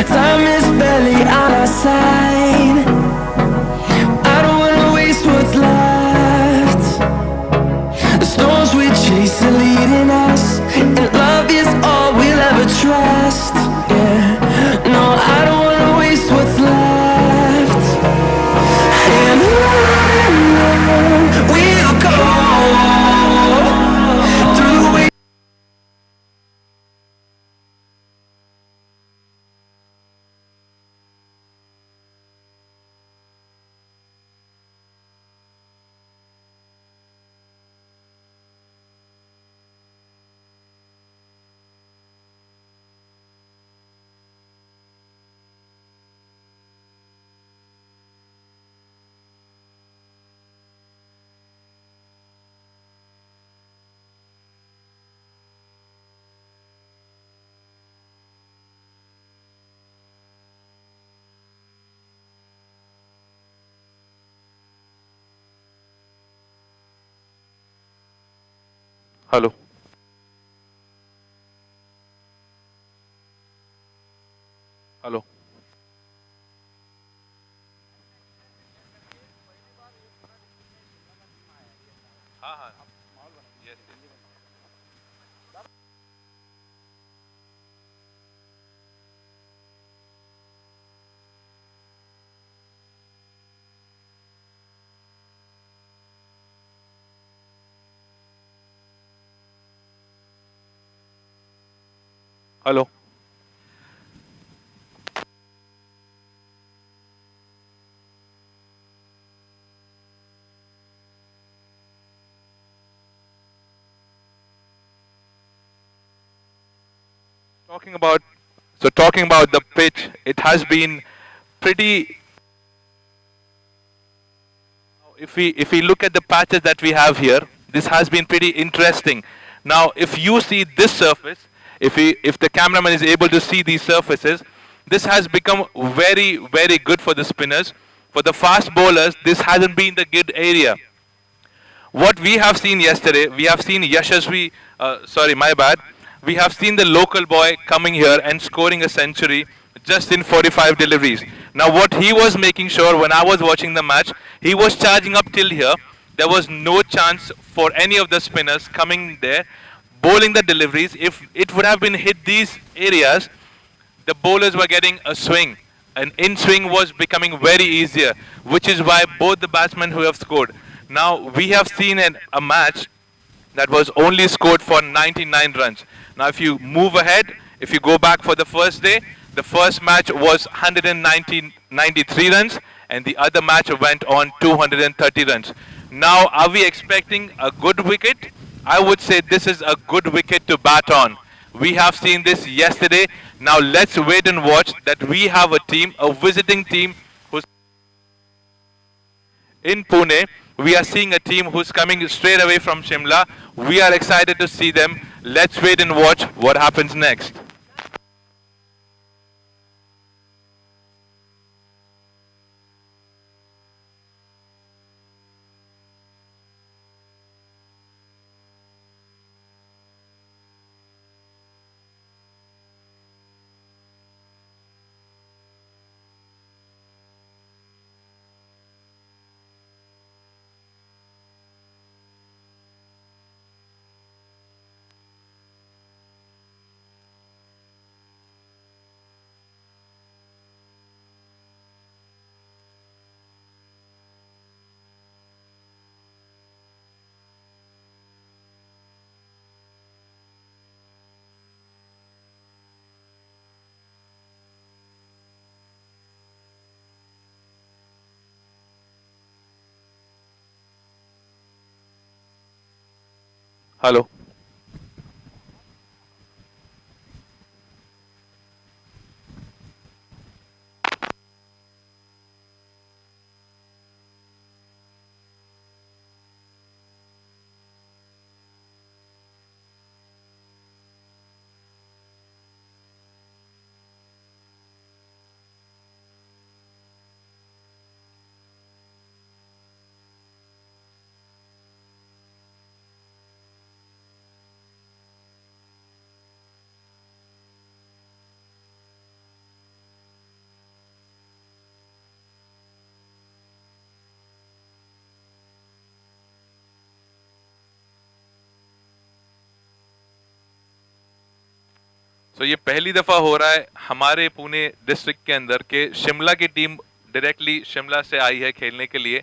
Time is barely on our side. I don't wanna waste what's left. The storms we chase are leading us, and love is all we'll ever trust. Yeah, no, I don't wanna waste what's left. And on we'll go through the way. Hello. Hello. Hello. Talking about the pitch, it has been pretty. If we look at the patches that we have here, this has been pretty interesting. Now, if you see this surface, if the cameraman is able to see these surfaces, this has become very good for the spinners. For the fast bowlers, this hasn't been the good area. What we have seen yesterday, we have seen Yashasvi, sorry, my bad. We have seen the local boy coming here and scoring a century just in 45 deliveries. Now, what he was making sure when I was watching the match, he was charging up till here. There was no chance for any of the spinners coming there, bowling the deliveries. If it would have been hit these areas, the bowlers were getting a swing. An in swing was becoming very easier, which is why both the batsmen who have scored. Now, we have seen a match that was only scored for 99 runs. Now, if you move ahead, if you go back for the first day, the first match was 93 runs, and the other match went on 230 runs. Now, are we expecting a good wicket? I would say this is a good wicket to bat on. We have seen this yesterday. Now, let's wait and watch that we have a team, a visiting team, who's in Pune. We are seeing a team who's coming straight away from Shimla. We are excited to see them. Let's wait and watch what happens next. Hello. तो ये पहली दफा हो रहा है हमारे Pune district के अंदर के शिमला की टीम डायरेक्टली शिमला से आई है खेलने के लिए।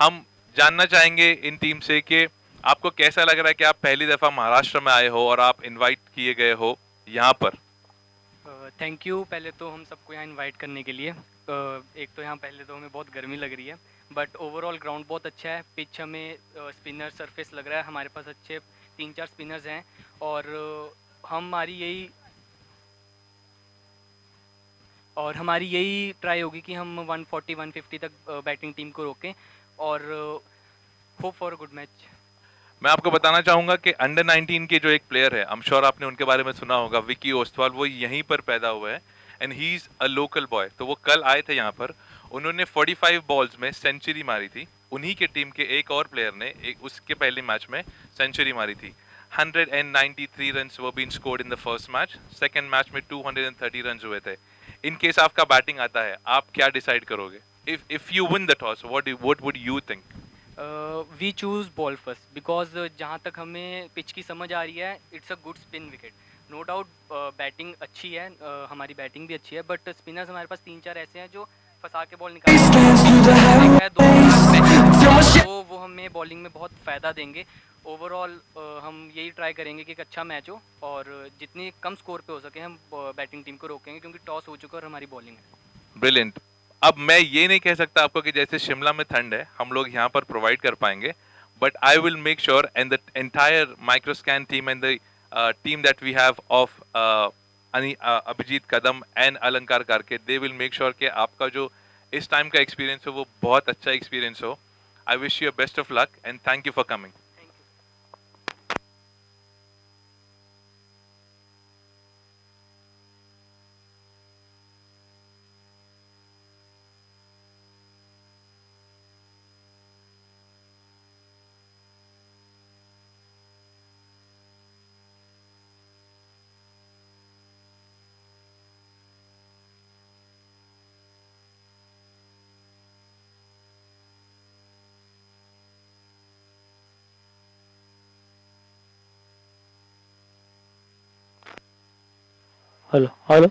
हम जानना चाहेंगे इन टीम से कि आपको कैसा लग रहा है कि आप पहली दफा महाराष्ट्र में आए हो और आप इनवाइट किए गए हो यहाँ पर। थैंक यू पहले तो हम सबको यहाँ इनवाइट करने के लिए। एक तो यहाँ पहले तो हमें बहुत गर्मी लग रही है, बट ओवरऑल ग्राउंड बहुत अच्छा है। पिच हमें स्पिनर सरफेस लग रहा है, हमारे पास अच्छे 3-4 स्पिनर्स हैं और हमारी यही ट्राई होगी कि हम 140-150 तक बैटिंग टीम को रोकें और hope for a good match. मैं आपको बताना चाहूंगा कि अंडर 19 के जो एक प्लेयर है, आई एम श्योर आपने उनके बारे में सुना होगा, विकी ओस्तवाल, वो यहीं पर पैदा हुआ है and he is a local boy. तो वो कल आए थे यहाँ पर, उन्होंने 45 बॉल्स में सेंचुरी मारी थी। उन्हीं के टीम के एक और प्लेयर ने उसके पहले मैच में सेंचुरी मारी थी। 193 रन्स वो been scored in the first match. Second match में 230 रन्स हुए थे। इन केस आपका बैटिंग आता है, आप क्या डिसाइड करोगे? If you win the toss, what would you think? We choose ball first because जहाँ तक हमें पिच की समझ आ रही है, it's a good spin wicket. No doubt batting अच्छी है, हमारी बैटिंग भी अच्छी है, बट स्पिनर्स हमारे पास 3-4 ऐसे हैं जो फंसा के बॉल निकालते हैं। तो वो हमें बॉलिंग में बहुत फ़ायदा देंगे। ओवरऑल हम यही ट्राई करेंगे कि एक अच्छा मैच हो और जितनी कम स्कोर पे हो सके हम बैटिंग टीम को रोकेंगे, क्योंकि टॉस हो चुका है और हमारी बॉलिंग है। ब्रिलियंट। अब मैं ये नहीं कह सकता आपको कि जैसे शिमला में ठंड है हम लोग यहाँ पर प्रोवाइड कर पाएंगे, but I will make sure and the entire Microscan team and the team that we have of Abhijit Kadam and Alankar करके, दे विल मेक श्योर कि आपका जो इस टाइम का एक्सपीरियंस हो वो बहुत अच्छा एक्सपीरियंस हो। I wish you best of luck and thank you for coming. Hello hello.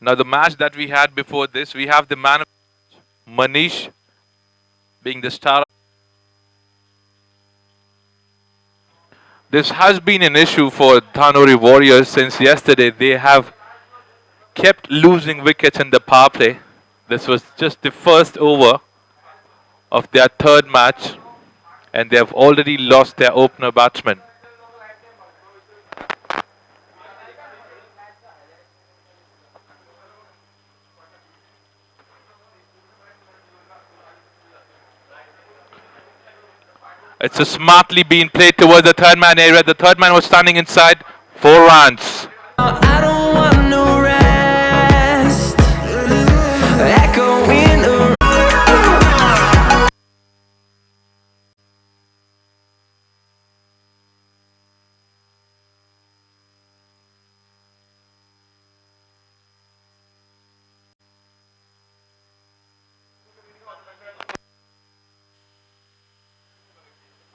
Now, the match that we had before this, we have the man, Manish, being the star. This has been an issue for Dhanori Warriors since yesterday. They have kept losing wickets in the power play. This was just the first over of their third match, and they have already lost their opener batsman. It's a smartly being played towards the third man area. The third man was standing inside. 4 runs. I don't want no rest. Echoing around.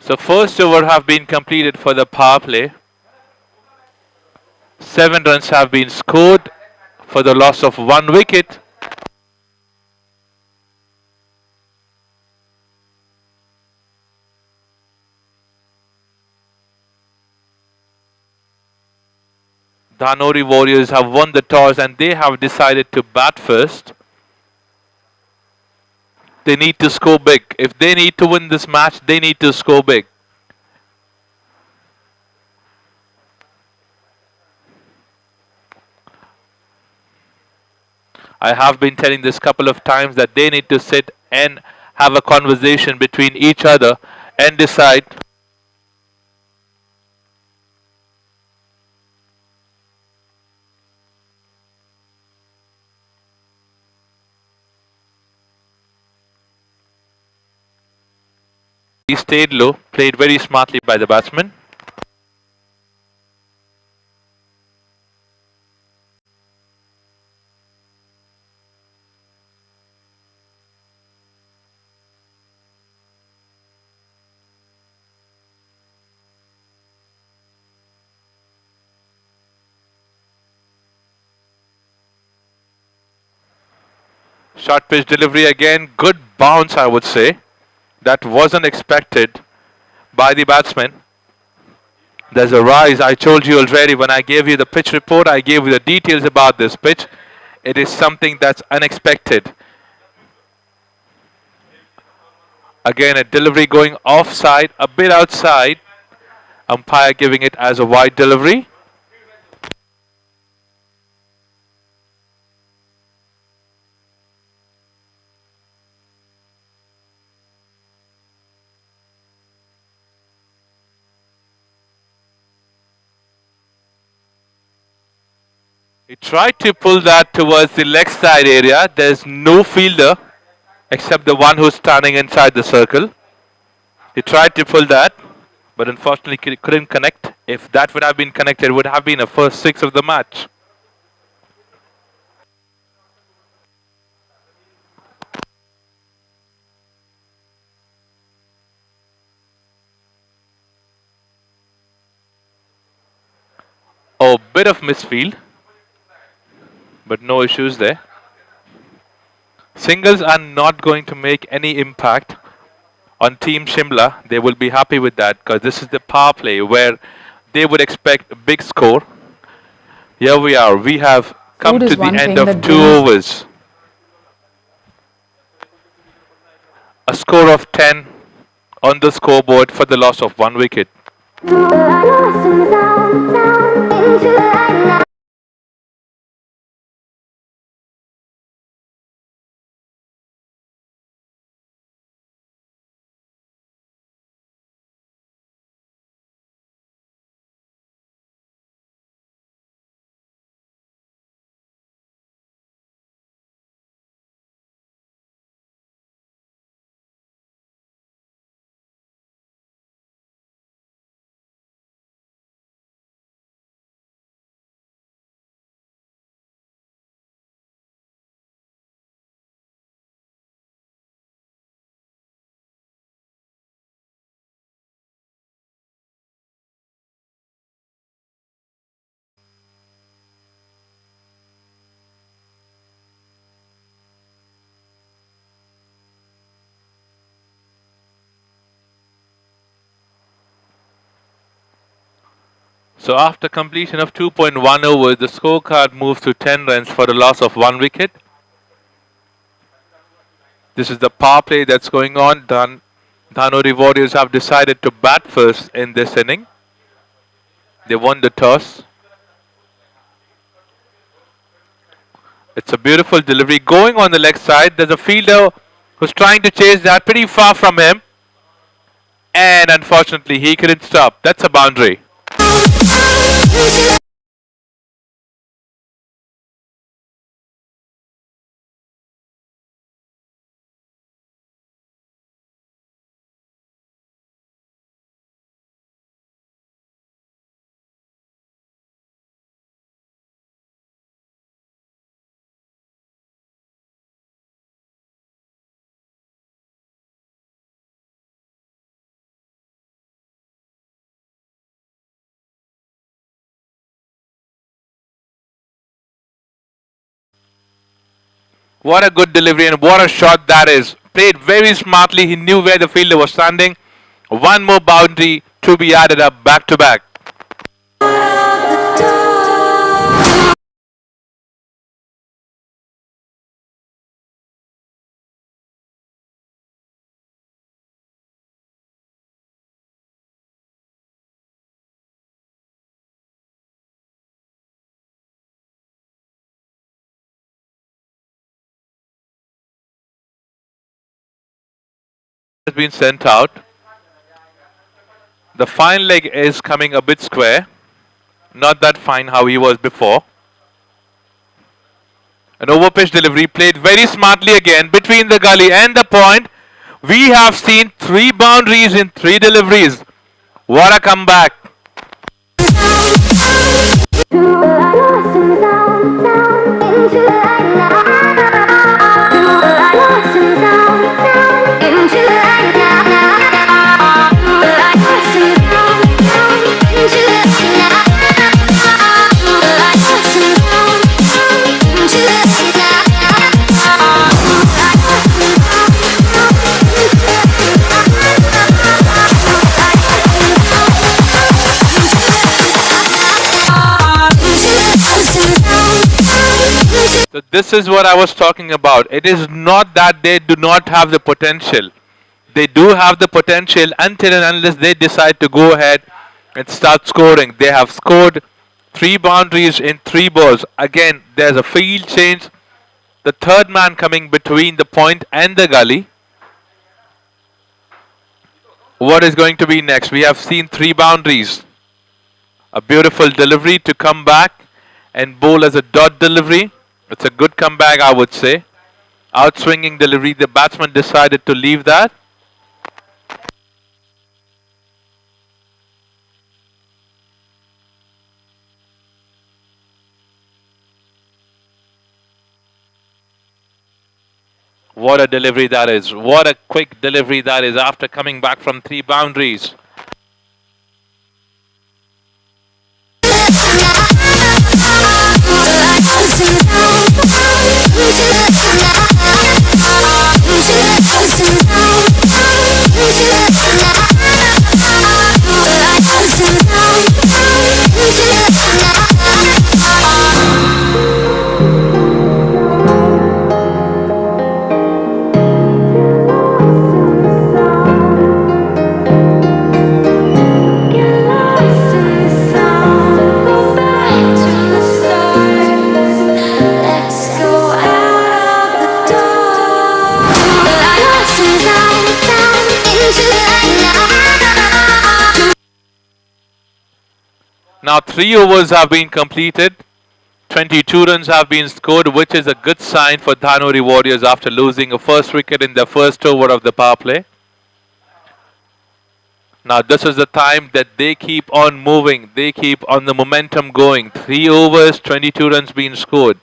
So first over have been completed for the power play. 7 runs have been scored for the loss of 1 wicket. Dhanori Warriors have won the toss and they have decided to bat first. They need to score big. If they need to win this match, they need to score big. I have been telling this couple of times that they need to sit and have a conversation between each other and decide. He stayed low, played very smartly by the batsman. Short pitch delivery again, good bounce I would say. That wasn't expected by the batsman. There's a rise. I told you already when I gave you the pitch report, I gave you the details about this pitch. It is something that's unexpected. Again, a delivery going offside, a bit outside. Umpire giving it as a wide delivery. He tried to pull that towards the leg side area. There's no fielder except the one who's standing inside the circle. He tried to pull that, but unfortunately couldn't connect. If that would have been connected, it would have been a first 6 of the match. Oh, bit of misfield, but no issues there. Singles are not going to make any impact on Team Shimla. They will be happy with that because this is the power play where they would expect a big score. Here we are. We have come to the end of 2 overs. A score of 10 on the scoreboard for the loss of 1 wicket. So after completion of 2.1 overs, the scorecard moves to 10 runs for a loss of 1 wicket. This is the power play that's going on. Dhanuri Warriors have decided to bat first in this inning. They won the toss. It's a beautiful delivery going on the leg side. There's a fielder who's trying to chase that pretty far from him. And unfortunately, he couldn't stop. That's a boundary. What a good delivery and what a shot that is. Played very smartly. He knew where the fielder was standing. One more boundary to be added up back to back. Has been sent out. The fine leg is coming a bit square. Not that fine how he was before. An overpitch delivery played very smartly again between the gully and the point. We have seen 3 boundaries in 3 deliveries. What a comeback. So this is what I was talking about. It is not that they do not have the potential. They do have the potential until and unless they decide to go ahead and start scoring. They have scored 3 boundaries in 3 balls. Again, there's a field change. The third man coming between the point and the gully. What is going to be next? We have seen 3 boundaries. A beautiful delivery to come back and bowl as a dot delivery. It's a good comeback, I would say. Outswinging delivery. The batsman decided to leave that. What a delivery that is. What a quick delivery that is after coming back from 3 boundaries. Now 3 overs have been completed. 22 runs have been scored, which is a good sign for Dhanuri Warriors after losing a first wicket in the first over of the power play. Now this is the time that they keep on moving. They keep on the momentum going. 3 overs, 22 runs being scored.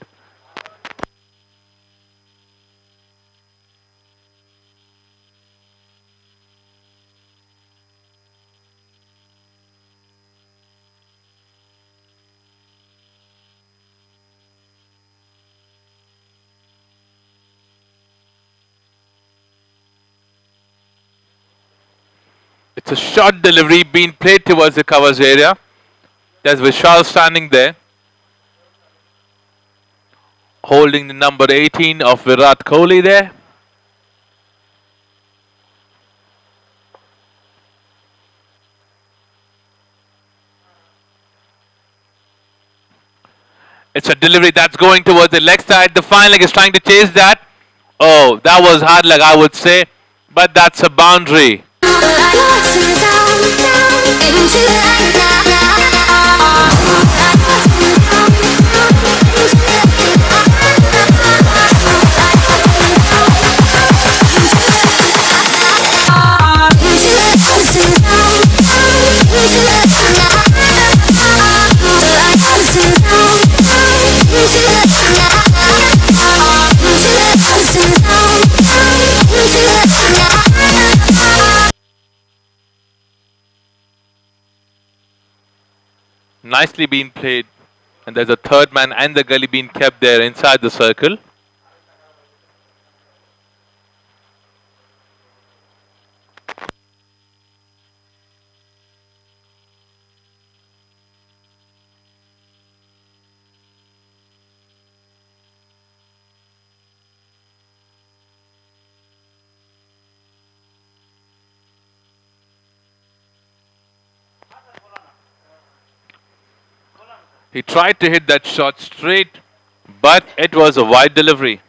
It's a short delivery being played towards the covers area. There's Vishal standing there, holding the number 18 of Virat Kohli there. It's a delivery that's going towards the leg side. The fine leg is trying to chase that. Oh, that was hard leg, I would say, but that's a boundary. Nicely been played, and there's a third man and the gully being kept there inside the circle. He tried to hit that shot straight, but it was a wide delivery.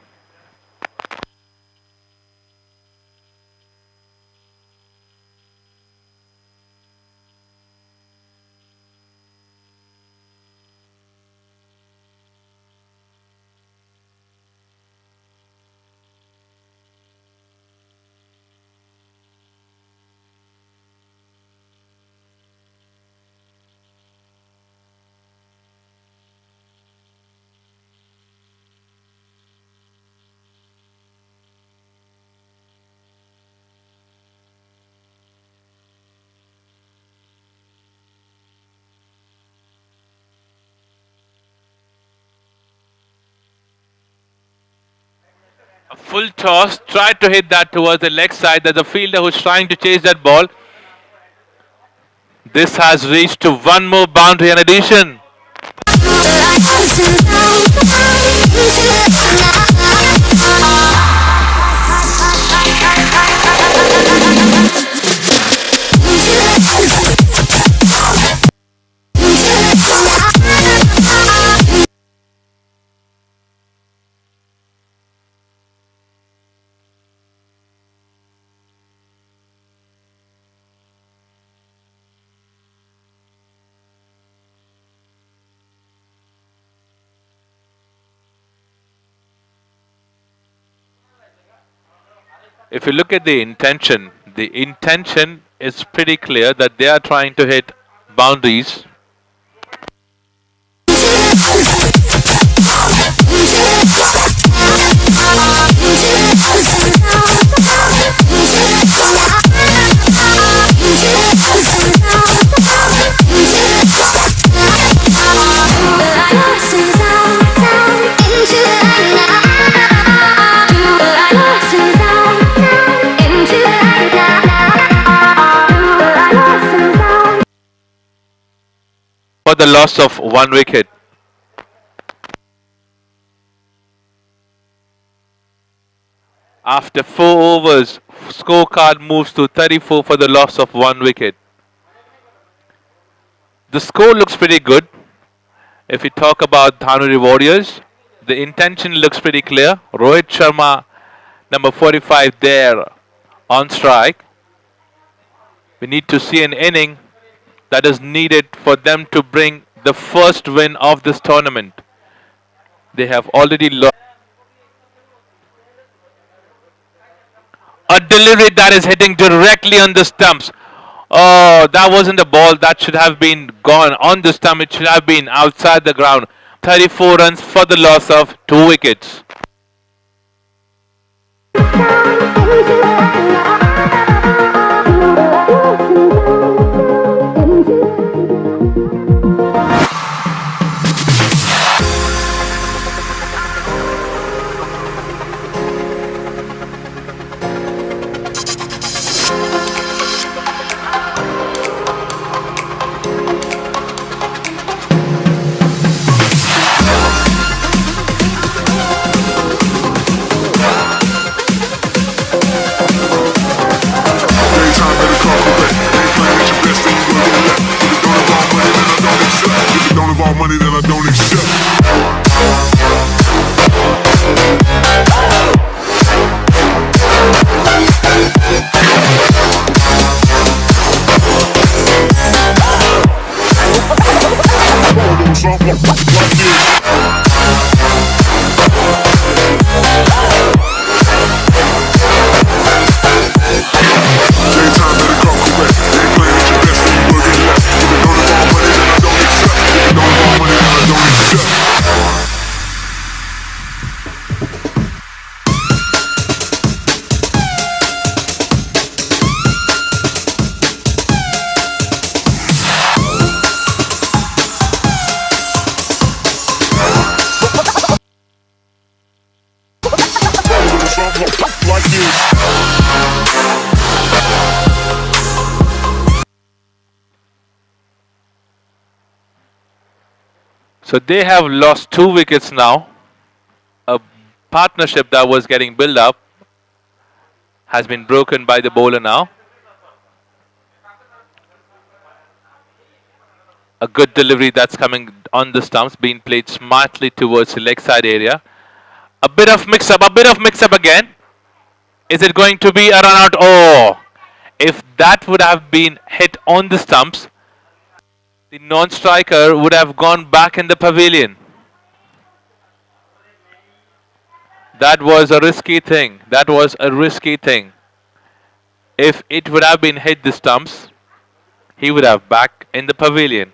A full toss, tried to hit that towards the leg side. There's a fielder who's trying to chase that ball. This has reached to one more boundary and addition. If you look at the intention is pretty clear that they are trying to hit boundaries. For the loss of 1 wicket. After 4 overs, scorecard moves to 34 for the loss of 1 wicket. The score looks pretty good. If we talk about Dhanuri Warriors, the intention looks pretty clear. Rohit Sharma, number 45 there on strike. We need to see an inning that is needed for them to bring the first win of this tournament. They have already lost. A delivery that is hitting directly on the stumps. Oh, that wasn't a ball. That should have been gone on the stump. It should have been outside the ground. 34 runs for the loss of 2 wickets. that I don't accept. Something like Daytime better come correct. They ain't playing at your best and you will get left. If you know the wrong money, then I don't accept. If you know the wrong money, then I don't accept. Like this. So they have lost 2 wickets now. A partnership that was getting built up has been broken by the bowler now. A good delivery that's coming on the stumps, being played smartly towards the leg side area. A bit of mix-up again. Is it going to be a run out? Oh, if that would have been hit on the stumps, the non-striker would have gone back in the pavilion. That was a risky thing. If it would have been hit the stumps, he would have back in the pavilion.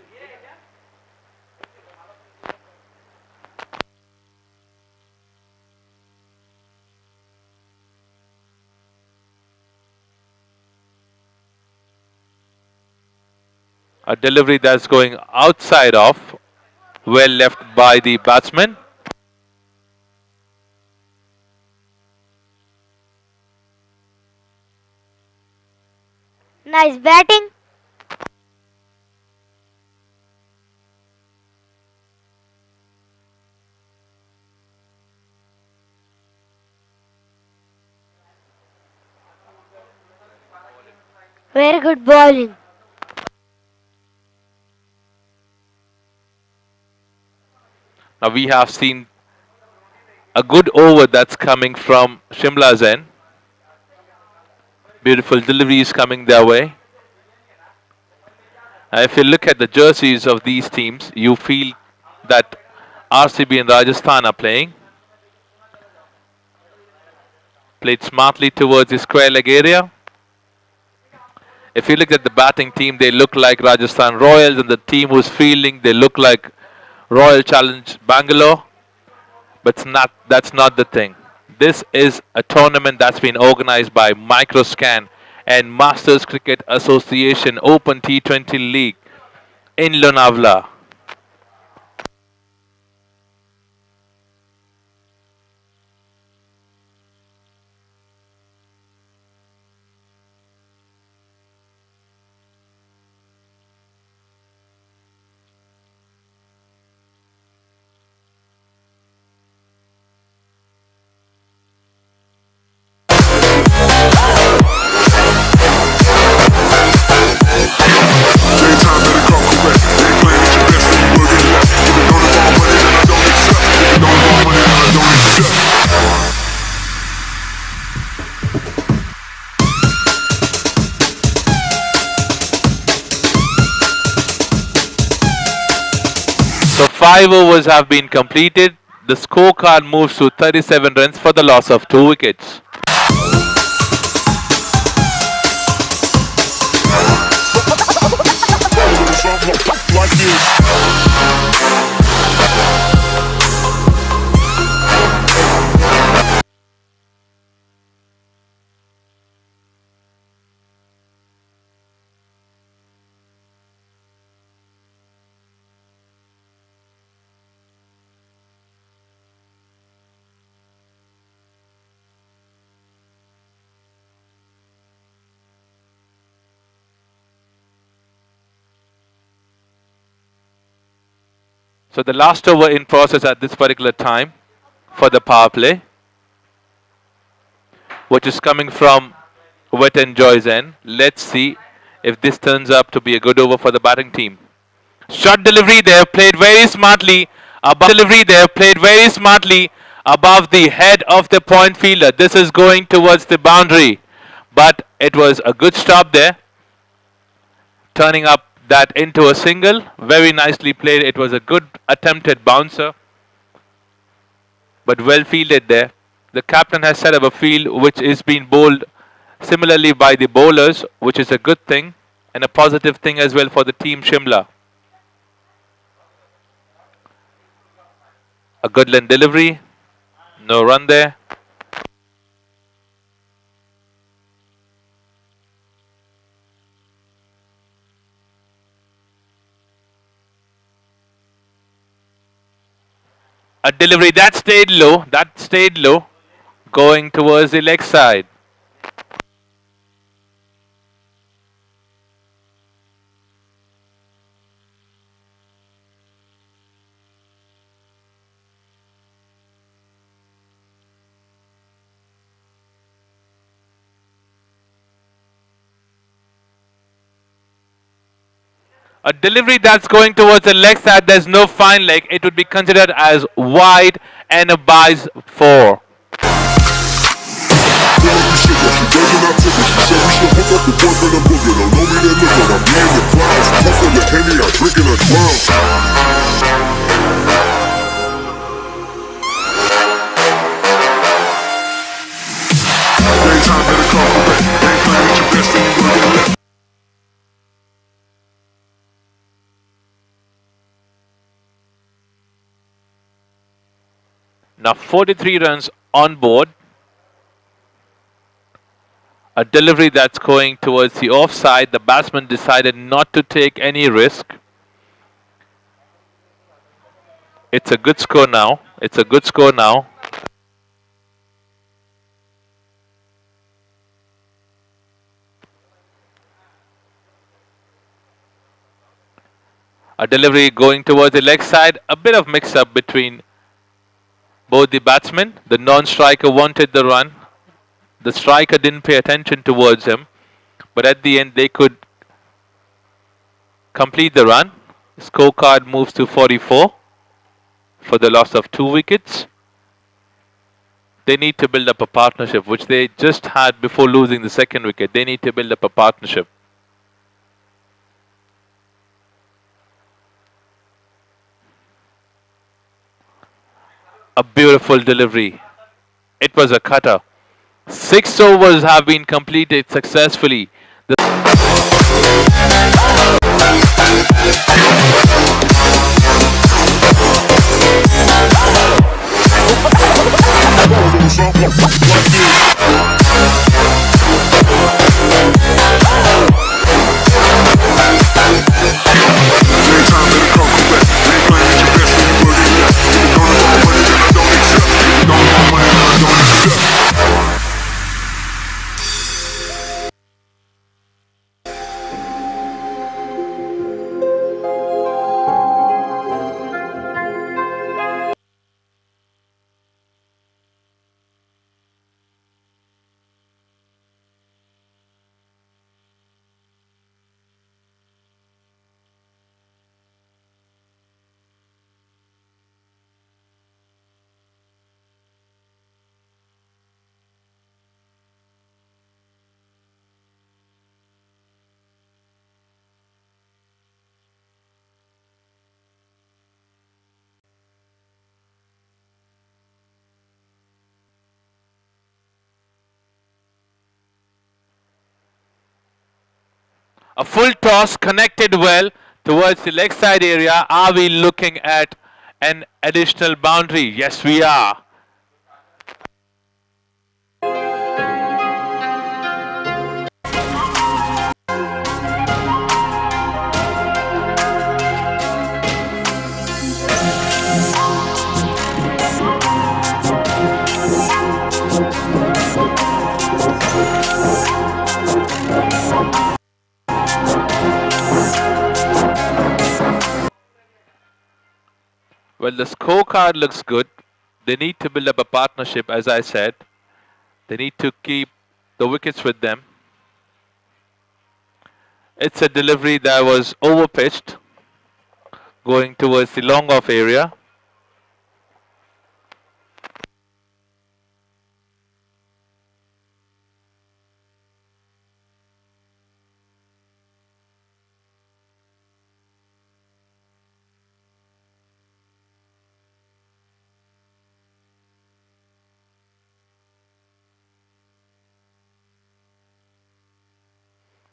A delivery that's going outside off, well left by the batsman. Nice batting. Very good bowling. Now we have seen a good over that's coming from Shimla's end. Beautiful deliveries coming their way. If you look at the jerseys of these teams, you feel that RCB and Rajasthan are playing. Played smartly towards the square leg area. If you look at the batting team, they look like Rajasthan Royals, and the team who's fielding, they look like Royal Challenge Bangalore. But that's not the thing. This is a tournament that's been organized by Microscan and Masters Cricket Association Open T20 League in Lonavala. So 5 overs have been completed. The scorecard moves to 37 runs for the loss of 2 wickets. Like this. So the last over in process at this particular time for the power play, which is coming from Wet and Joy's end. Let's see if this turns up to be a good over for the batting team. Short delivery there, played very smartly. Above the head of the point fielder. This is going towards the boundary, but it was a good stop there, turning up that into a single. Very nicely played. It was a good attempted bouncer, but well fielded there. The captain has set up a field which is being bowled similarly by the bowlers, which is a good thing and a positive thing as well for the team Shimla. A good length delivery, no run there. A delivery that stayed low, going towards the leg side. A delivery that's going towards the leg side, there's no fine leg. It would be considered as wide and a buys 4. Now 43 runs on board. A delivery that's going towards the offside. The batsman decided not to take any risk. It's a good score now. A delivery going towards the leg side. A bit of mix-up between both the batsmen. The non-striker wanted the run. The striker didn't pay attention towards him. But at the end, they could complete the run. Scorecard moves to 44 for the loss of 2 wickets. They need to build up a partnership, which they just had before losing the second wicket. They need to build up a partnership. A beautiful delivery. It was a cutter. 6 overs have been completed successfully. A full toss connected well towards the leg side area. Are we looking at an additional boundary? Yes, we are. Well, the scorecard looks good. They need to build up a partnership, as I said. They need to keep the wickets with them. It's a delivery that was overpitched. going towards the long off area.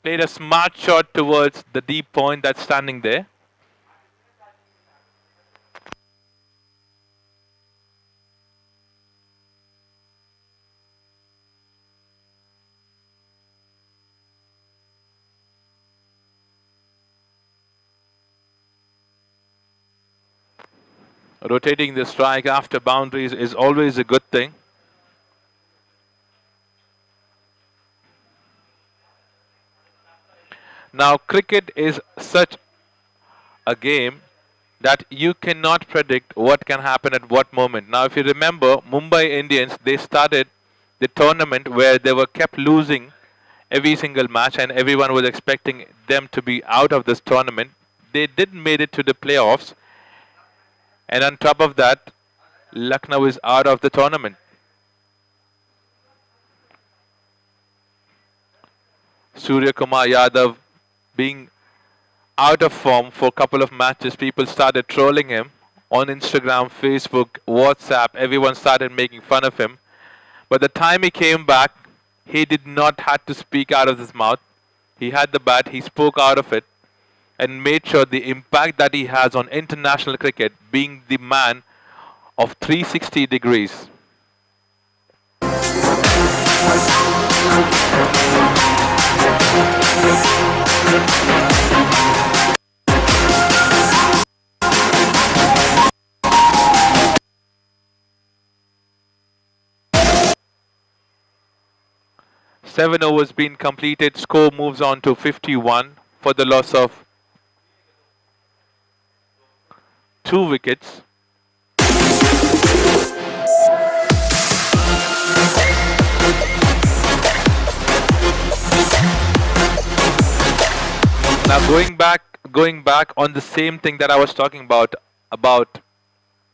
Played a smart shot towards the deep point that's standing there. Rotating the strike after boundaries is always a good thing. Now, cricket is such a game that you cannot predict what can happen at what moment. Now, if you remember, Mumbai Indians, they started the tournament where they were kept losing every single match and everyone was expecting them to be out of this tournament. They didn't made it to the playoffs. And on top of that, Lucknow is out of the tournament. Surya Kumar Yadav being out of form for a couple of matches, people started trolling him on Instagram, Facebook, WhatsApp. Everyone started making fun of him. But the time he came back, he did not have to speak out of his mouth. He had the bat, he spoke out of it, and made sure the impact that he has on international cricket, being the man of 360 degrees. Seven overs been completed. Score moves on to 51 for the loss of 2 wickets. Now going back on the same thing that I was talking about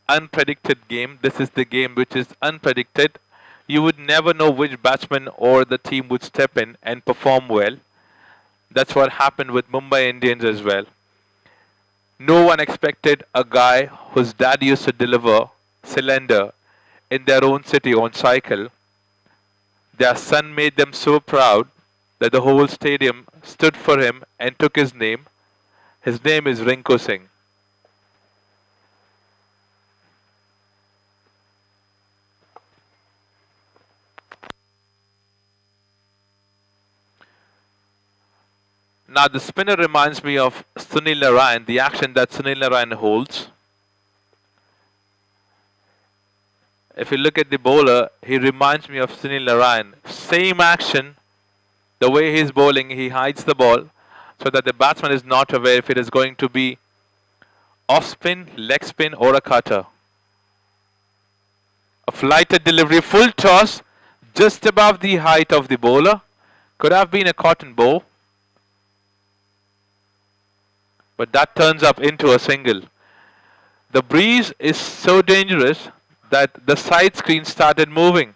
unpredicted game. This is the game which is unpredicted. You would never know which batsman or the team would step in and perform well. That's what happened with Mumbai Indians as well. No one expected a guy whose dad used to deliver cylinder in their own city on cycle. Their son made them so proud that the whole stadium stood for him and took his name. His name is Rinku Singh. Now the spinner reminds me of Sunil Narayan, the action that Sunil Narayan holds. If you look at the bowler, he reminds me of Sunil Narayan. Same action, the way he's bowling, he hides the ball so that the batsman is not aware if it is going to be off spin, leg spin or a cutter. A flighted delivery, full toss, just above the height of the bowler. Could have been a cotton ball, but that turns up into a single. The breeze is so dangerous that the side screen started moving.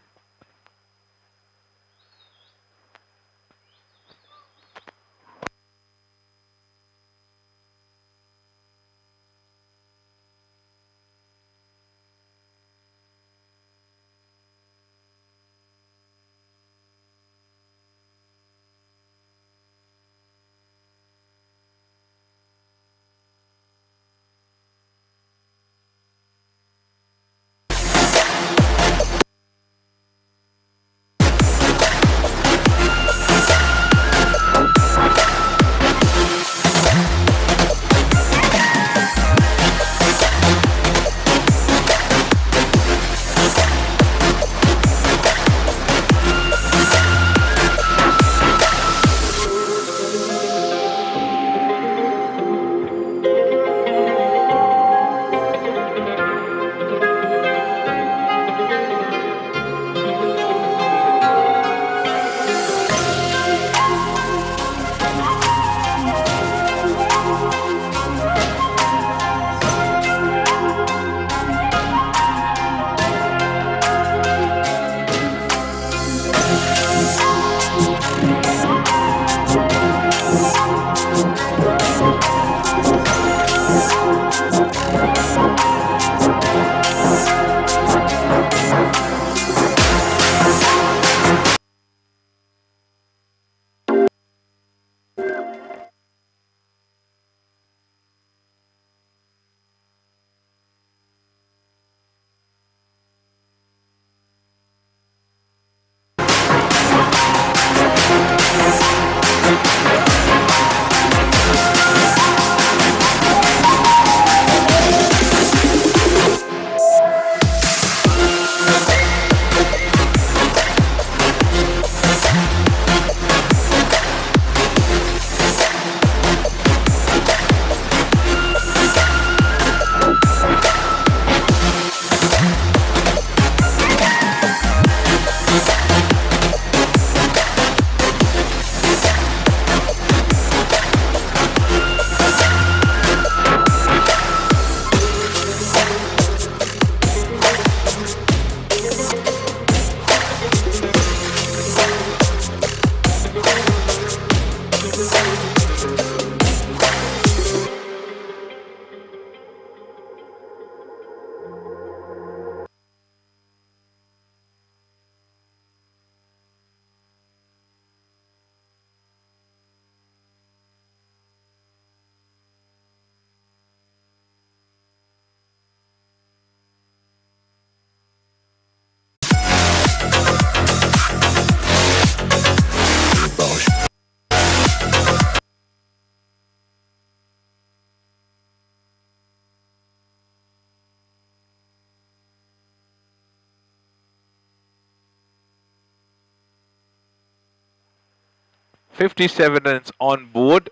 57 runs on board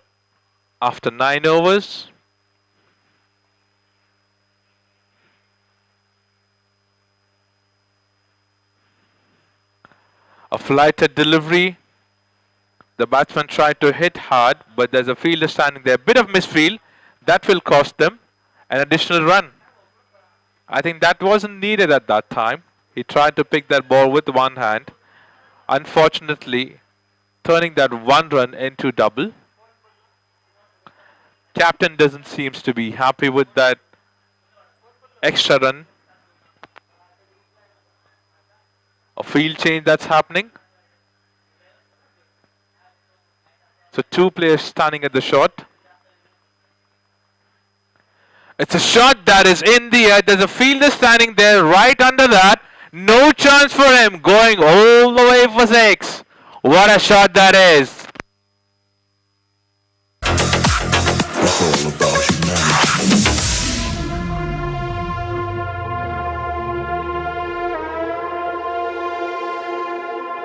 after 9 overs. A flighted delivery. The batsman tried to hit hard, but there's a fielder standing there. Bit of misfield. That will cost them an additional run. I think that wasn't needed at that time. He tried to pick that ball with one hand. Unfortunately, turning that one run into double. Captain doesn't seem to be happy with that extra run. A field change that's happening. So 2 players standing at the shot. It's a shot that is in the air. There's a fielder standing there right under that. No chance for him, going all the way for 6. What a shot that is. It's all about humanity.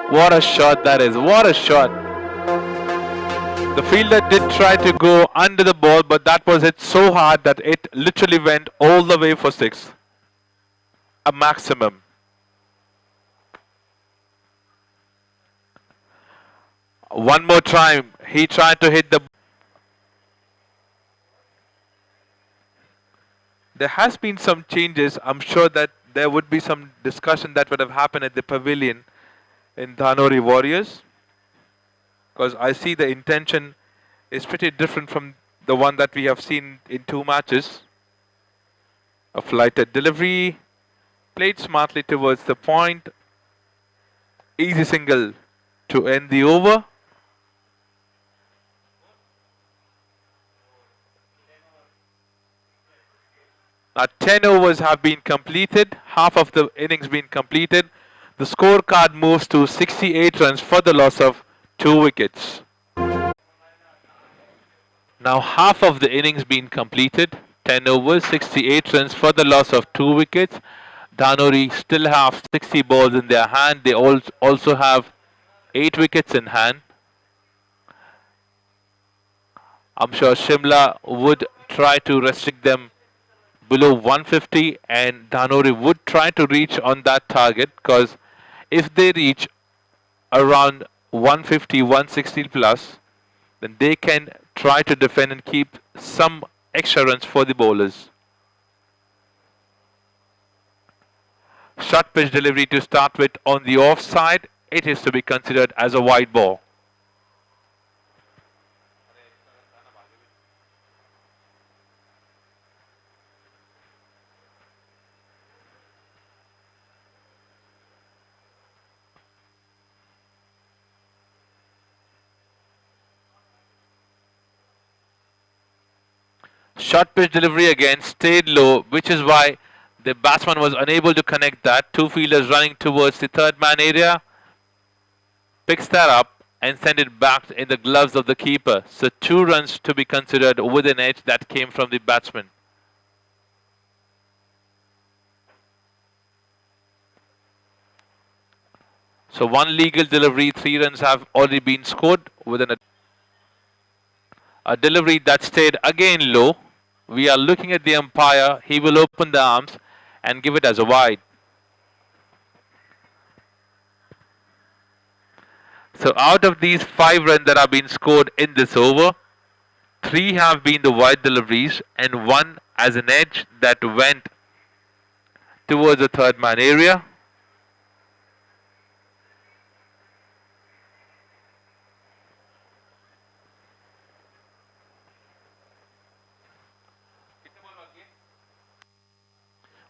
What a shot that is. What a shot. The fielder did try to go under the ball, but that was hit so hard that it literally went all the way for 6. A maximum. One more time, he tried to hit the... There has been some changes. I'm sure that there would be some discussion that would have happened at the pavilion in Dhanori Warriors. Because I see the intention is pretty different from the one that we have seen in 2 matches. A flighted delivery, played smartly towards the point. Easy single to end the over. Now 10 overs have been completed, half of the innings been completed. The scorecard moves to 68 runs for the loss of 2 wickets. Now half of the innings been completed, 10 overs, 68 runs for the loss of 2 wickets. Dhanori still have 60 balls in their hand. They also have 8 wickets in hand. I'm sure Shimla would try to restrict them below 150, and Dhanori would try to reach on that target, because if they reach around 150, 160 plus, then they can try to defend and keep some extra runs for the bowlers. Short pitch delivery to start with on the offside. It is to be considered as a wide ball. Short pitch delivery again, stayed low, which is why the batsman was unable to connect that. 2 fielders running towards the third man area. Picks that up and send it back in the gloves of the keeper. So 2 runs to be considered with an edge that came from the batsman. So 1 legal delivery, 3 runs have already been scored with a delivery that stayed again low. We are looking at the umpire. He will open the arms and give it as a wide. So out of these 5 runs that have been scored in this over, 3 have been the wide deliveries and 1 as an edge that went towards the third man area.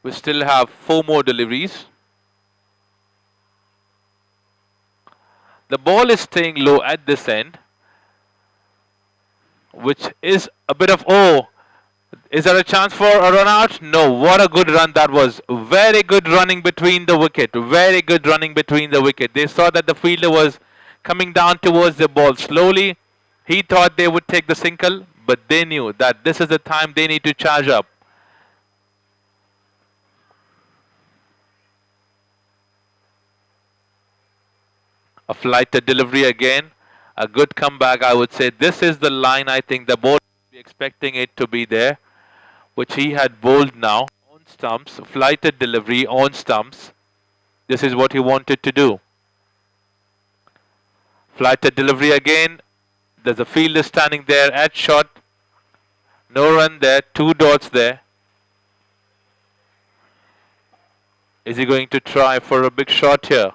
We still have 4 more deliveries. The ball is staying low at this end, which is a bit of, oh, is there a chance for a run out? No, what a good run that was. Very good running between the wicket. Very good running between the wicket. They saw that the fielder was coming down towards the ball slowly. He thought they would take the single, but they knew that this is the time they need to charge up. A flighted delivery again. A good comeback, I would say. This is the line I think the bowler would be expecting it to be there, which he had bowled now. On stumps, flighted delivery on stumps. This is what he wanted to do. Flighted delivery again. There's a fielder standing there at shot. No run there, 2 dots there. Is he going to try for a big shot here?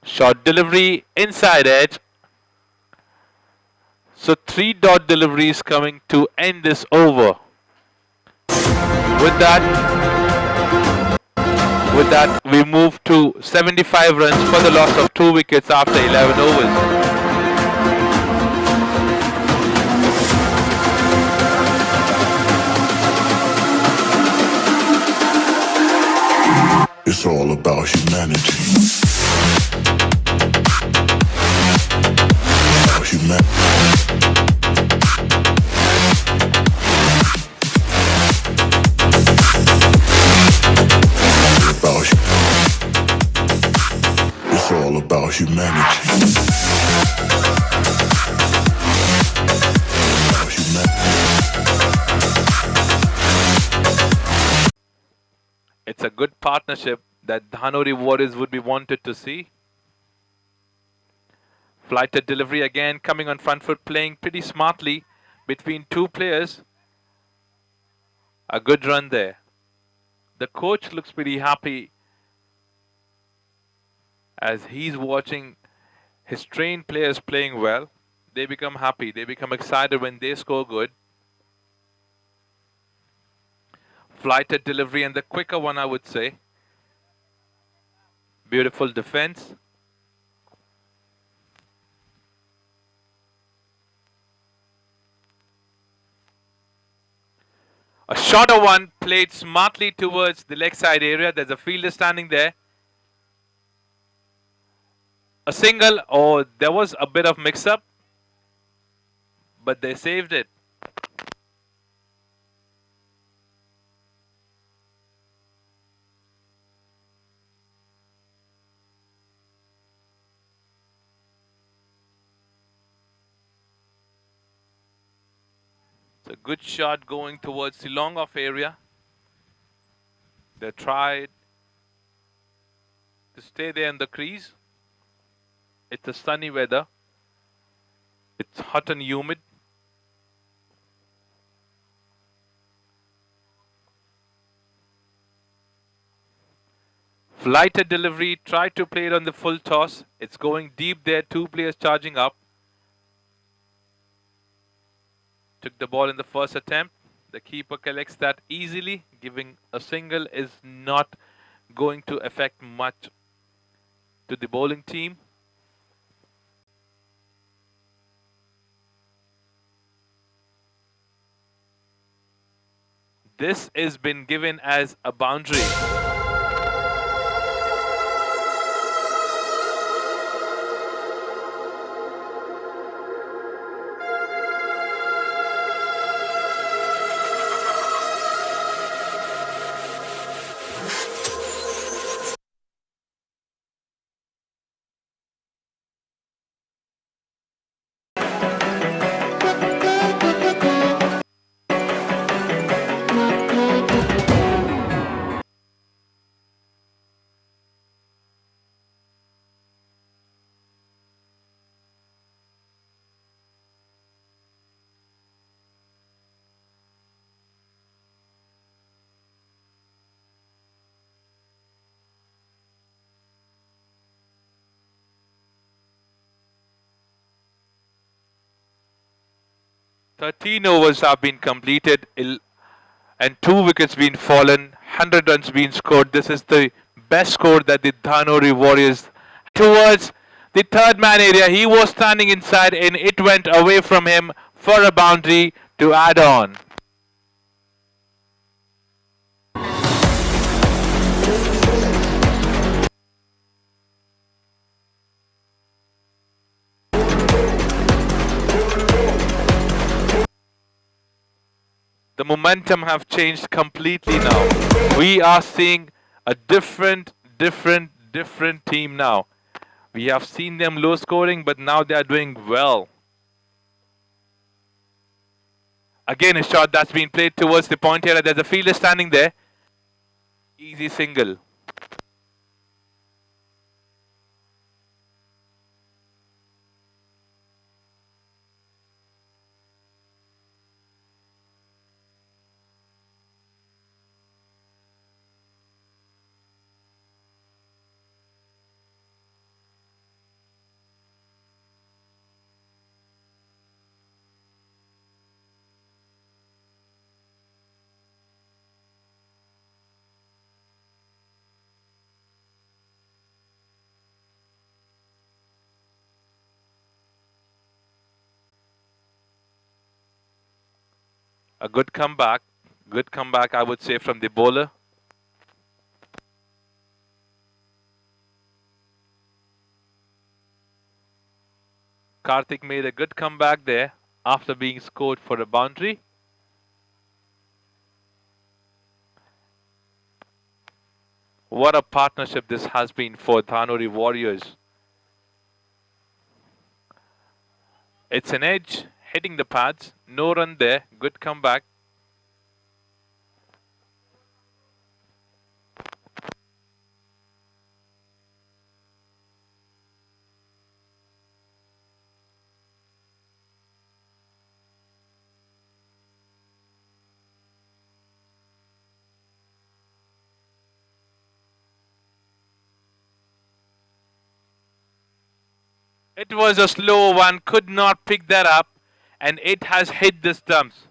Short delivery, inside edge. So 3 dot deliveries coming to end this over. With that, we move to 75 runs for the loss of 2 wickets after 11 overs. It's all about humanity. About humanity. It's all about humanity. About humanity. It's a good partnership that Dhanori Warriors would be wanted to see. Flighted delivery again, coming on front foot, playing pretty smartly between 2 players. A good run there. The coach looks pretty happy as he's watching his trained players playing well. They become happy, they become excited when they score good. Flighted delivery and the quicker one, I would say. Beautiful defense. A shorter one played smartly towards the leg side area. There's a fielder standing there. A single. Oh, there was a bit of mix-up, but they saved it. A good shot going towards the long off area. They tried to stay there in the crease. It's a sunny weather. It's hot and humid. Flighted delivery, tried to play it on the full toss. It's going deep there, 2 players charging up. Took the ball in the first attempt. The keeper collects that easily. Giving a single is not going to affect much to the bowling team. This has been given as a boundary. Thirteen overs have been completed and 2 wickets been fallen, 100 runs been scored. This is the best score that the Dhanori Warriors towards the third man area. He was standing inside and it went away from him for a boundary to add on. The momentum have changed completely now. We are seeing a different different team now. We have seen them low scoring, but now they are doing well. Again, a shot that's been played towards the point area. There's a fielder standing there. Easy single. A good comeback. Good comeback, I would say, from the bowler. Karthik made a good comeback there after being scored for a boundary. What a partnership this has been for Dhanuri Warriors. It's an edge, hitting the pads. No run there. Good comeback. It was a slow one, could not pick that up, and it has hit the stumps.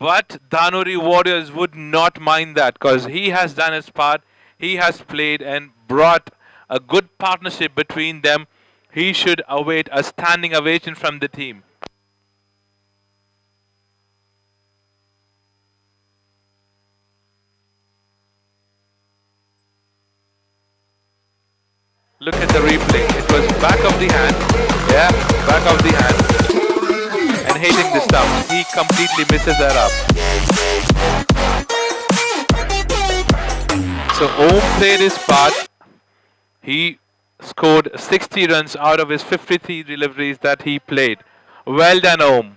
But Dhanuri Warriors would not mind that because he has done his part. He has played and brought a good partnership between them. He should await a standing ovation from the team. Look at the replay. It was back of the hand. Yeah, back of the hand. And hitting the stump. He completely misses that up. So Om played his part. He scored 60 runs out of his 53 deliveries that he played. Well done, Om.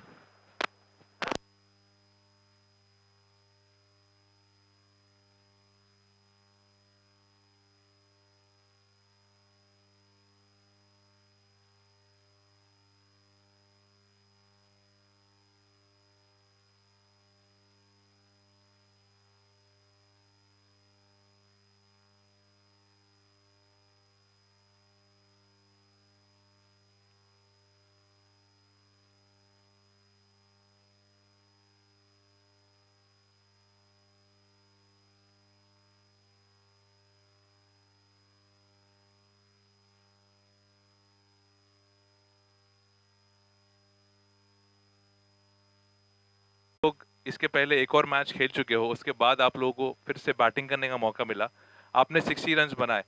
लोग इसके पहले एक और match खेल चुके हो, उसके बाद आप लोगों को फिर से बैटिंग करने का मौका मिला, आपने 60 रन्स बनाए,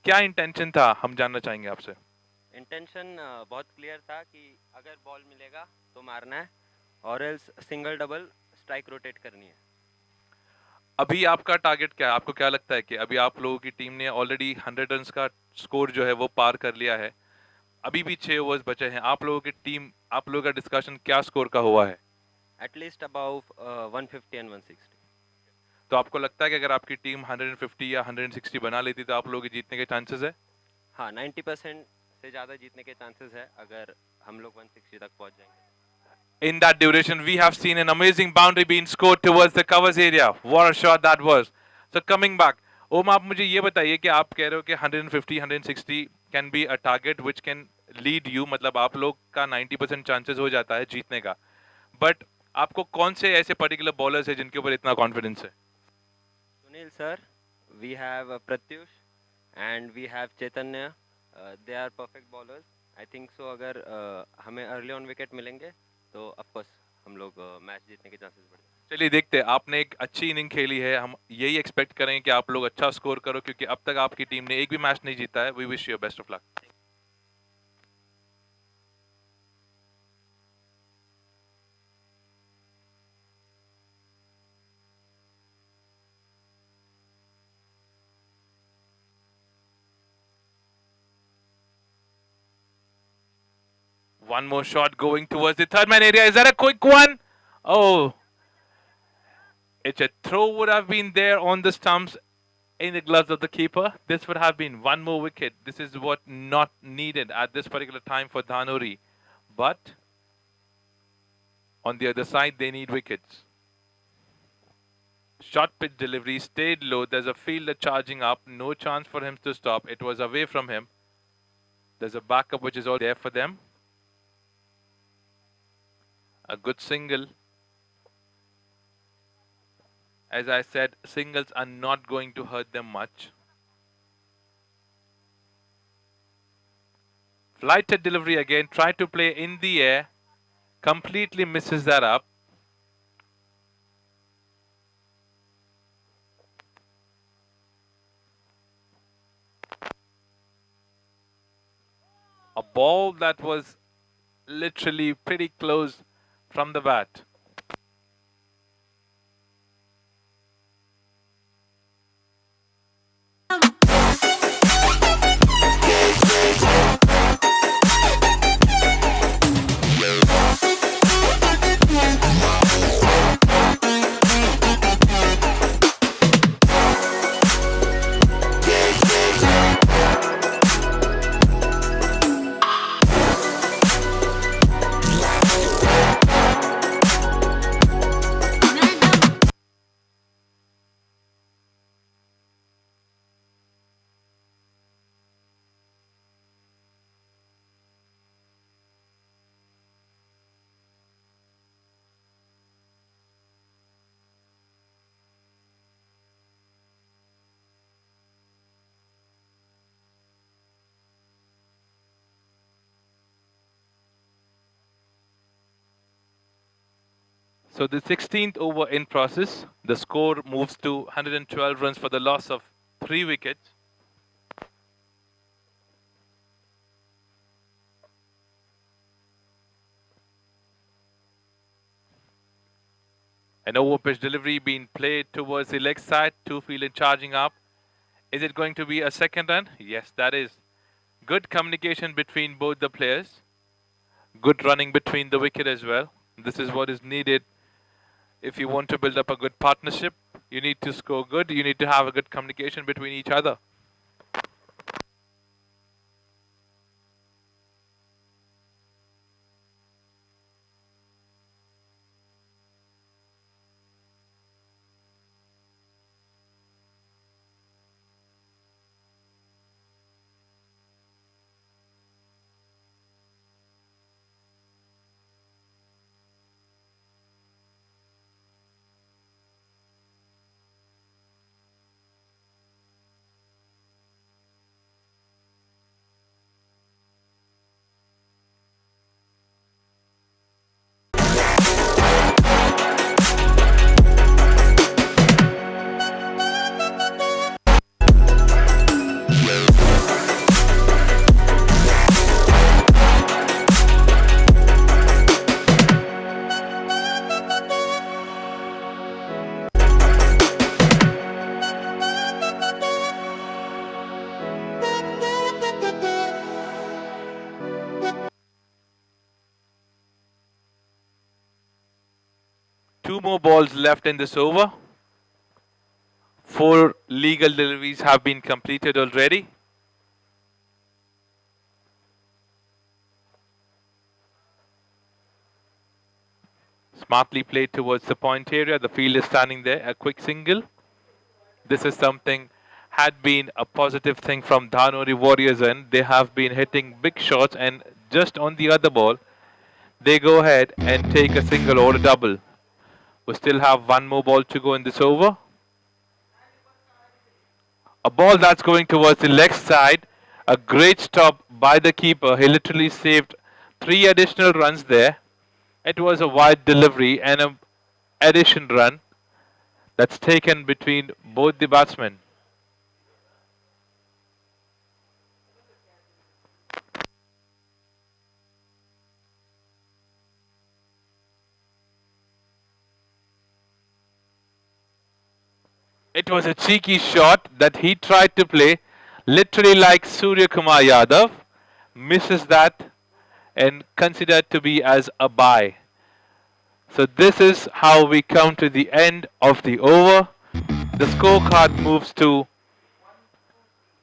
क्या इंटेंशन था, हम जानना चाहेंगे आपसे। इंटेंशन बहुत क्लियर था कि अगर बॉल मिलेगा तो मारना है और else single double strike rotate करनी है। अभी आपका टारगेट क्या है, आपको क्या लगता है कि अभी आप लोगों की टीम ने ऑलरेडी 100 रन्स का स्कोर जो है वो पार कर लिया है, अभी भी 6 ओवर्स बचे हैं, आप लोगों की टीम, आप लोगों का डिस्कशन क्या स्कोर का हुआ है? At least about 150 and 160। तो आपको लगता है कि अगर आपकी टीम 150 या 160 बना लेती तो आप लोगों के जीतने के चांसेस है? हाँ, 90% से ज़्यादा जीतने के चांसेस है अगर हम लोग 160 तक पहुंच जाएंगे। In that duration, we have seen an amazing boundary being scored towards the covers area. What a shot that was. So coming back, ओम आप मुझे ये बताइए कि आप कह रहे हो कि 150, 160 can be a target which can lead you, मतलब आप लोग का 90% चांसेस हो जाता है जीतने का, बट आपको कौन से ऐसे पर्टिकुलर बॉलर्स है जिनके ऊपर इतना कॉन्फिडेंस है? Sunil sir, we have Pratyush and we have Chaitanya, they are perfect bowlers. I think so अगर हमें अर्ली ऑन विकेट मिलेंगे तो ऑफ कोर्स हम लोग मैच जीतने के चांसेस बढ़ जाएंगे। चलिए देखते हैं, आपने एक अच्छी इनिंग खेली है, हम यही एक्सपेक्ट करें कि आप लोग अच्छा स्कोर करो क्योंकि अब तक आपकी टीम ने एक भी मैच नहीं जीता है। We wish you best of luck. One more shot going towards the third man area. Is that a quick one? Oh, it's a throw would have been there on the stumps in the gloves of the keeper. This would have been one more wicket. This is what not needed at this particular time for Dhanuri. But on the other side, they need wickets. Short pitch delivery, stayed low. There's a fielder charging up. No chance for him to stop. It was away from him. There's a backup which is all there for them. A good single. As I said, singles are not going to hurt them much. Flighted delivery again. Try to play in the air. Completely misses that up. A ball that was literally pretty close from the bat. So the 16th over in process, the score moves to 112 runs for the loss of 3 wickets. An over pitch delivery being played towards the leg side, 2 fielders charging up. Is it going to be a second run? Yes, that is. Good communication between both the players. Good running between the wicket as well. This is what is needed. If you want to build up a good partnership, you need to score good. You need to have a good communication between each other. Two more balls left in this over. 4 legal deliveries have been completed already. Smartly played towards the point area. The field is standing there. A quick single. This is something had been a positive thing from Dhanuri Warriors end. They have been hitting big shots, and just on the other ball, they go ahead and take a single or a double. We still have 1 more ball to go in this over. A ball that's going towards the leg side. A great stop by the keeper. He literally saved 3 additional runs there. It was a wide delivery and an addition run that's taken between both the batsmen. It was a cheeky shot that he tried to play, literally like Surya Kumar Yadav. Misses that and considered to be as a bye. So this is how we come to the end of the over. The scorecard moves to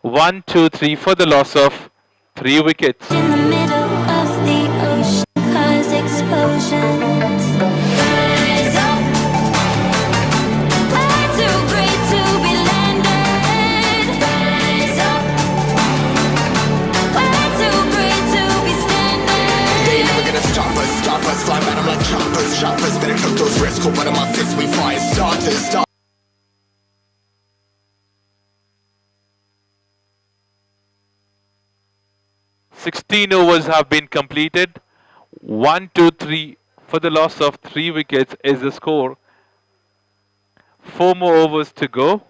1-2-3 for the loss of 3 wickets. In the middle of the ocean, cause explosions. Rise up. Way too great to be landed. Rise up. Way too great to be standing. They never gonna stop us, fly at 'em like choppers, shoppers. Better cook those risks, cool, but on my fists we fire starters. 16 overs have been completed. 1-2-3 for the loss of 3 wickets is the score. 4 more overs to go.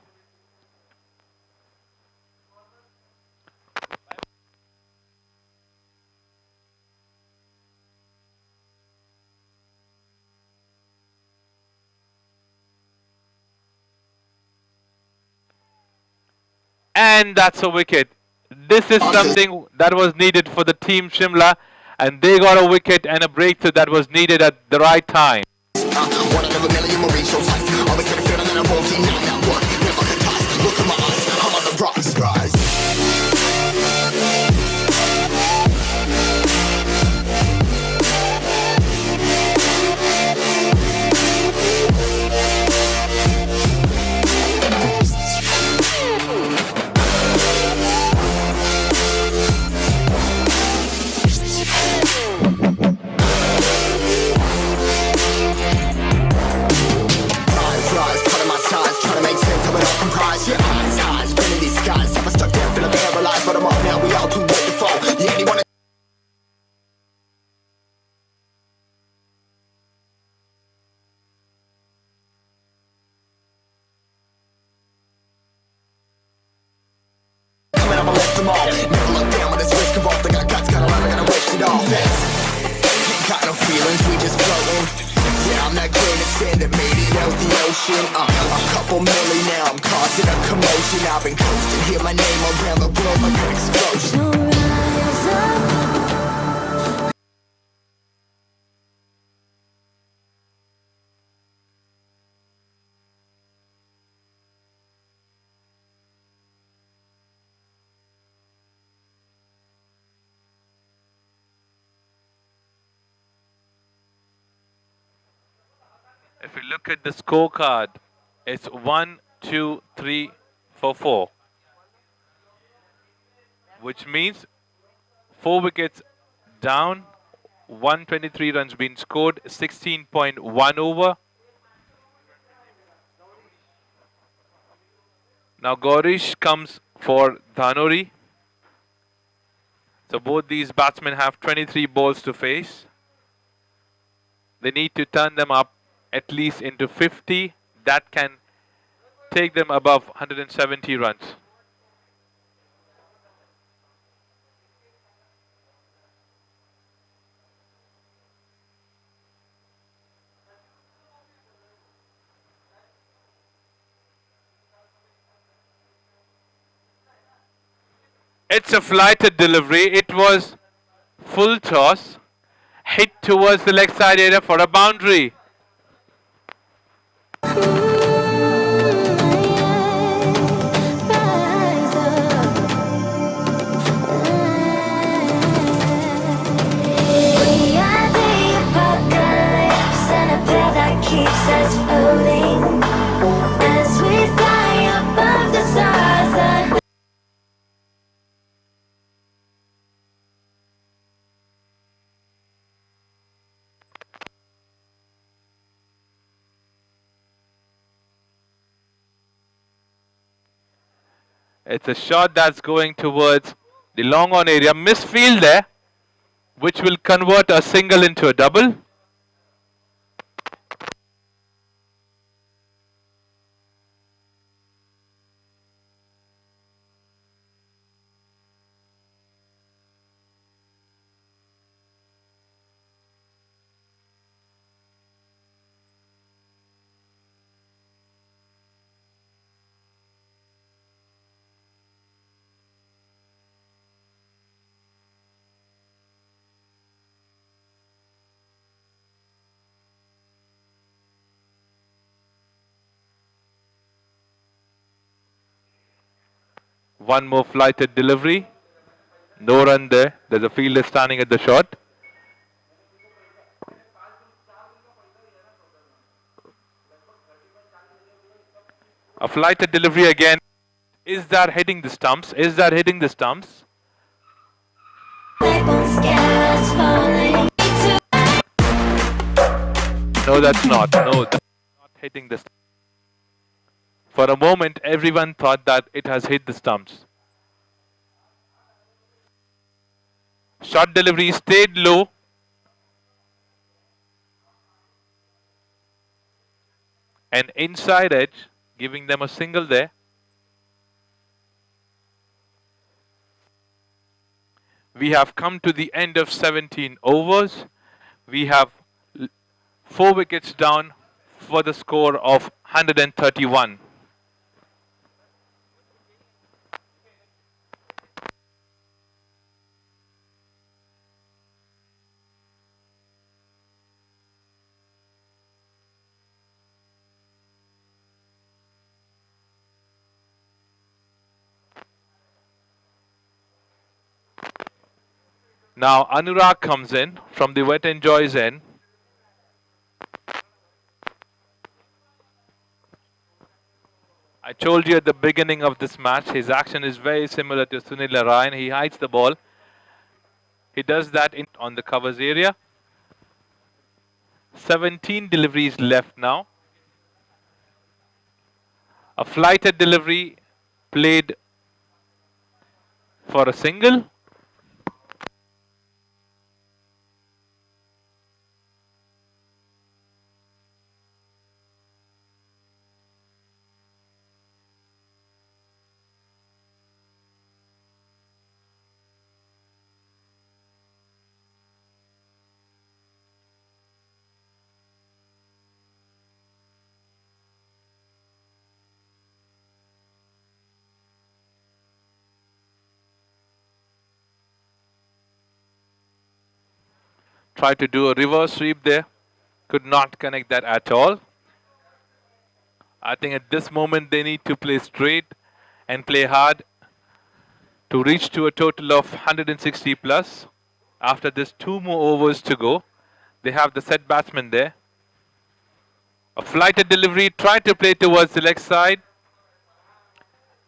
And that's a wicket. This is something that was needed for the team Shimla, and they got a wicket and a breakthrough that was needed at the right time. One out of a million more reach those heights. Always got a feeling that I won't deny that work. Never could toss. Look in my eyes, I'm on the rise. Trying to make sense of it all comprised. Yeah, eyes, bending these skies. I'm stuck there, feeling paralyzed, but I'm up now. We all too late to fall. Yeah, anyone. Coming, I'ma lift them all. Never look down when it's risk involved. I got guts, got a lot, I gotta waste it all. Ain't got no feelings, we just floating. Yeah, I'm that grain of sand that made it out the ocean. A couple milli now, I'm causing a commotion. I've been coasting, hear my name around the world like an explosion. So rise up. If you look at the scorecard, it's 1, 2, 3, 4, which means 4 wickets down, 123 runs been scored, 16.1 over. Now Gaurish comes for Dhanori. So both these batsmen have 23 balls to face. They need to turn them up at least into 50. That can take them above 170 runs. It's a flighted delivery. It was full toss, hit towards the leg side area for a boundary. Keeps us floating as we fly above the stars. It's a shot that's going towards the long on area. Misfield there, which will convert a single into a double. One more flighted delivery. No run there. There's a fielder standing at the shot. A flighted delivery again. Is that hitting the stumps? Is that hitting the stumps? No, that's not. No, that's not hitting the stumps. For a moment, everyone thought that it has hit the stumps. Shot delivery stayed low. And inside edge, giving them a single there. We have come to the end of 17 overs. We have 4 wickets down for the score of 131. Now Anurag comes in from the Wet Enjoys end. I told you at the beginning of this match, his action is very similar to Sunil Narayan. He hides the ball. He does that on the covers area. 17 deliveries left now. A flighted delivery played for a single. Tried to do a reverse sweep there. Could not connect that at all. I think at this moment they need to play straight and play hard to reach to a total of 160 plus. After this, 2 more overs to go. They have the set batsman there. A flighted delivery, tried to play towards the leg side.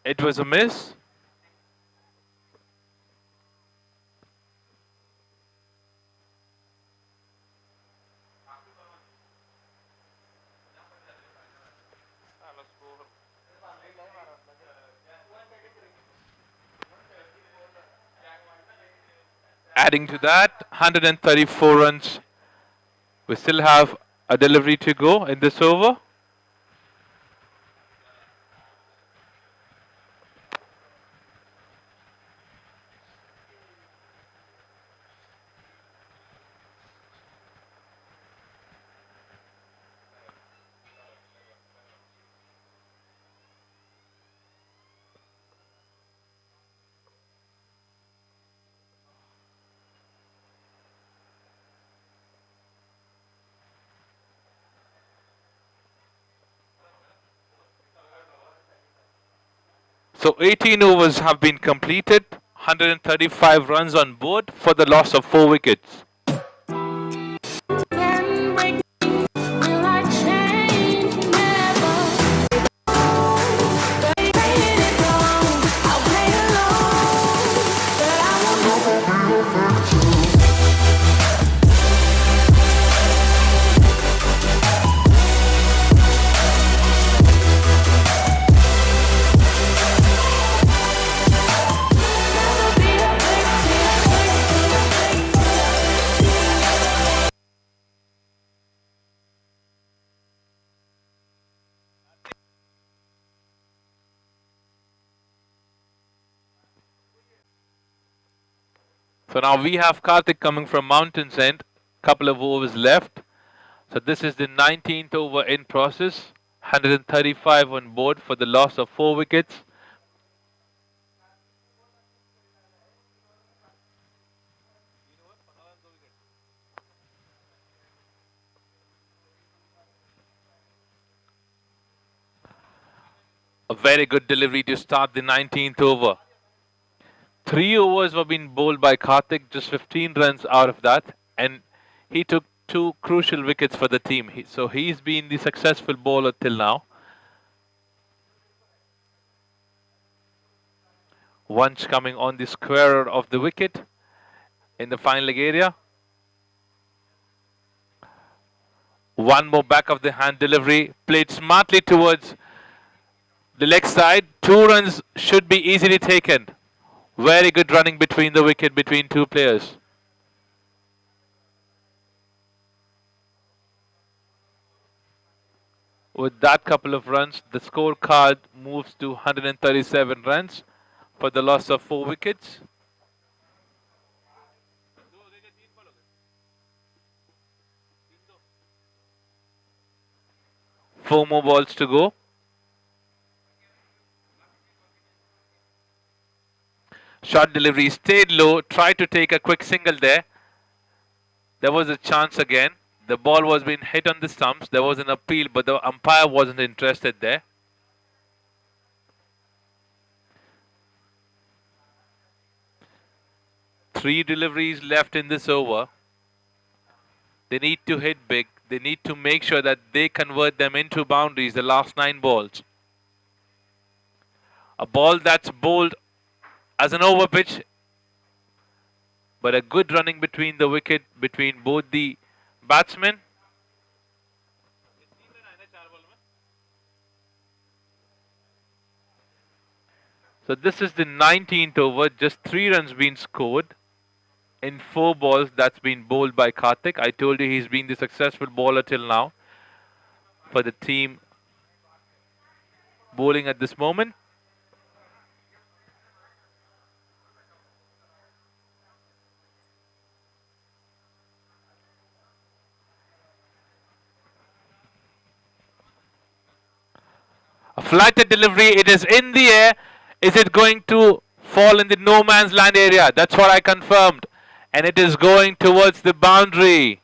It was a miss. Adding to that, 134 runs. We still have a delivery to go in this over. So 18 overs have been completed, 135 runs on board for the loss of 4 wickets. So now we have Karthik coming from Mountains End, couple of overs left. So this is the 19th over in process, 135 on board for the loss of 4 wickets. A very good delivery to start the 19th over. 3 overs were being bowled by Karthik, just 15 runs out of that, and he took 2 crucial wickets for the team. So he's been the successful bowler till now. Once coming on the square of the wicket in the fine leg area. One more back of the hand delivery, played smartly towards the leg side. 2 runs should be easily taken. Very good running between the wicket, between 2 players. With that couple of runs, the scorecard moves to 137 runs for the loss of 4 wickets. Four more balls to go. Short delivery, stayed low, tried to take a quick single there. There was a chance again. The ball was being hit on the stumps. There was an appeal, but the umpire wasn't interested there. Three deliveries left in this over. They need to hit big. They need to make sure that they convert them into boundaries, the last 9 balls. A ball that's bowled as an over pitch, but a good running between the wicket, between both the batsmen. So this is the 19th over, just 3 runs been scored in 4 balls that's been bowled by Karthik. I told you he's been the successful bowler till now for the team bowling at this moment. A flighted delivery, it is in the air. Is it going to fall in the no man's land area? That's what I confirmed. And it is going towards the boundary.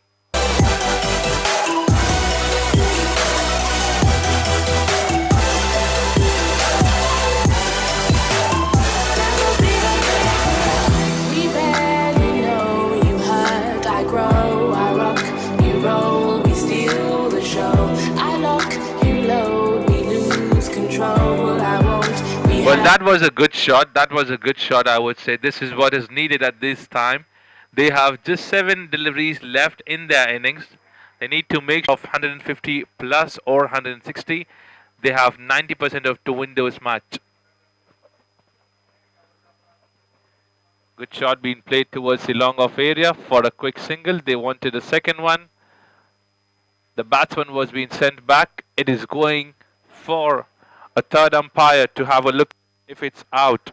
We barely know you hurt, I grow, I rock, you roll, we steal the show. I lock, you load, we lose control, I won't. Well, that was a good shot. That was a good shot, I would say. This is what is needed at this time. They have just 7 deliveries left in their innings. They need to make of 150 plus or 160. They have 90% of to win this match. Good shot being played towards the long off area for a quick single. They wanted a second one. The batsman was being sent back. It is going for a third umpire to have a look if it's out.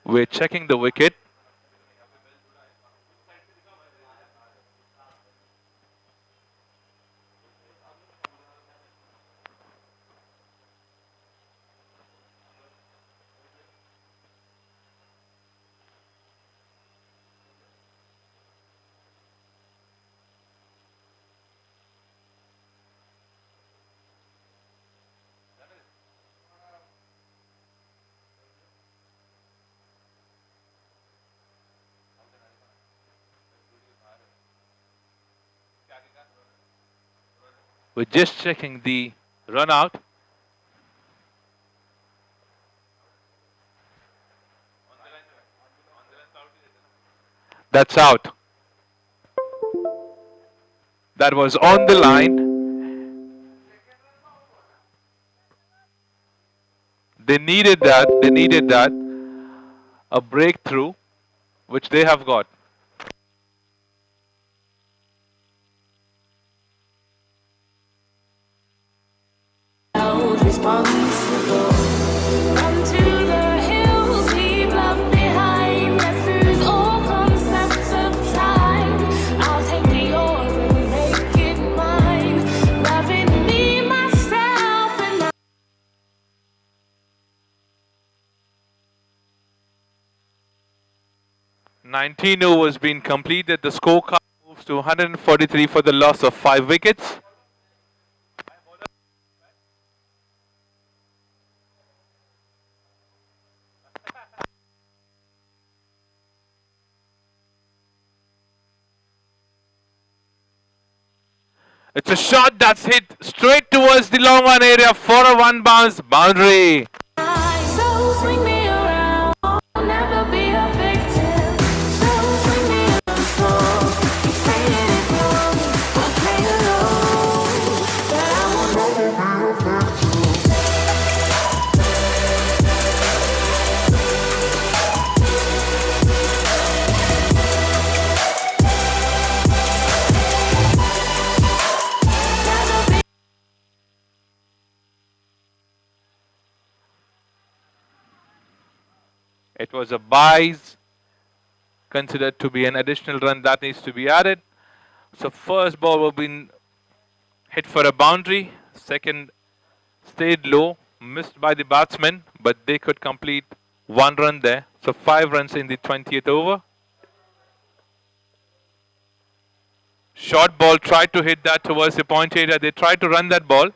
We're checking the wicket. We're just checking the run out. That's out. That was on the line. They needed that. A breakthrough. which they have got. held responsible. Run to the hills, leave love behind. Refuse all concepts of time. I'll take the yours and make it mine. Loving me, myself, and I. 19 overs been completed. The scorecard moves to 143 for the loss of 5 wickets. It's a shot that's hit straight towards the long on area for a one bounce boundary. So swing me around, I'll never be a victim. So swing me around slow, keep playing it wrong. I'll play alone, but I won't never be a victim. It was a byes, considered to be an additional run that needs to be added. So first ball will be hit for a boundary. Second stayed low, missed by the batsman, but they could complete 1 run there. So 5 runs in the 20th over. Short ball, tried to hit that towards the point area. They tried to run that ball.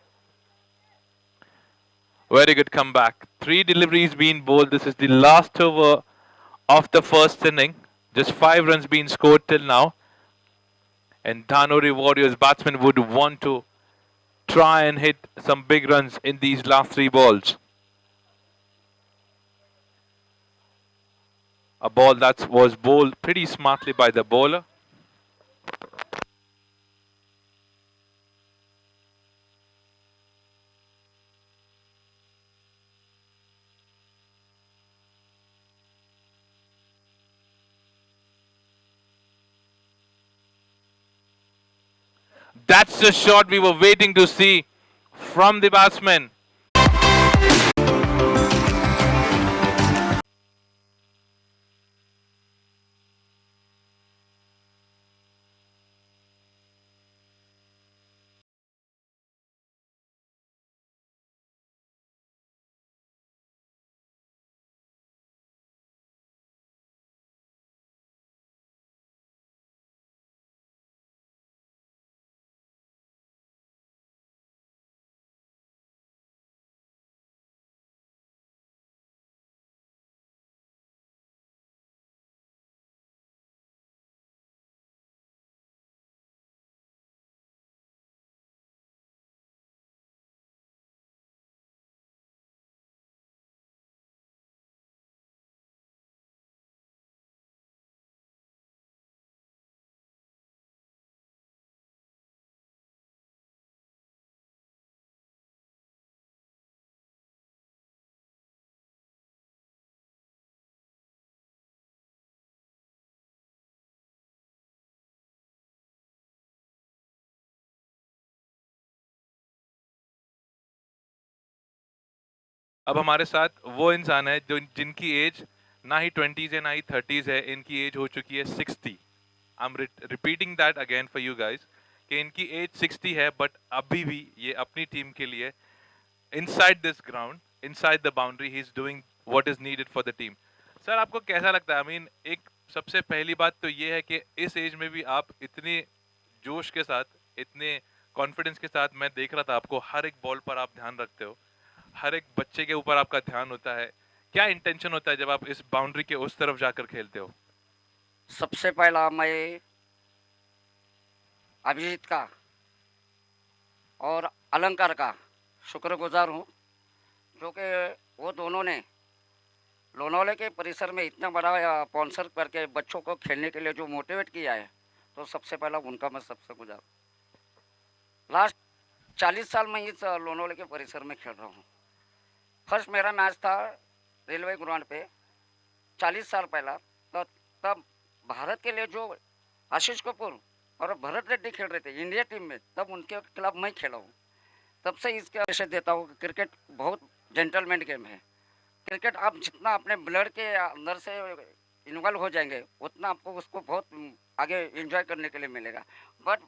Very good comeback. 3 deliveries being bowled. This is the last over of the first inning. Just 5 runs being scored till now. And Dhanori Warriors batsmen would want to try and hit some big runs in these last 3 balls. A ball that was bowled pretty smartly by the bowler. That's the shot we were waiting to see from the batsman. अब हमारे साथ वो इंसान है जो जिनकी as ना ही 20s है ना ही 30s है, इनकी एज हो चुकी है 60. I am repeating that again for you guys कि इनकी एज 60 है, बट अभी भी ये अपनी टीम के लिए inside this ground, inside the boundary, he is doing what is needed for the team. Sir आपको कैसा लगता है? आई मीन एक सबसे पहली बात तो ये है कि इस एज में भी आप इतने जोश के साथ, इतने कॉन्फिडेंस के साथ, मैं देख रहा था आपको, हर एक बॉल पर आप ध्यान रखते हो, हर एक बच्चे के ऊपर आपका ध्यान होता है. क्या इंटेंशन होता है जब आप इस बाउंड्री के उस तरफ जाकर खेलते हो? सबसे पहला मैं अभिजीत का और अलंकार का शुक्रगुजार हूँ, जो कि वो दोनों ने लोनावले के परिसर में इतना बड़ा स्पॉन्सर करके बच्चों को खेलने के लिए जो मोटिवेट किया है, तो सबसे पहला उनका मैं सबसे गुजार. लास्ट 40 साल में इस लोनावले के परिसर में खेल रहा हूँ. फर्स्ट मेरा मैच था रेलवे ग्राउंड पे 40 साल पहला, तो तब भारत के लिए जो आशीष कपूर और भरत रेड्डी खेल रहे थे इंडिया टीम में, तब उनके खिलाफ मैं खेला हूँ। तब से इसके आशय देता हूँ कि क्रिकेट बहुत जेंटलमैन गेम है। क्रिकेट आप जितना अपने ब्लड के अंदर से इन्वॉल्व हो जाएंगे उतना आपको उसको बहुत आगे एंजॉय करने के लिए मिलेगा। But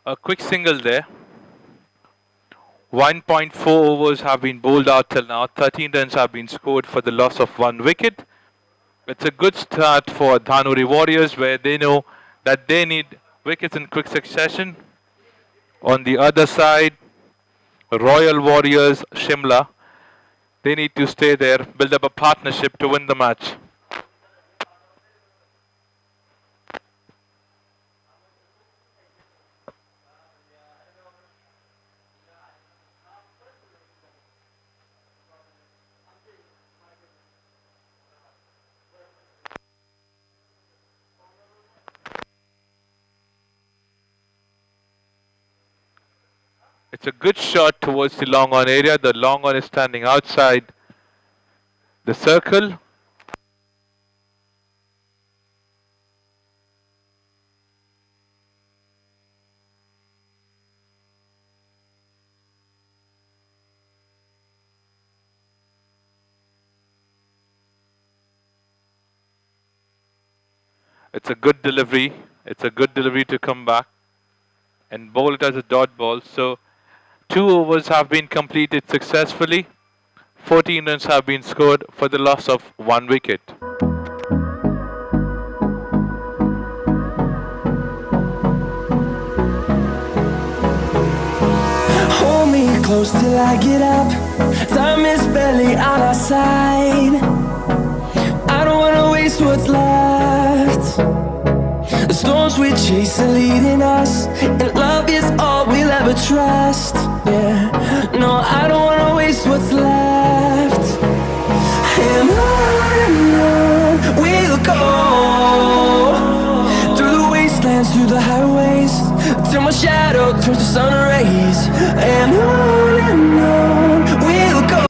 A quick single there. 1.4 overs have been bowled out till now. 13 runs have been scored for the loss of 1 wicket. It's a good start for Dhanuri Warriors, where they know that they need wickets in quick succession. On the other side, Royal Warriors Shimla, they need to stay there, build up a partnership to win the match. It's a good shot towards the long on area. The long on is standing outside the circle. It's a good delivery. It's a good delivery to come back and bowl it as a dot ball. So 2 overs have been completed successfully. 14 runs have been scored for the loss of 1 wicket. Hold me close till I get up. Time is barely on our side. I don't wanna waste what's left. The storms we chase are leading us, and love is all we'll ever trust. Yeah, no, I don't wanna waste what's left. And on we'll go, through the wastelands, through the highways, till my shadow turns to sun rays. And on we'll go.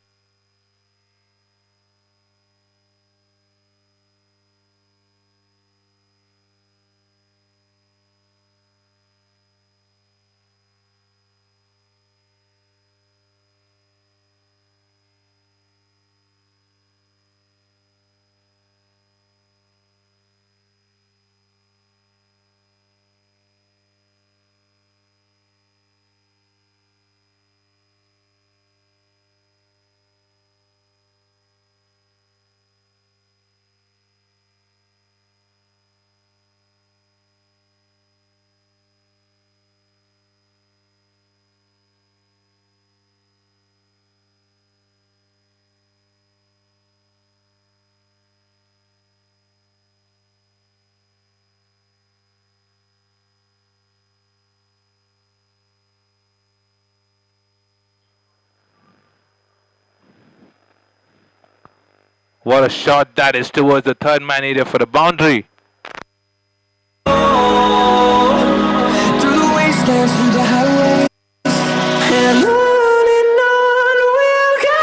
What a shot that is towards the third man area for a boundary. Through the wastelands, through the highways, and on we'll go.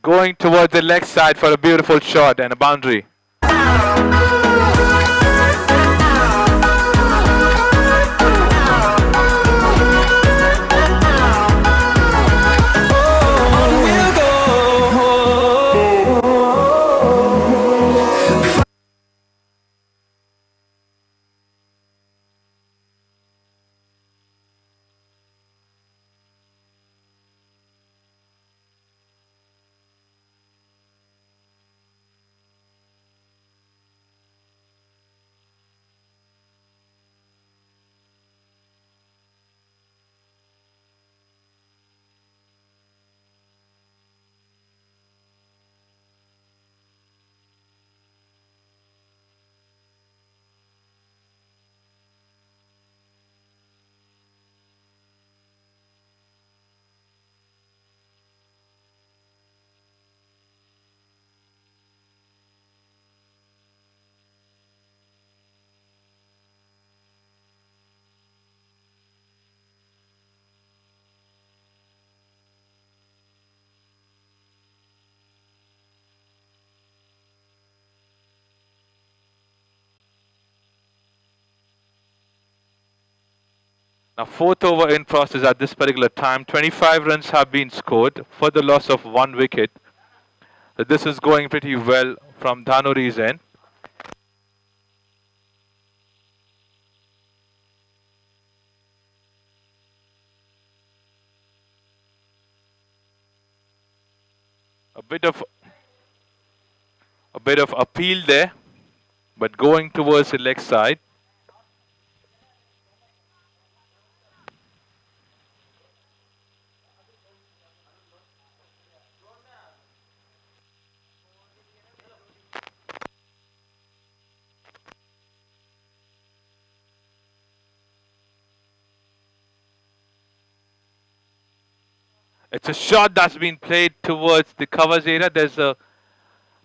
Going towards the leg side for a beautiful shot and a boundary. Now, fourth over in process at this particular time. 25 runs have been scored for the loss of 1 wicket. So this is going pretty well from Dhanuri's end. A bit of appeal there, but going towards the leg side. It's a shot that's been played towards the covers area. There's a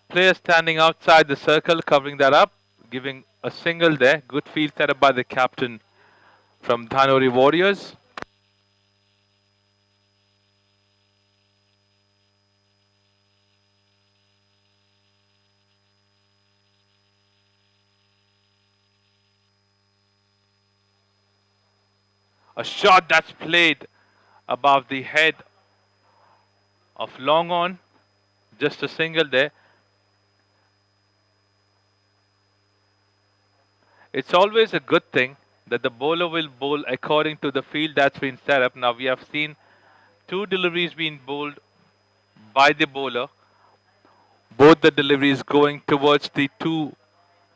player standing outside the circle covering that up, giving a single there. Good field set up by the captain from Dhanuri Warriors. A shot that's played above the head of long on. Just a single there. It's always a good thing that the bowler will bowl according to the field that's been set up. Now we have seen 2 deliveries being bowled by the bowler. Both the deliveries going towards the 2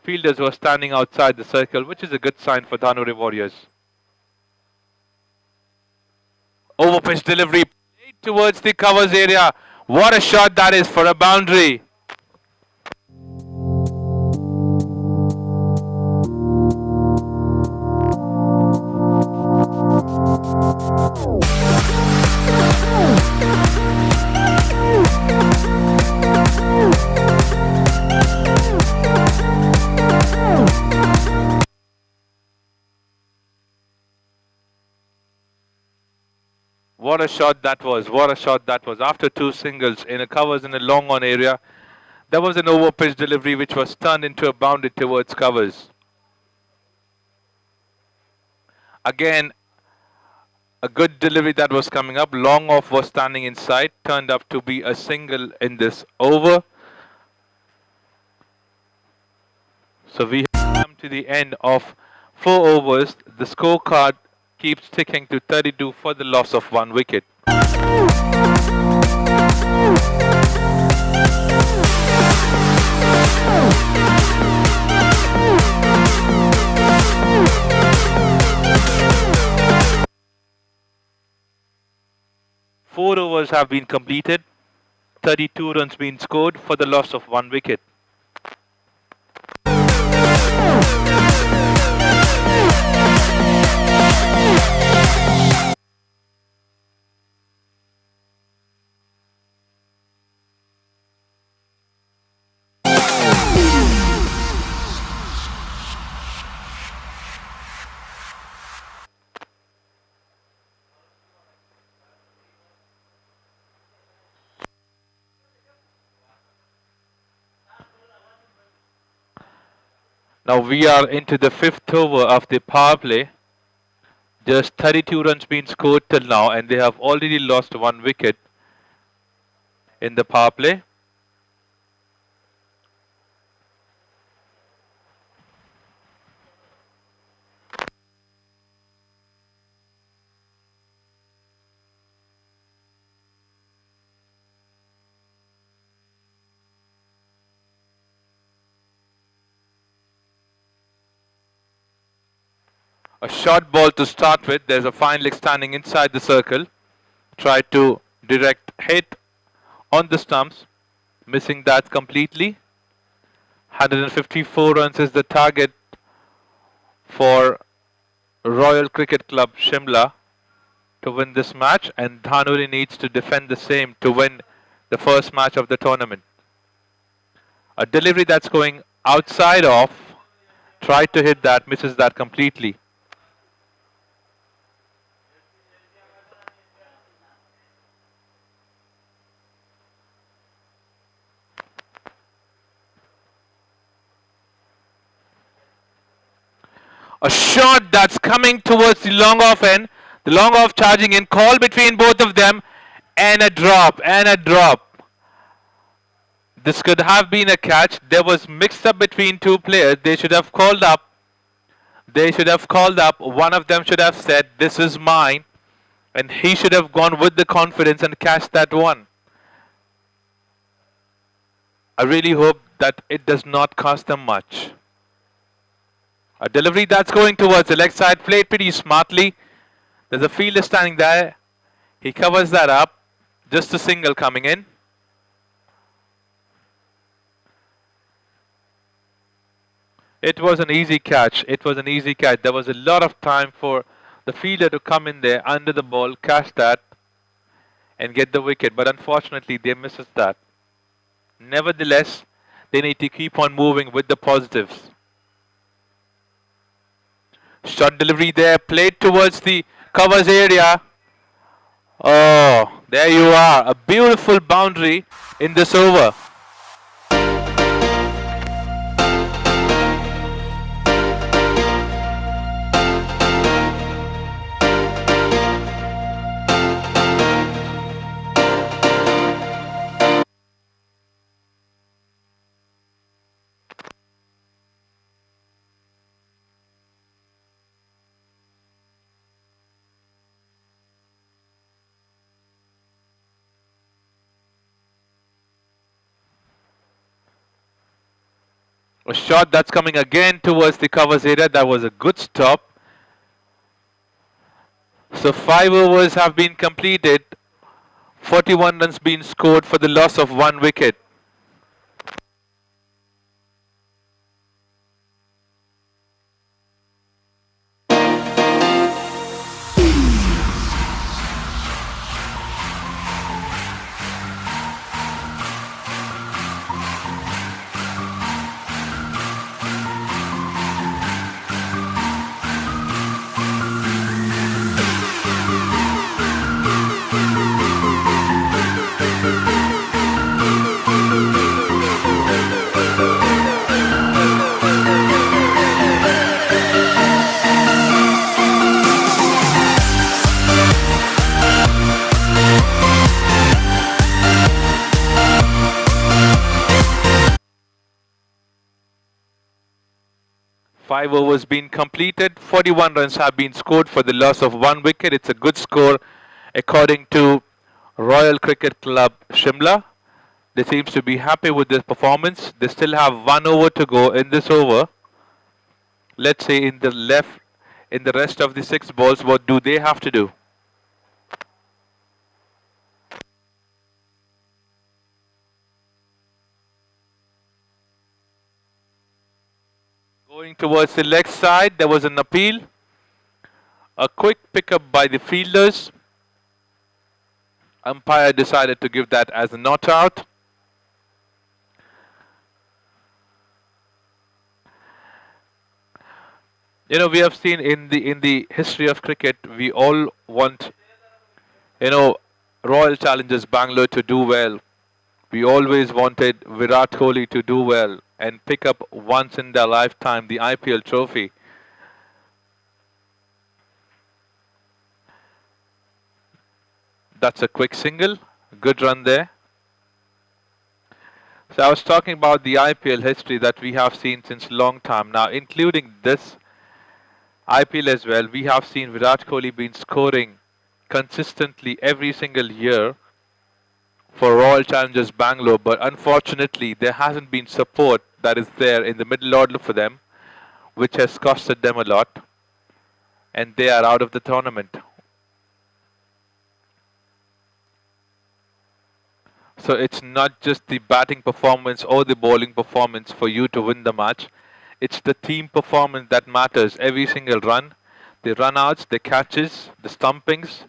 fielders who are standing outside the circle, which is a good sign for Dhanuri Warriors. Over pitch delivery played towards the covers area. What a shot that is for a boundary. What a shot that was. What a shot that was. After 2 singles in a covers in a long on area, there was an over pitch delivery which was turned into a boundary towards covers. Again, a good delivery that was coming up. Long off was standing inside. Turned up to be a single in this over. So we have come to the end of 4 overs. The scorecard keeps ticking to 32 for the loss of 1 wicket. Four overs have been completed. 32 runs been scored for the loss of 1 wicket. Now we are into the fifth over of the power play. Just 32 runs been scored till now, and they have already lost 1 wicket in the power play. A short ball to start with. There's a fine leg standing inside the circle. Try to direct hit on the stumps. Missing that completely. 154 runs is the target for Royal Cricket Club Shimla to win this match, and Dhanuri needs to defend the same to win the first match of the tournament. A delivery that's going outside off. Tried to hit that, misses that completely. A shot that's coming towards the long off end. The long off charging in. Call between both of them. And a drop. And a drop. This could have been a catch. There was mixed up between two players. They should have called up. They should have called up. One of them should have said, "This is mine." And he should have gone with the confidence and catched that one. I really hope that it does not cost them much. A delivery that's going towards the leg side, played pretty smartly. There's a fielder standing there. He covers that up. Just a single coming in. It was an easy catch. It was an easy catch. There was a lot of time for the fielder to come in there under the ball, catch that, and get the wicket. But unfortunately, they misses that. Nevertheless, they need to keep on moving with the positives. Short delivery there, played towards the covers area. Oh, there you are. A beautiful boundary in this over. A shot that's coming again towards the covers area. That was a good stop. So 5 overs have been completed. 41 runs been scored for the loss of 1 wicket. Five overs been completed. 41 runs have been scored for the loss of 1 wicket. It's a good score according to Royal Cricket Club Shimla. They seems to be happy with this performance. They still have 1 over to go in this over. Let's say in the rest of the 6 balls, what do they have to do? Going towards the leg side, there was an appeal. A quick pickup by the fielders. Umpire decided to give that as a not out. You know, we have seen in the history of cricket, we all want, Royal Challengers Bangalore to do well. We always wanted Virat Kohli to do well, and pick up once in their lifetime the IPL trophy. That's a quick single. Good run there. So I was talking about the IPL history that we have seen since long time now, including this IPL as well. We have seen Virat Kohli been scoring consistently every single year for Royal Challengers Bangalore, but unfortunately there hasn't been support that is there in the middle order for them, which has costed them a lot, and they are out of the tournament. So it's not just the batting performance or the bowling performance for you to win the match. It's the team performance that matters. Every single run, the run-outs, the catches, the stumpings,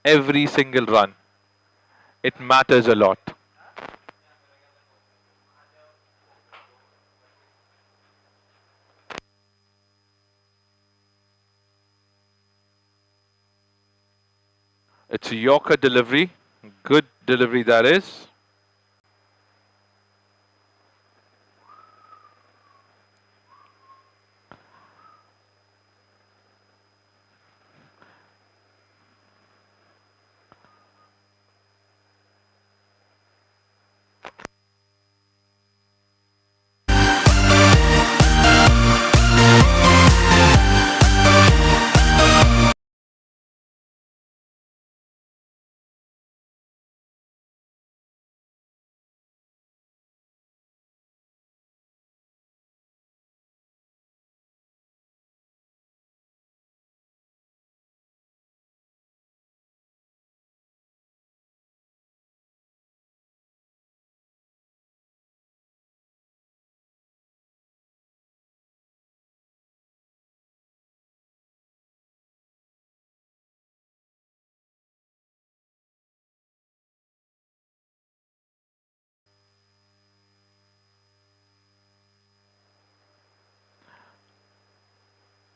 every single run. It matters a lot. It's a Yorker delivery. Good delivery that is.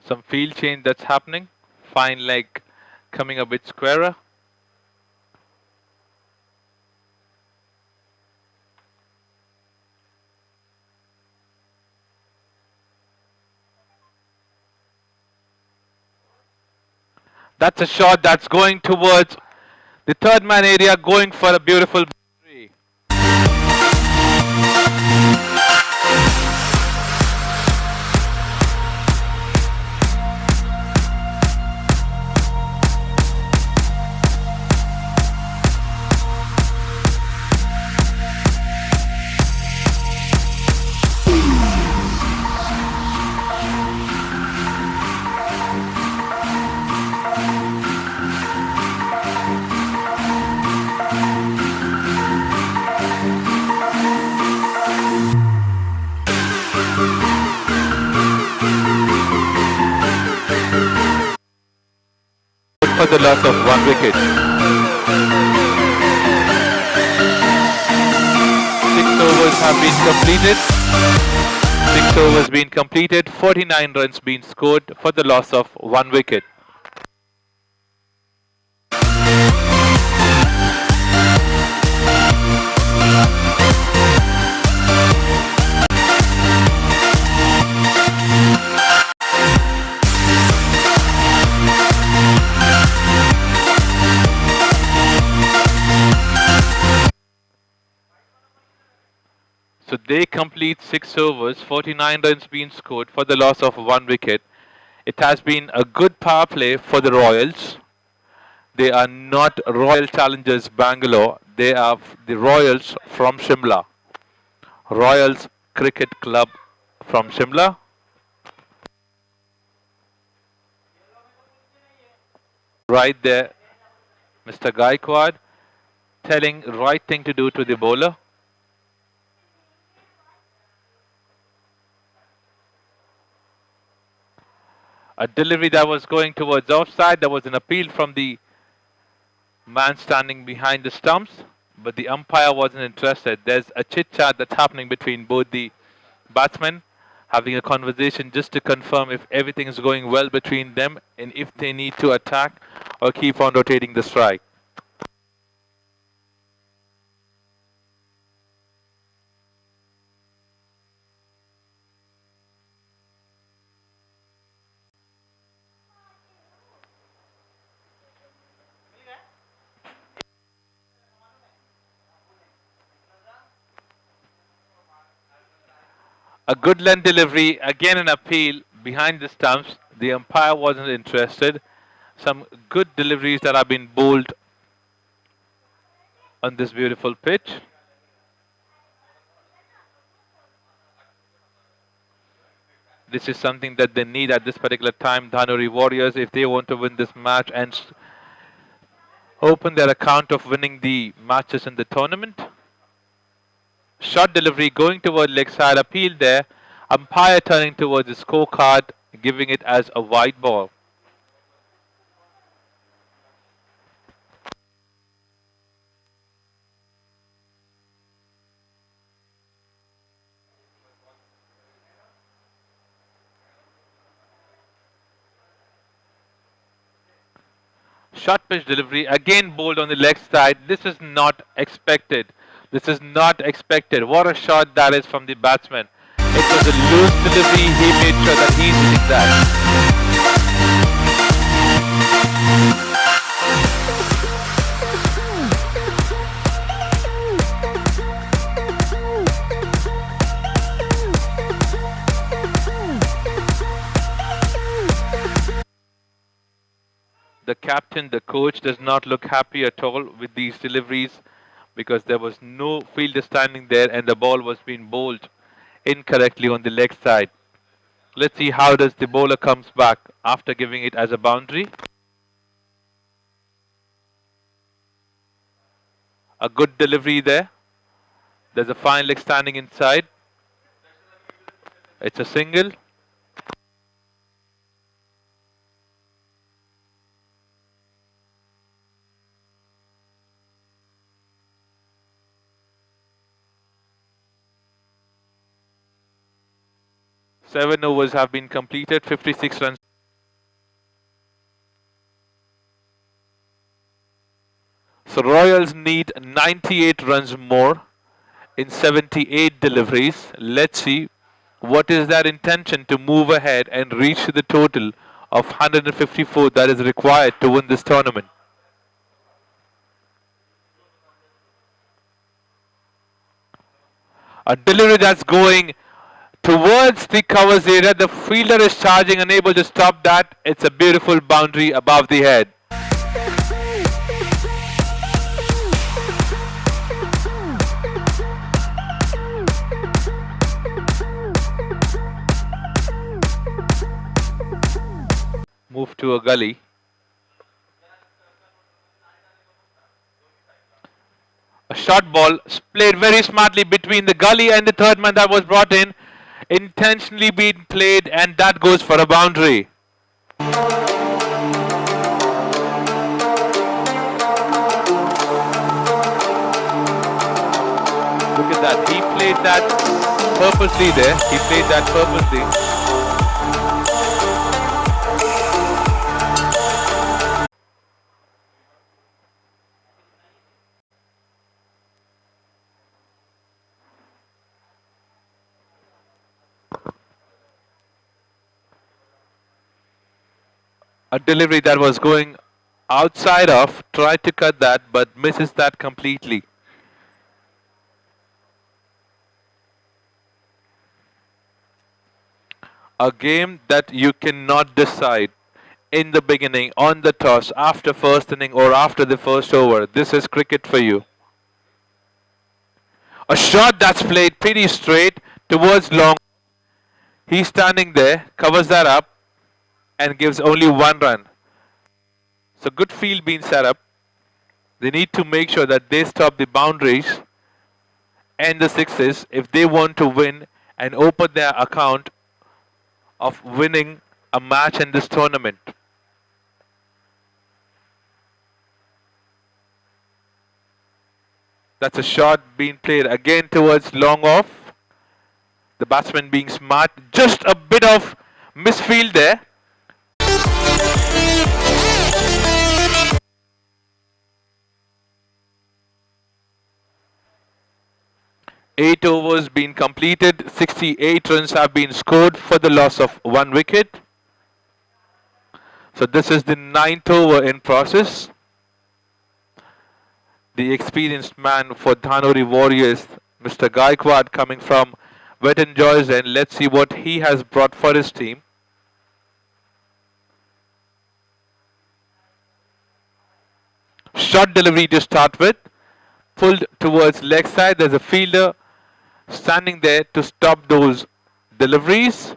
Some field change that's happening. Fine leg coming a bit squarer. That's a shot that's going towards the third man area, going for a beautiful boundary. For the loss of 1 wicket. 6 overs have been completed. 6 overs been completed. 49 runs been scored for the loss of 1 wicket. So they complete 6 overs, 49 runs being scored for the loss of 1 wicket. It has been a good power play for the Royals. They are not Royal Challengers Bangalore. They are the Royals from Shimla. Royals Cricket Club from Shimla. Right there, Mr. Gaikwad telling right thing to do to the bowler. A delivery that was going towards offside. There was an appeal from the man standing behind the stumps, but the umpire wasn't interested. There's a chit-chat that's happening between both the batsmen, having a conversation just to confirm if everything is going well between them and if they need to attack or keep on rotating the strike. A good length delivery, again an appeal behind the stumps. The umpire wasn't interested. Some good deliveries that have been bowled on this beautiful pitch. This is something that they need at this particular time, Dhanuri Warriors, if they want to win this match and open their account of winning the matches in the tournament. Short delivery going towards leg side, appeal there. Umpire turning towards the scorecard, giving it as a wide ball. Short pitch delivery, again bowled on the leg side. This is not expected. This is not expected. What a shot that is from the batsman. It was a loose delivery. He made sure that he's hitting that. The captain, the coach, does not look happy at all with these deliveries because there was no fielder standing there and the ball was being bowled incorrectly on the leg side. Let's see how does the bowler comes back after giving it as a boundary. A good delivery there. There's a fine leg standing inside. It's a single. Seven overs have been completed, 56 runs. So Royals need 98 runs more in 78 deliveries. Let's see what is their intention to move ahead and reach the total of 154 that is required to win this tournament. A delivery that's going towards the covers area. The fielder is charging, unable to stop that. It's a beautiful boundary above the head. Move to a gully. A short ball played very smartly between the gully and the third man that was brought in. Intentionally being played, and that goes for a boundary. Look at that. He played that purposely there. He played that purposely. A delivery that was going outside of, tried to cut that but misses that completely. A game that you cannot decide in the beginning, on the toss, after first inning or after the first over. This is cricket for you. A shot that's played pretty straight towards long. He's standing there, covers that up, and gives only one run. So good field being set up. They need to make sure that they stop the boundaries and the sixes if they want to win and open their account of winning a match in this tournament. That's a shot being played again towards long off. The batsman being smart. Just a bit of misfield there. 8 overs been completed, 68 runs have been scored for the loss of 1 wicket. So this is the 9th over in process. The experienced man for Dhanuri Warriors, Mr. Gaikwad, coming from wet enjoys in. Let's see what he has brought for his team. Short delivery to start with. Pulled towards leg side. There's a fielder standing there to stop those deliveries.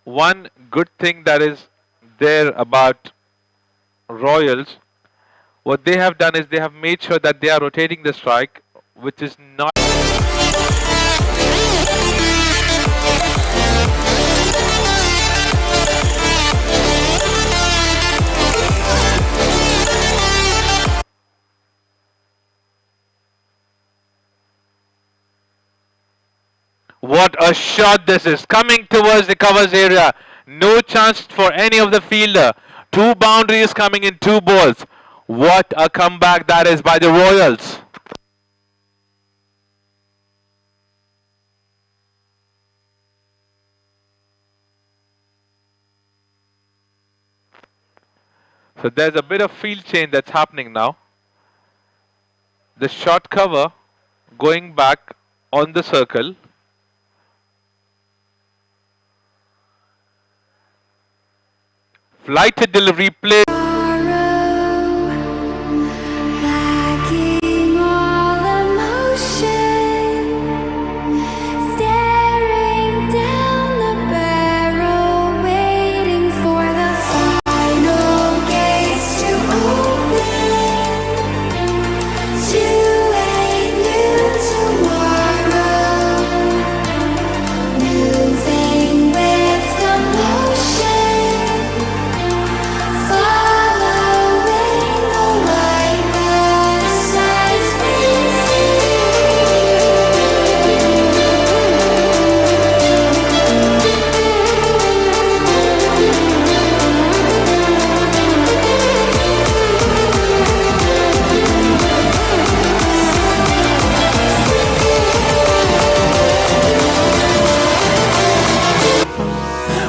One good thing that is there about Royals, what they have done is they have made sure that they are rotating the strike, which is not. What a shot this is, coming towards the covers area. No chance for any of the fielder. Two boundaries coming in, two balls. What a comeback that is by the Royals. So there's a bit of field change that's happening now. The short cover going back on the circle. Flighted delivery play. Lacking all emotion, staring down the barrel, waiting for the final gates to open to a new tomorrow, moving with the motion.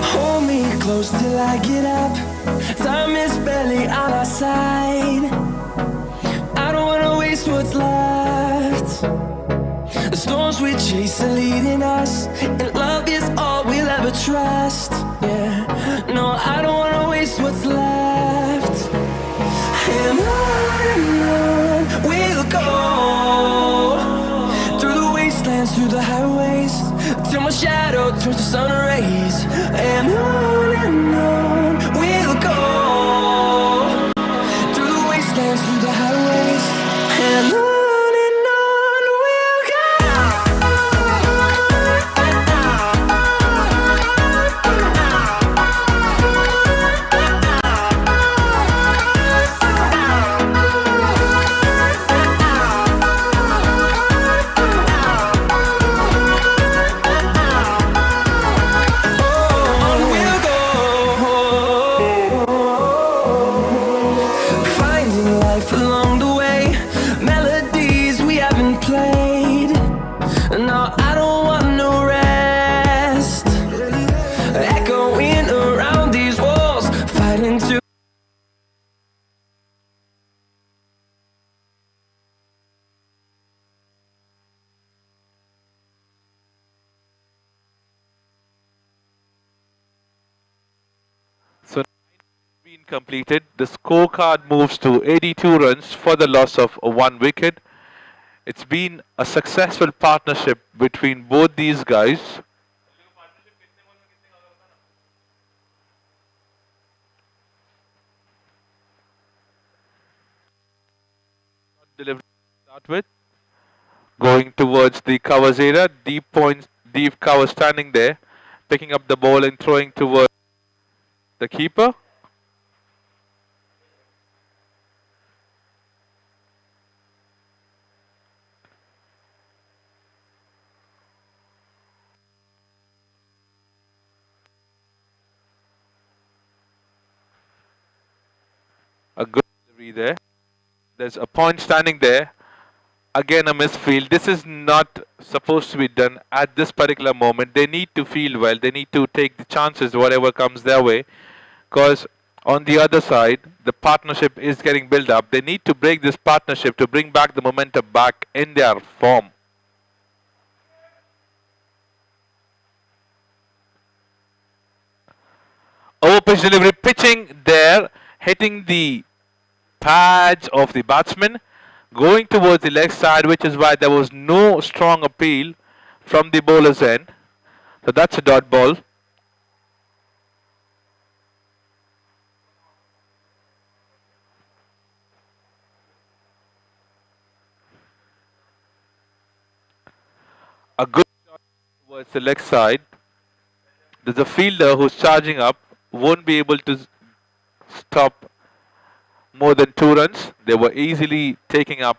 Hold me close till I get up. Time is barely on our side. I don't wanna waste what's left. The storms we chase are leading us, and love is all we'll ever trust. Yeah, no, I don't wanna waste what's left. And on we'll go, through the wastelands, through the highways, till my shadow turns to sun rays. And on we'll go, through the wastelands, through the highways, and on we'll go. On we'll go, finding life along the way, melodies we haven't played. No, I don't want no rest, echoing around these walls, fighting to. So been completed. The scorecard moves to 82 runs for the loss of one wicket. It's been a successful partnership between both these guys. Delivery to start with. Going towards the covers area. Deep cover standing there. Picking up the ball and throwing towards the keeper. A good delivery there. There's a point standing there. Again, a misfield. This is not supposed to be done at this particular moment. They need to field well. They need to take the chances, whatever comes their way. Because on the other side, the partnership is getting built up. They need to break this partnership to bring back the momentum back in their form. Over pitch delivery, pitching there, hitting the pads of the batsman, going towards the leg side, which is why there was no strong appeal from the bowler's end. So that's a dot ball. A good shot towards the leg side. There's a fielder who's charging up, won't be able to stop more than 2 runs. They were easily taking up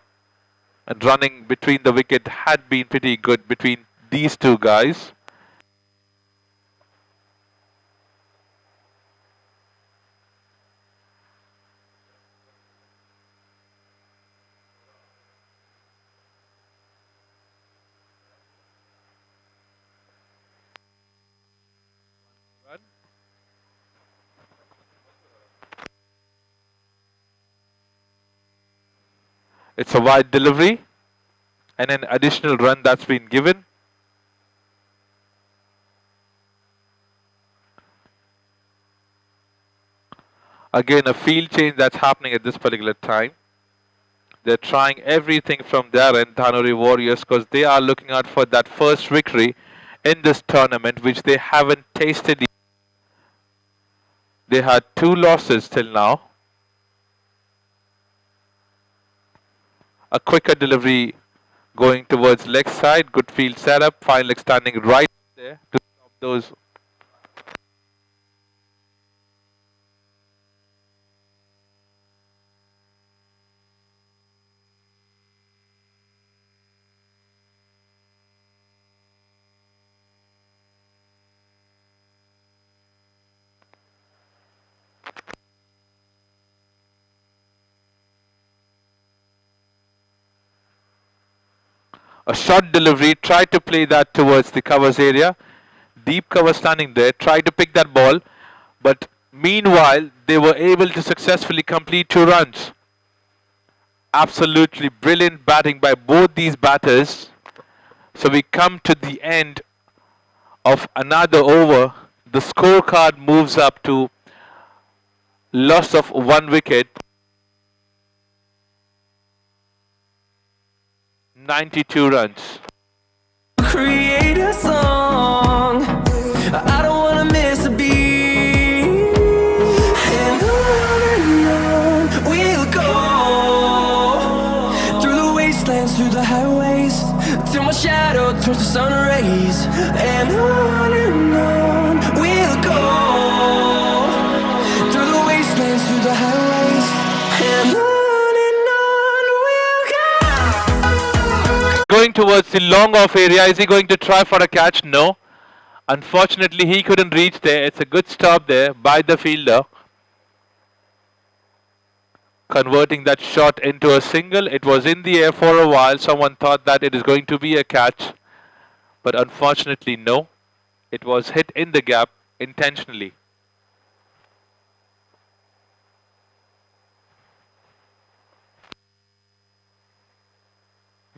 and running between the wicket had been pretty good between these two guys. It's a wide delivery and an additional run that's been given. Again, a field change that's happening at this particular time. They're trying everything from their end, Dhanuri Warriors, because they are looking out for that first victory in this tournament, which they haven't tasted yet. They had 2 losses till now. A quicker delivery going towards leg side. Good field setup. Fine leg standing right there to stop those. A short delivery, tried to play that towards the covers area. Deep cover standing there, tried to pick that ball. But meanwhile, they were able to successfully complete 2 runs. Absolutely brilliant batting by both these batters. So we come to the end of another over. The scorecard moves up to loss of 1 wicket. 92 runs. Create a song. I don't wanna miss a beat. And on we'll go through the wastelands, through the highways, till my shadow turns to sun rays. And on we'll go through the wastelands, through the highways, and on. Going towards the long off area. Is he going to try for a catch? No. Unfortunately, he couldn't reach there. It's a good stop there by the fielder. Converting that shot into a single. It was in the air for a while. Someone thought that it is going to be a catch. But unfortunately, no. It was hit in the gap intentionally.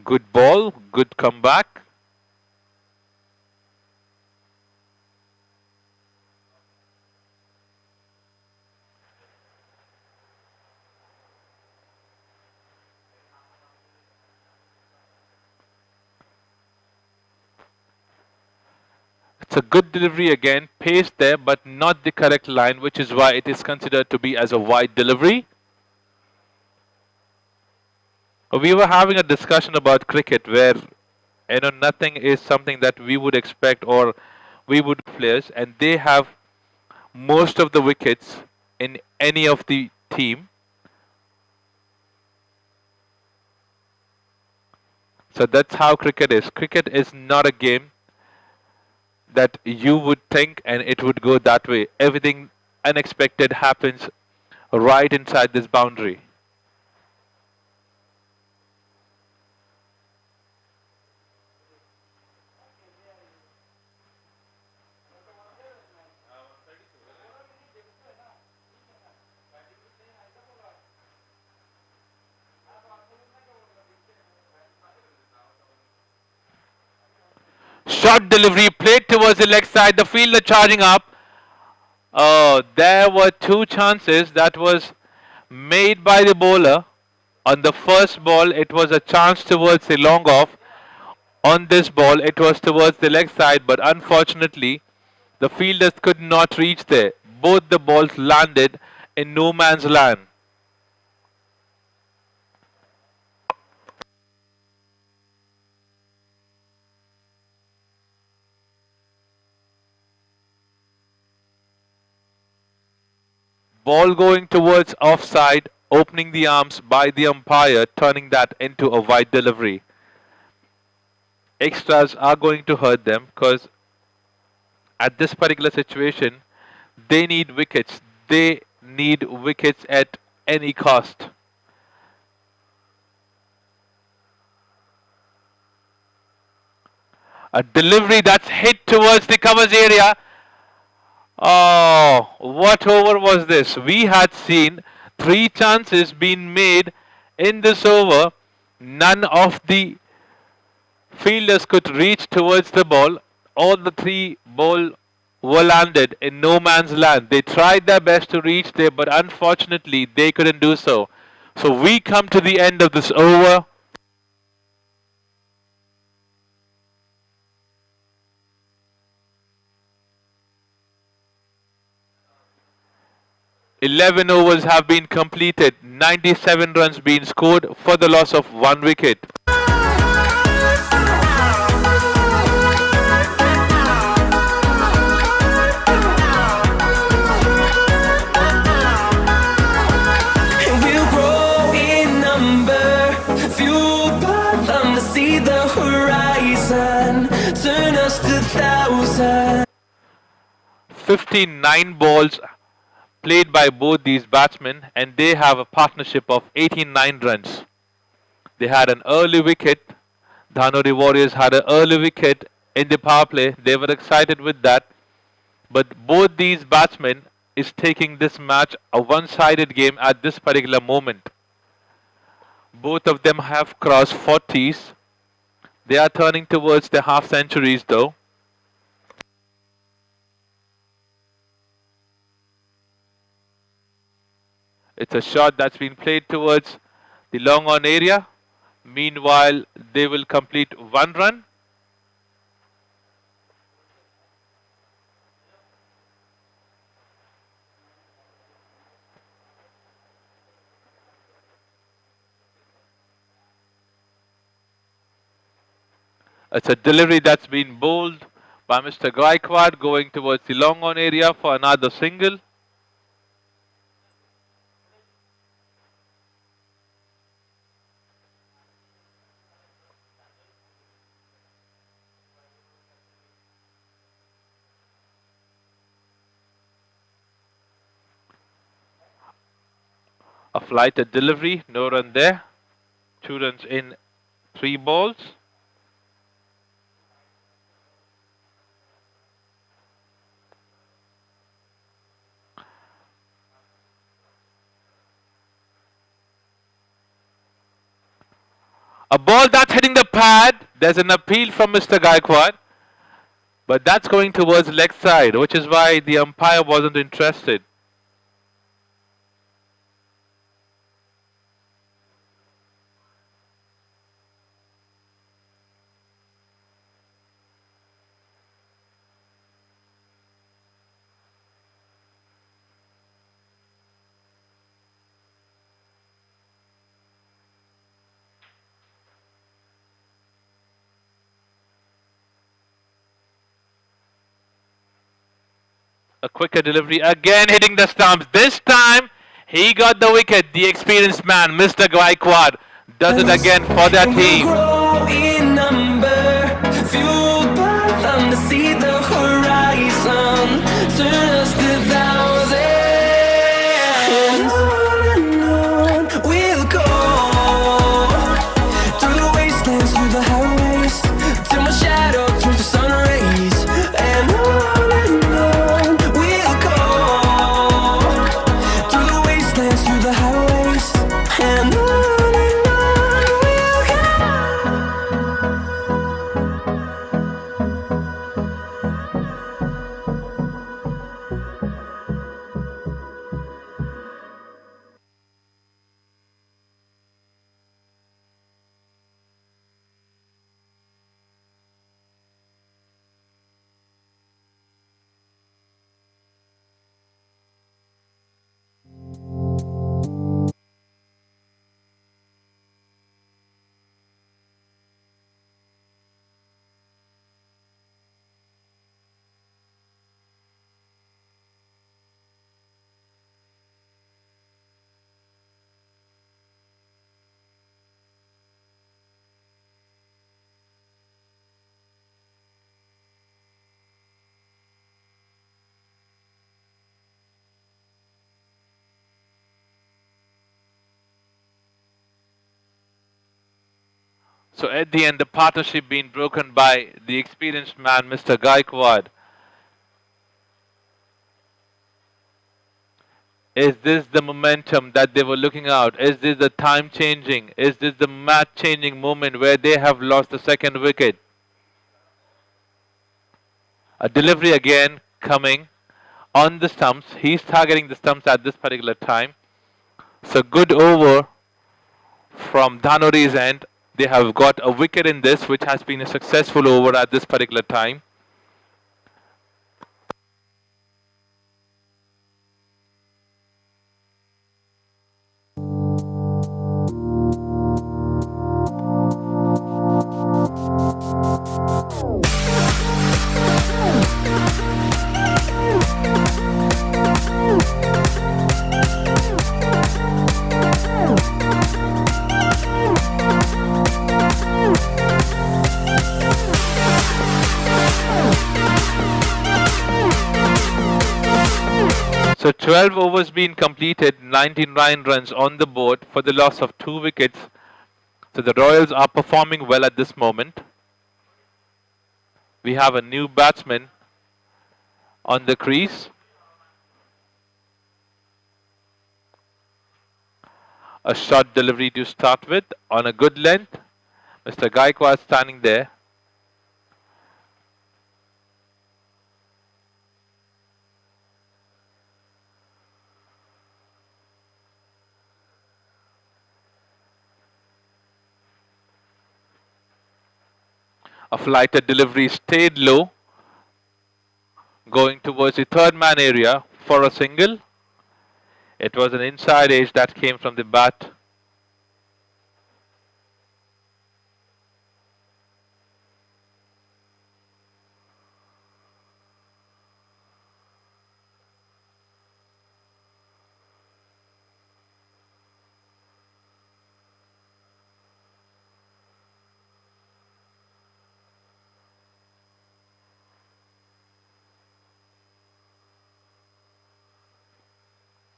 Good ball, good comeback. It's a good delivery again, paced there, but not the correct line, which is why it is considered to be as a wide delivery. We were having a discussion about cricket where nothing is something that we would expect or we would players, and they have most of the wickets in any of the team. So that's how cricket is. Cricket is not a game that you would think and it would go that way. Everything unexpected happens right inside this boundary. delivery played towards the leg side. The fielder charging up. Oh, there were two chances that was made by the bowler. On the first ball, it was a chance towards the long off. On this ball, it was towards the leg side, but unfortunately, the fielders could not reach there. Both the balls landed in no man's land. Ball going towards offside, opening the arms by the umpire, turning that into a wide delivery. Extras are going to hurt them because at this particular situation, they need wickets. They need wickets at any cost. A delivery that's hit towards the covers area. Oh, what over was this? We had seen 3 chances being made in this over. None of the fielders could reach towards the ball. All the 3 balls were landed in no man's land. They tried their best to reach there, but unfortunately they couldn't do so. So we come to the end of this over. "11 overs have been completed, 97 runs been scored for the loss of 1 wicket. We'll grow in number, fueled by them to see the horizon, turn us to thousands. 59 balls played by both these batsmen, and they have a partnership of 89 runs. They had an early wicket. Dhanuri Warriors had an early wicket in the power play. They were excited with that. But both these batsmen is taking this match a one-sided game at this particular moment. Both of them have crossed 40s. They are turning towards the half centuries though. It's a shot that's been played towards the long on area. Meanwhile, they will complete 1 run. It's a delivery that's been bowled by Mr. Gaikwad, going towards the long on area for another single. A flighted delivery, no run there. 2 runs in 3 balls. A ball that's hitting the pad. There's an appeal from Mr. Gaikwad. But that's going towards leg side, which is why the umpire wasn't interested. A quicker delivery, again hitting the stumps. This time, he got the wicket. The experienced man, Mr. Gaikwad, does it again for their team. Grow in number, fueled by them to see the horizon, turn us to thousands. On we'll go, through the wastelands, through the highways, till my shadow turns to sun rays. And on we'll go, through the wastelands, through the highways, and on we'll go. So at the end, the partnership being broken by the experienced man, Mr. Gaikwad. Is this the momentum that they were looking out? Is this the time changing? Is this the match changing moment where they have lost the second wicket? A delivery again coming on the stumps. He's targeting the stumps at this particular time. So good over from Dhanuri's end. They have got a wicket in this, which has been a successful over at this particular time. So 12 overs been completed, 99 runs on the board for the loss of 2 wickets. So the Royals are performing well at this moment. We have a new batsman on the crease. A short delivery to start with on a good length. Mr. Gaikwad standing there. A flighted delivery stayed low, going towards the third man area for a single. It was an inside edge that came from the bat.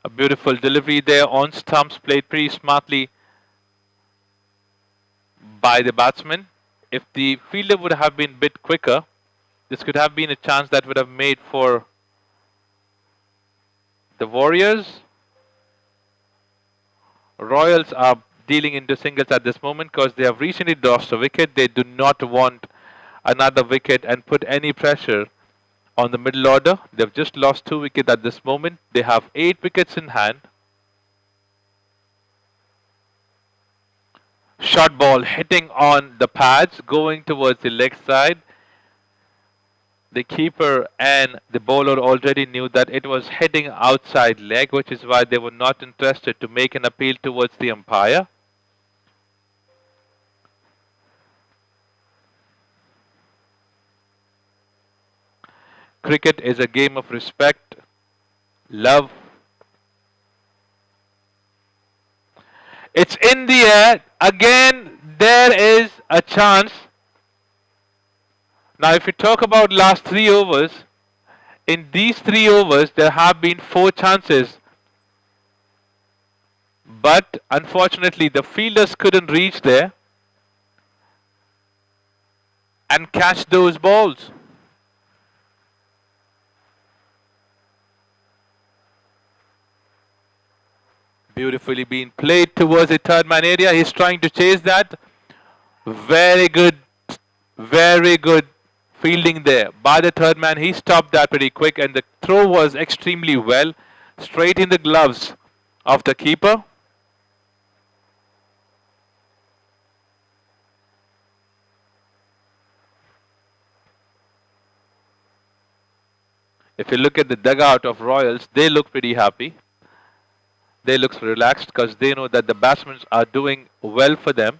A beautiful delivery there on stumps, played pretty smartly by the batsman. If the fielder would have been a bit quicker, this could have been a chance that would have made for the Warriors. Royals are dealing into singles at this moment because they have recently lost a wicket. They do not want another wicket and put any pressure on the middle order. They've just lost 2 wickets at this moment. They have 8 wickets in hand. Short ball hitting on the pads, going towards the leg side. The keeper and the bowler already knew that it was heading outside leg, which is why they were not interested to make an appeal towards the umpire. Cricket is a game of respect, love. It's in the air. Again, there is a chance. Now, if you talk about last 3 overs, in these 3 overs, there have been 4 chances. But unfortunately, the fielders couldn't reach there and catch those balls. Beautifully being played towards the third man area. He's trying to chase that. Very good fielding there by the third man. He stopped that pretty quick and the throw was extremely well. Straight in the gloves of the keeper. If you look at the dugout of Royals, they look pretty happy. They look relaxed because they know that the batsmen are doing well for them.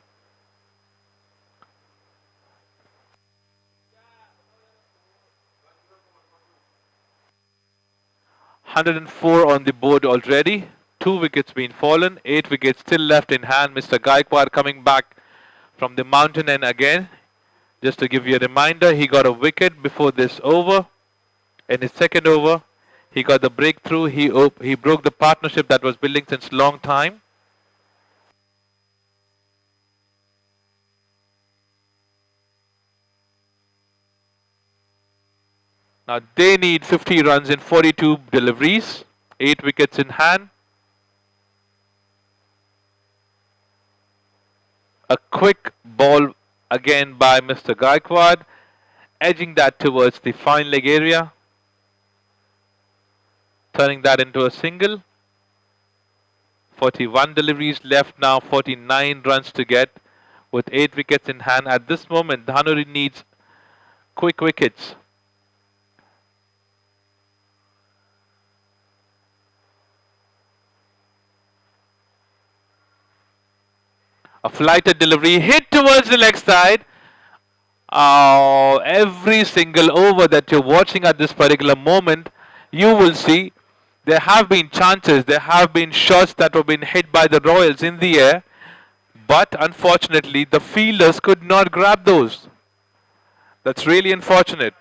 "104 on the board already. 2 wickets been fallen. 8 wickets still left in hand. Mr. Gaikwad coming back from the mountain end again. Just to give you a reminder, he got a wicket before this over. In his second over, he got the breakthrough. He broke the partnership that was building since a long time. 104 on the board already. 2 wickets been fallen. 8 wickets still left in hand. Mr. Gaikwad coming back from the mountain end again. Just to give you a reminder, he got a wicket before this over. In his second over, he got the breakthrough. He broke the partnership that was building since long time. Now they need 50 runs in 42 deliveries, 8 wickets in hand. A quick ball again by Mr. Gaikwad, edging that towards the fine leg area, turning that into a single. 41 deliveries left now, 49 runs to get with 8 wickets in hand. At this moment, Dhanuri needs quick wickets. A flighted delivery hit towards the leg side. Every single over that you're watching at this particular moment, you will see there have been chances, there have been shots that have been hit by the Royals in the air, but unfortunately the fielders could not grab those. That's really unfortunate.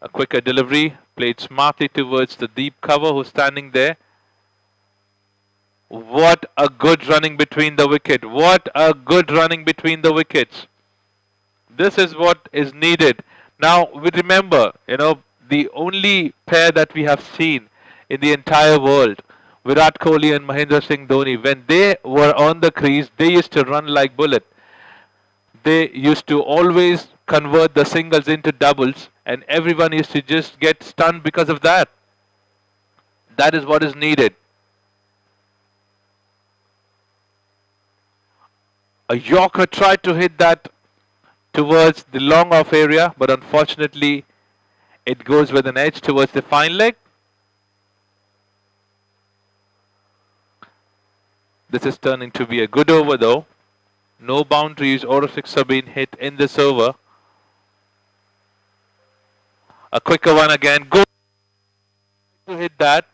A quicker delivery, played smartly towards the deep cover who's standing there. What a good running between the wicket. What a good running between the wickets. This is what is needed. Now, we remember, the only pair that we have seen in the entire world, Virat Kohli and Mahendra Singh Dhoni, when they were on the crease, they used to run like bullet. They used to always convert the singles into doubles, and everyone used to just get stunned because of that. That is what is needed. A Yorker tried to hit that towards the long off area, but unfortunately it goes with an edge towards the fine leg. This is turning to be a good over though. No boundaries or a sixer being hit in this over. A quicker one again. Go to hit that.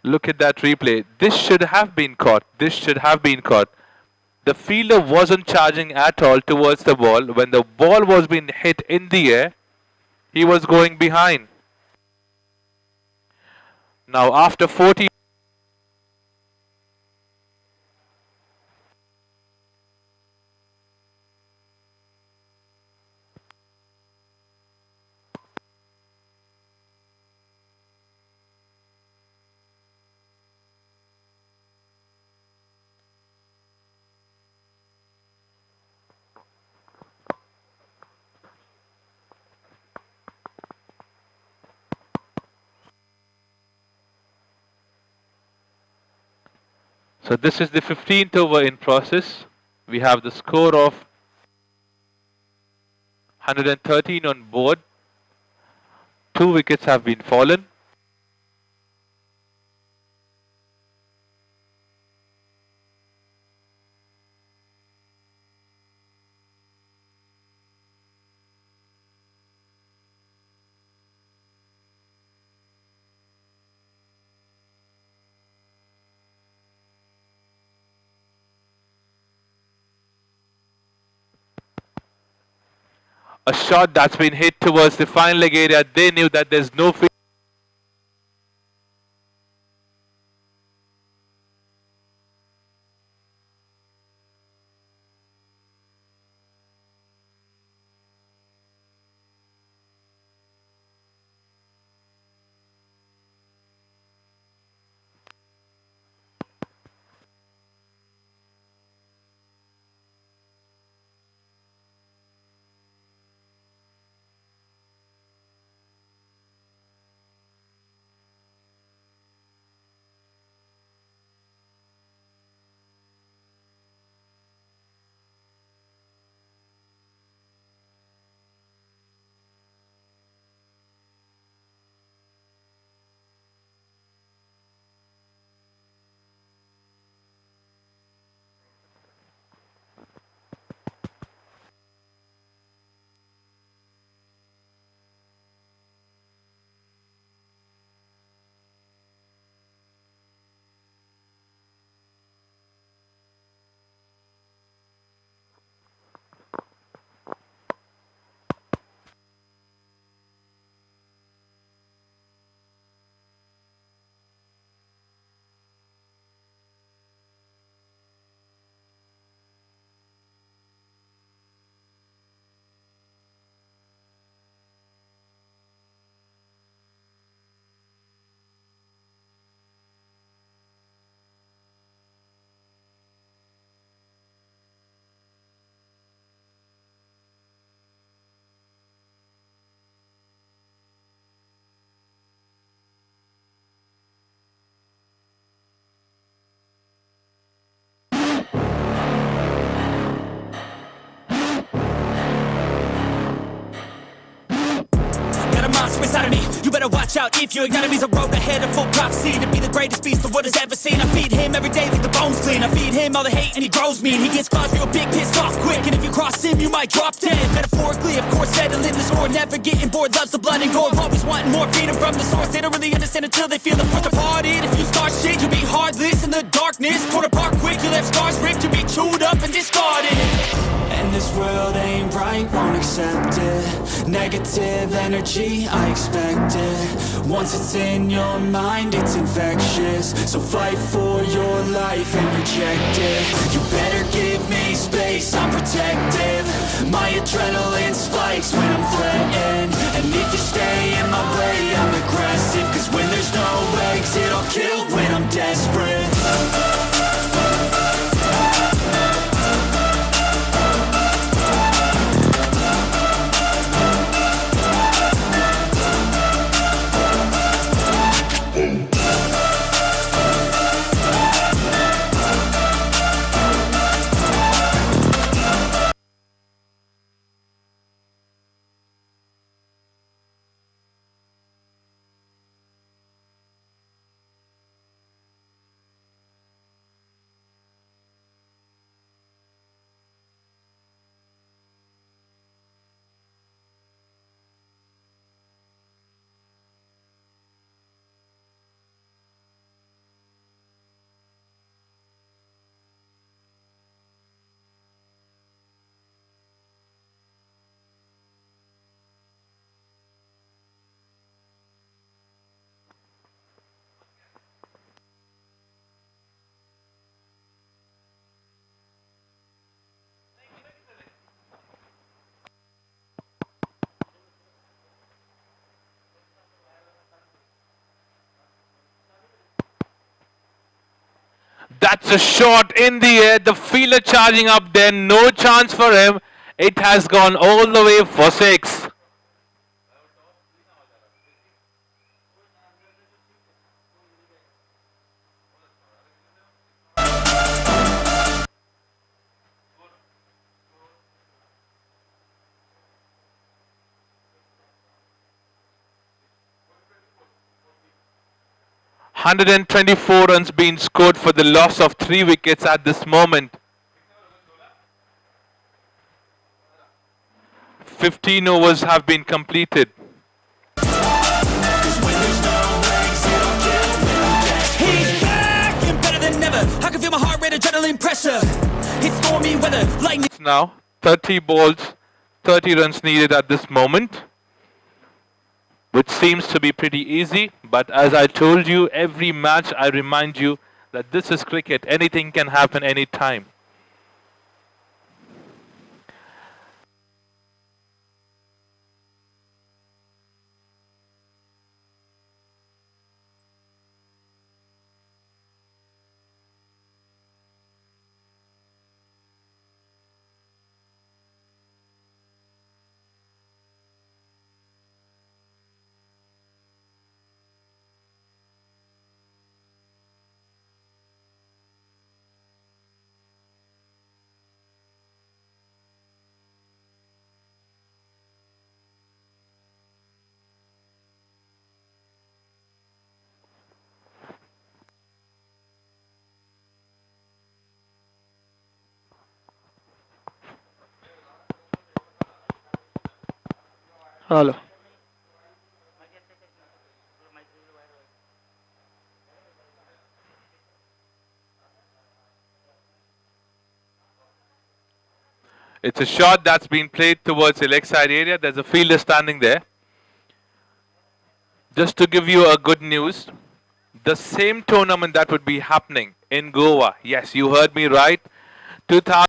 Look at that replay. This should have been caught. This should have been caught. The fielder wasn't charging at all towards the ball. When the ball was being hit in the air, he was going behind. Now after 40... So this is the 15th over in process. We have the score of 113 on board. 2 wickets have been fallen. A shot that's been hit towards the fine leg area. They knew that there's no field. out if you ignite him. He's a road ahead of full prophecy to be the greatest beast the world has ever seen. I feed him every day like the bones clean. I feed him all the hate and he grows mean. He gets claws real big, pissed off quick, and if you cross him you might drop dead. Metaphorically, of course, settling the score, never getting bored, loves the blood and gore, always wanting more freedom from the source. They don't really understand until they feel the force departed. If you start shit, you'll be heartless in the darkness, torn apart quick, you'll have scars ripped, you'll be chewed up and discarded. And this world ain't right, won't accept it. Negative energy, I expect it. Once it's in your mind, it's infectious. So fight for your life and reject it. You better give me space, I'm protective. My adrenaline spikes when I'm threatened. And if you stay in my way, I'm aggressive. Cause when there's no exit, I'll kill when I'm desperate. That's a shot in the air. The fielder charging up there. No chance for him. It has gone all the way for 6. ...124 runs being scored for the loss of 3 wickets at this moment. 15 overs have been completed. He's back and better than ever. I can feel my heart rate, adrenaline pressure. It's stormy weather, lightning. Now 30 balls, 30 runs needed at this moment, which seems to be pretty easy. But as I told you, every match I remind you that this is cricket. Anything can happen anytime. Hello. It's a shot that's been played towards the leg side area. There's a fielder standing there. Just to give you a good news, the same tournament that would be happening in Goa. Yes, you heard me right. 2000.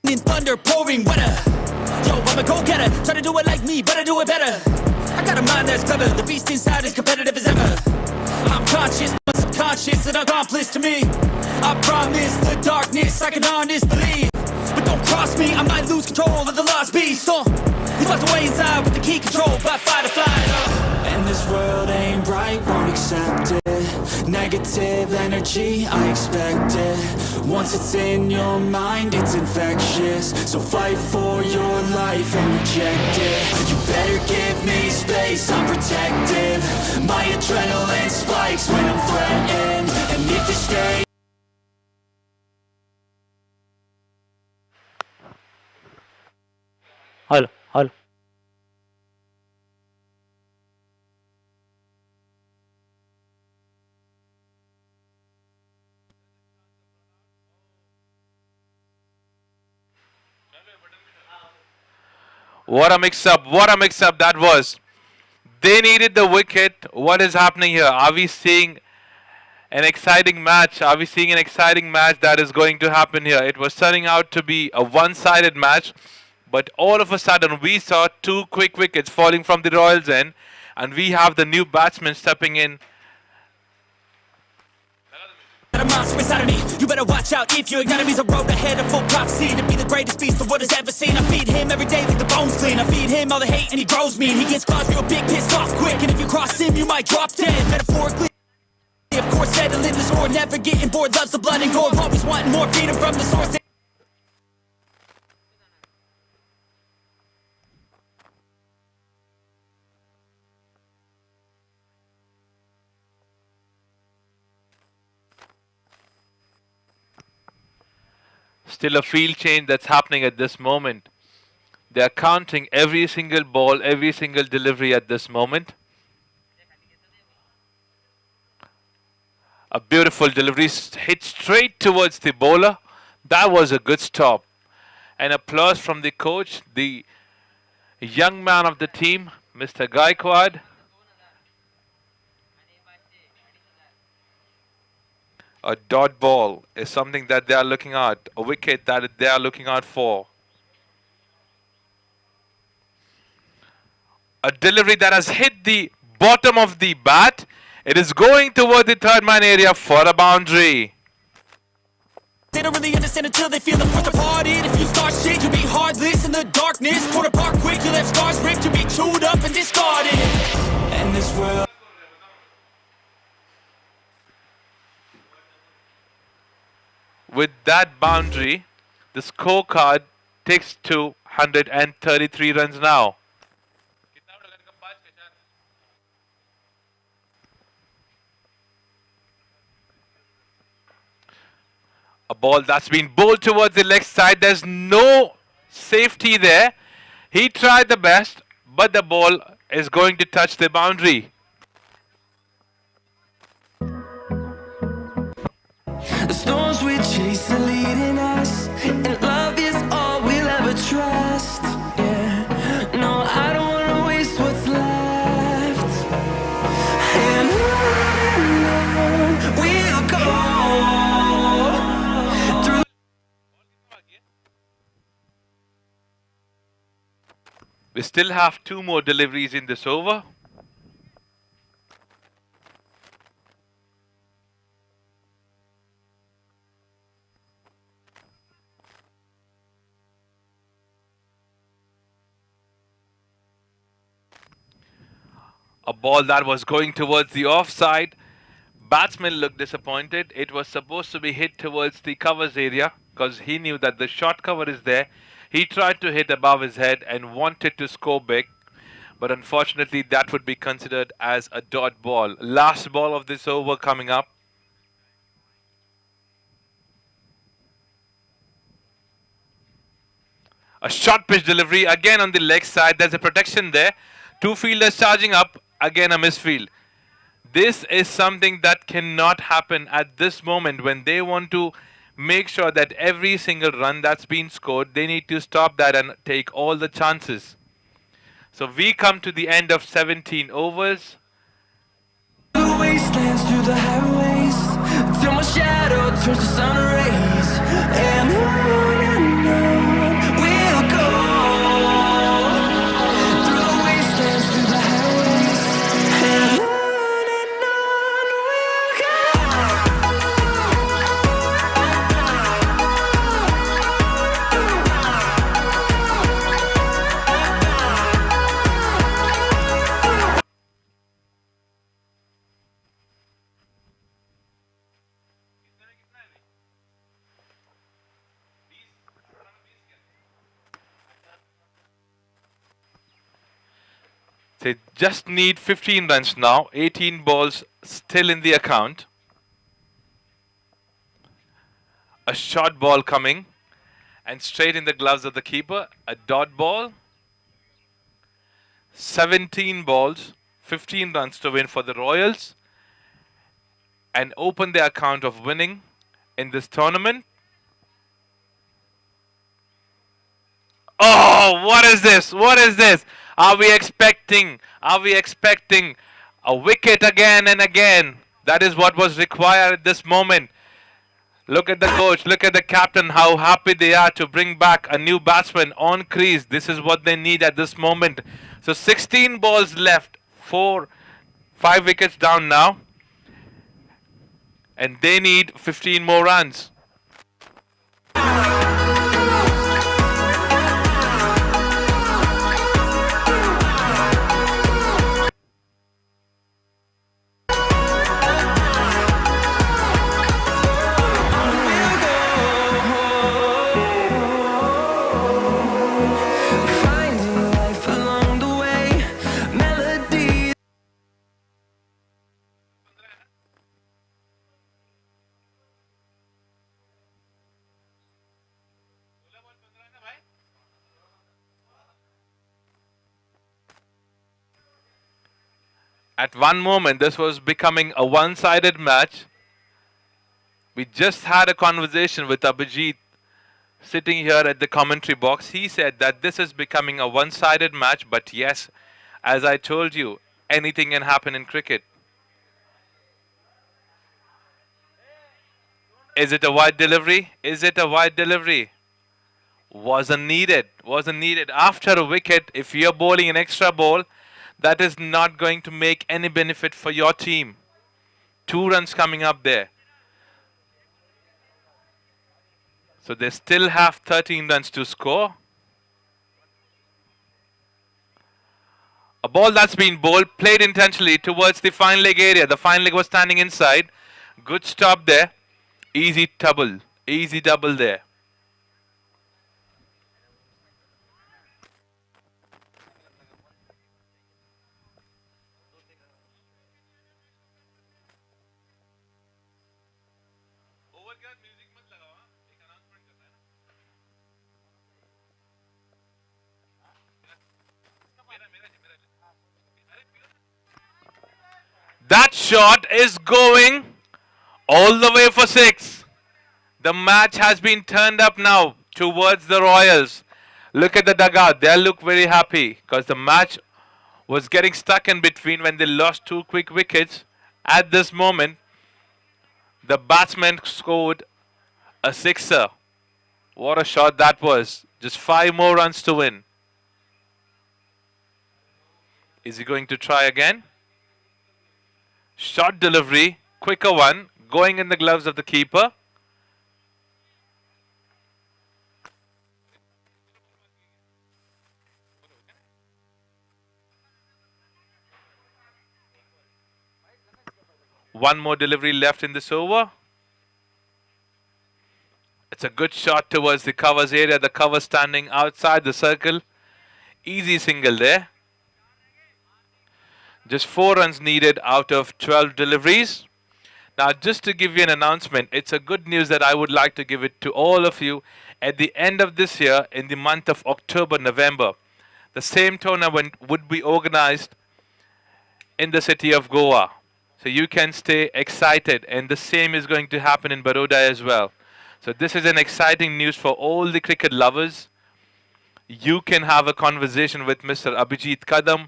in thunder, pouring weather. Yo, I'm a go-getter, try to do it like me, but I do it better. I got a mind that's clever, the beast inside is competitive as ever. I'm conscious, but subconscious, an accomplice to me. I promise the darkness, I can honest believe. But don't cross me, I might lose control of the lost beast. He's locked away inside with the key controlled by fight or flight. And this world ain't right, won't accept it. Negative energy, I expect it. Once it's in your mind, it's infectious. So fight for your life and reject it. You better give me space, I'm protective. My adrenaline spikes when I'm threatened. And if you stay Hello, hello. What a mix-up, what a mix-up that was. They needed the wicket. What is happening here? Are we seeing an exciting match? Are we seeing an exciting match that is going to happen here? It was turning out to be a one-sided match, but all of a sudden we saw two quick wickets falling from the Royals' end, and we have the new batsman stepping in. Got a monster inside of me, you better watch out if your enemy's a road ahead of full prophecy. To be the greatest beast the world has ever seen. I feed him every day like the bones clean. I feed him all the hate and he grows mean. He gets claws real big, pissed off quick. And if you cross him, you might drop dead. Metaphorically, of course, said to live this war, never getting bored. Loves the blood and gore, always wanting more freedom from the source. Still a field change that's happening at this moment. They are counting every single ball, every single delivery at this moment. A beautiful delivery hit straight towards the bowler. That was a good stop. And applause from the coach, the young man of the team, Mr. Gaikwad. A dot ball is something that they are looking at, a wicket that they are looking out for. A delivery that has hit the bottom of the bat. It is going toward the third man area for a boundary. They don't really understand until they feel the force departed. If you start shit, you'll be heartless in the darkness. Torn apart quick, you left scars ripped, you'll be chewed up and discarded. and this world. With that boundary, the scorecard takes to 133 runs now. A ball that's been bowled towards the leg side. There's no safety there. He tried the best, but the ball is going to touch the boundary. The storms we chase are leading us, and love is all we'll ever trust. Yeah, no, I don't wanna waste what's left. And on we'll go through. We still have 2 more deliveries in this over. A ball that was going towards the offside. Batsman looked disappointed. It was supposed to be hit towards the covers area because he knew that the short cover is there. He tried to hit above his head and wanted to score big. But unfortunately, that would be considered as a dot ball. Last ball of this over coming up. A short pitch delivery again on the leg side. There's a protection there. 2 fielders charging up. Again a misfield. This is something that cannot happen at this moment when they want to make sure that every single run that's been scored, they need to stop that and take all the chances. So we come to the end of 17 overs. The wastelands through the highways, till my shadow turns to sun rays. And on They just need 15 runs now. 18 balls still in the account. A short ball coming and straight in the gloves of the keeper. A dot ball. 17 balls, 15 runs to win for the Royals and open their account of winning in this tournament. Oh, what is this? What is this? Are we expecting a wicket again and again? That is what was required at this moment. Look at the coach, look at the captain, how happy they are to bring back a new batsman on crease. This is what they need at this moment. So 16 balls left, 5 wickets down now. And they need 15 more runs. At one moment, this was becoming a one-sided match. We just had a conversation with Abhijit sitting here at the commentary box. He said that this is becoming a one-sided match, but yes, as I told you, anything can happen in cricket. Is it a wide delivery? Is it a wide delivery? Wasn't needed. Wasn't needed. After a wicket, if you're bowling an extra ball, that is not going to make any benefit for your team. 2 runs coming up there. So they still have 13 runs to score. A ball that's been bowled, played intentionally towards the fine leg area. The fine leg was standing inside. Good stop there. Easy double. Easy double there. That shot is going all the way for 6. The match has been turned up now towards the Royals. Look at the dugout. They look very happy because the match was getting stuck in between when they lost 2 quick wickets. At this moment, the batsman scored a 6er. What a shot that was. Just 5 more runs to win. Is he going to try again? Short delivery, quicker one, going in the gloves of the keeper. One more delivery left in this over. It's a good shot towards the covers area, the cover standing outside the circle. Easy single there. Just 4 runs needed out of 12 deliveries. Now, just to give you an announcement, it's a good news that I would like to give it to all of you. At the end of this year, in the month of October, November, the same tournament would be organized in the city of Goa. So you can stay excited, and the same is going to happen in Baroda as well. So this is an exciting news for all the cricket lovers. You can have a conversation with Mr. Abhijit Kadam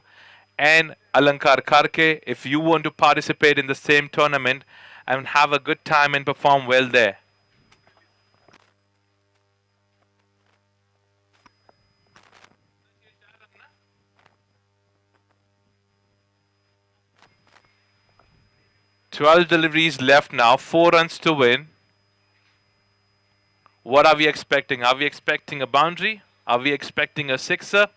and Alankar Karke if you want to participate in the same tournament and have a good time and perform well there. Twelve deliveries left now, 4 runs to win. What are we expecting? Are we expecting a boundary? Are we expecting a 6er?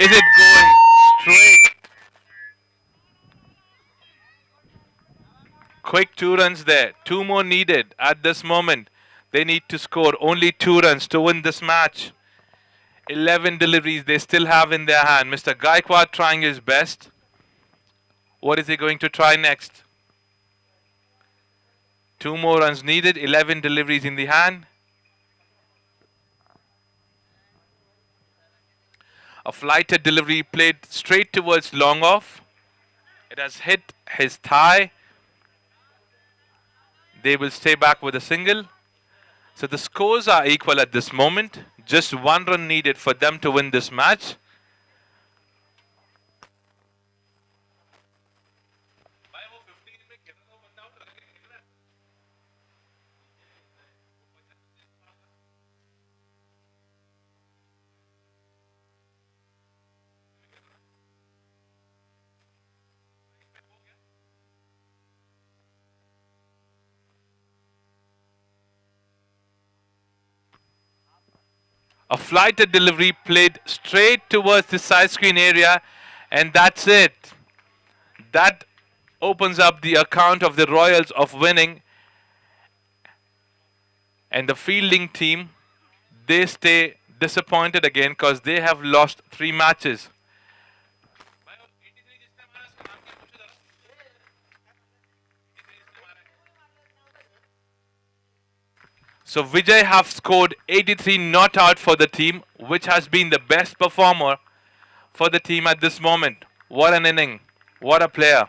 Is it going straight? Quick 2 runs there. 2 more needed at this moment. They need to score only 2 runs to win this match. 11 deliveries they still have in their hand. Mr. Gaikwad trying his best. What is he going to try next? 2 more runs needed. 11 deliveries in the hand. A flighted delivery played straight towards long off. It has hit his thigh. They will stay back with a single. So the scores are equal at this moment. Just 1 run needed for them to win this match. A flighted delivery played straight towards the side screen area, and that's it. That opens up the account of the Royals of winning. And the fielding team, they stay disappointed again because they have lost 3 matches. So Vijay have scored 83 not out for the team, which has been the best performer for the team at this moment. What an inning. What a player.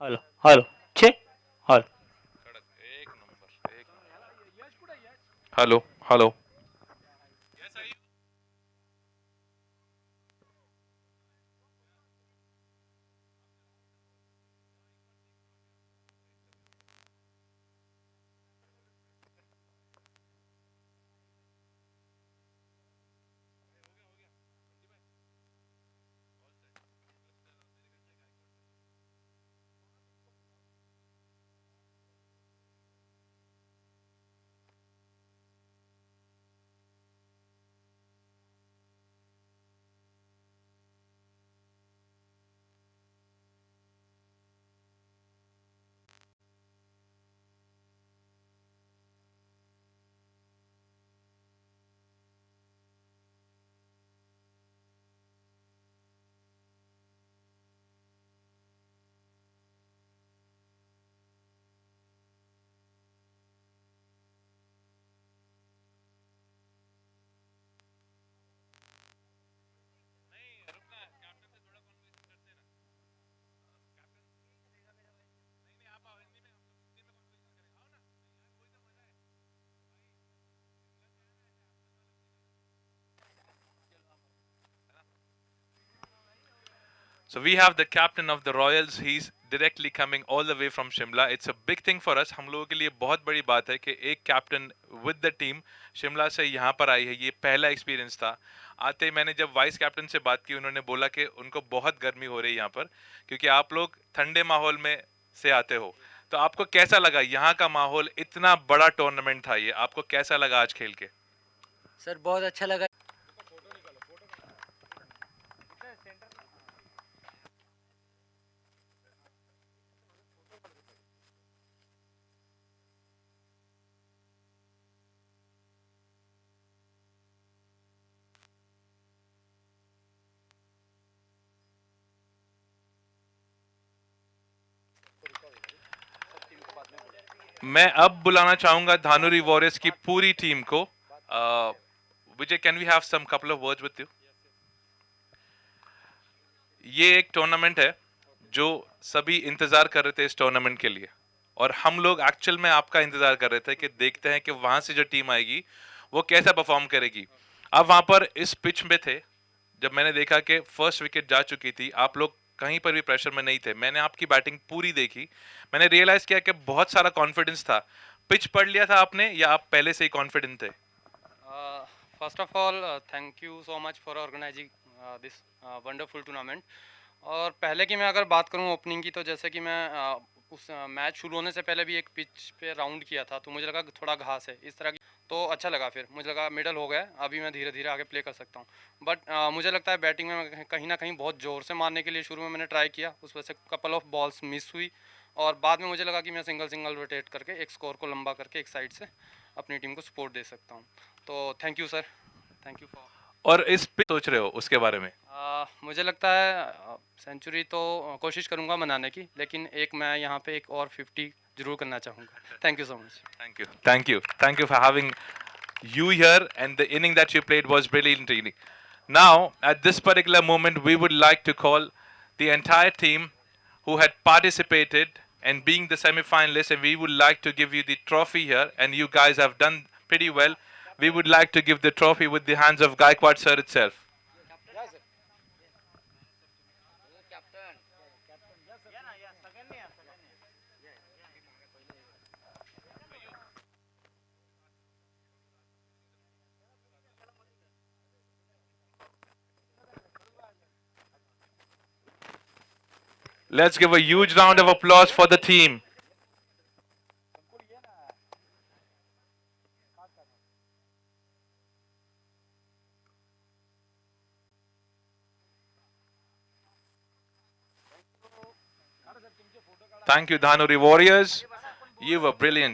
Hello hello छे hello hello hello So we have the captain of the Royals. He's directly coming all the way from Shimla. It's a big thing for us. हम लोगों के लिए बहुत बड़ी बात है कि एक captain with the team Shimla से यहाँ पर आई है. ये पहला एक्सपीरियंस था. आते ही मैंने जब वाइस कैप्टन से बात की, उन्होंने बोला कि उनको बहुत गर्मी हो रही है यहाँ पर, क्योंकि आप लोग ठंडे माहौल में से आते हो. तो आपको कैसा लगा यहाँ का माहौल? इतना बड़ा टूर्नामेंट था ये, आपको कैसा लगा आज खेल के? सर बहुत अच्छा लगा. मैं अब बुलाना चाहूंगा धानुरी वॉरियर्स की पूरी टीम को. Vijay, can we have some couple of words with you? ये एक टूर्नामेंट है जो सभी इंतजार कर रहे थे इस टूर्नामेंट के लिए, और हम लोग एक्चुअल में आपका इंतजार कर रहे थे कि देखते हैं कि वहां से जो टीम आएगी वो कैसा परफॉर्म करेगी. आप वहां पर इस पिच में थे जब मैंने देखा कि फर्स्ट विकेट जा चुकी थी. आप लोग कहीं पर भी प्रेशर में नहीं थे. मैंने आपकी बैटिंग पूरी देखी, मैंने रियलाइज किया कि बहुत सारा कॉन्फिडेंस था. पिच पढ़ लिया था आपने या आप पहले से ही कॉन्फिडेंट थे? First of all thank you so much for organising this wonderful tournament. और पहले की मैं अगर बात करूं ओपनिंग की, तो जैसे कि मैं उस मैच शुरू होने से पहले भी एक पिच पे राउंड किया था, तो मुझे लगा कि थोड़ा घास है इस तरह की, तो अच्छा लगा. फिर मुझे लगा मिडल हो गया, अभी मैं धीरे धीरे आगे प्ले कर सकता हूँ. बट मुझे लगता है बैटिंग में मैं कहीं ना कहीं बहुत ज़ोर से मारने के लिए शुरू में मैंने ट्राई किया, उस वजह से कपल ऑफ बॉल्स मिस हुई, और बाद में मुझे लगा कि मैं सिंगल सिंगल रोटेट करके एक स्कोर को लंबा करके एक साइड से अपनी टीम को सपोर्ट दे सकता हूँ. तो thank you sir, thank you for. और इस पे सोच रहे हो उसके बारे में? मुझे लगता है सेंचुरी तो कोशिश करूंगा मनाने की, लेकिन एक मैं यहाँ पे एक और 50 जरूर करना चाहूँगा. Thank you so much. Thank you, thank you, thank you for having you here, and the inning that you played was brilliant really. Now at this particular moment we would like to call the entire team who had participated and being the semi-finalists, and we would like to give you the trophy here, and you guys have done pretty well. We would like to give the trophy with the hands of Gaikwad sir itself. Let's give a huge round of applause for the team. Thank you, Dhanuri Warriors. You were brilliant.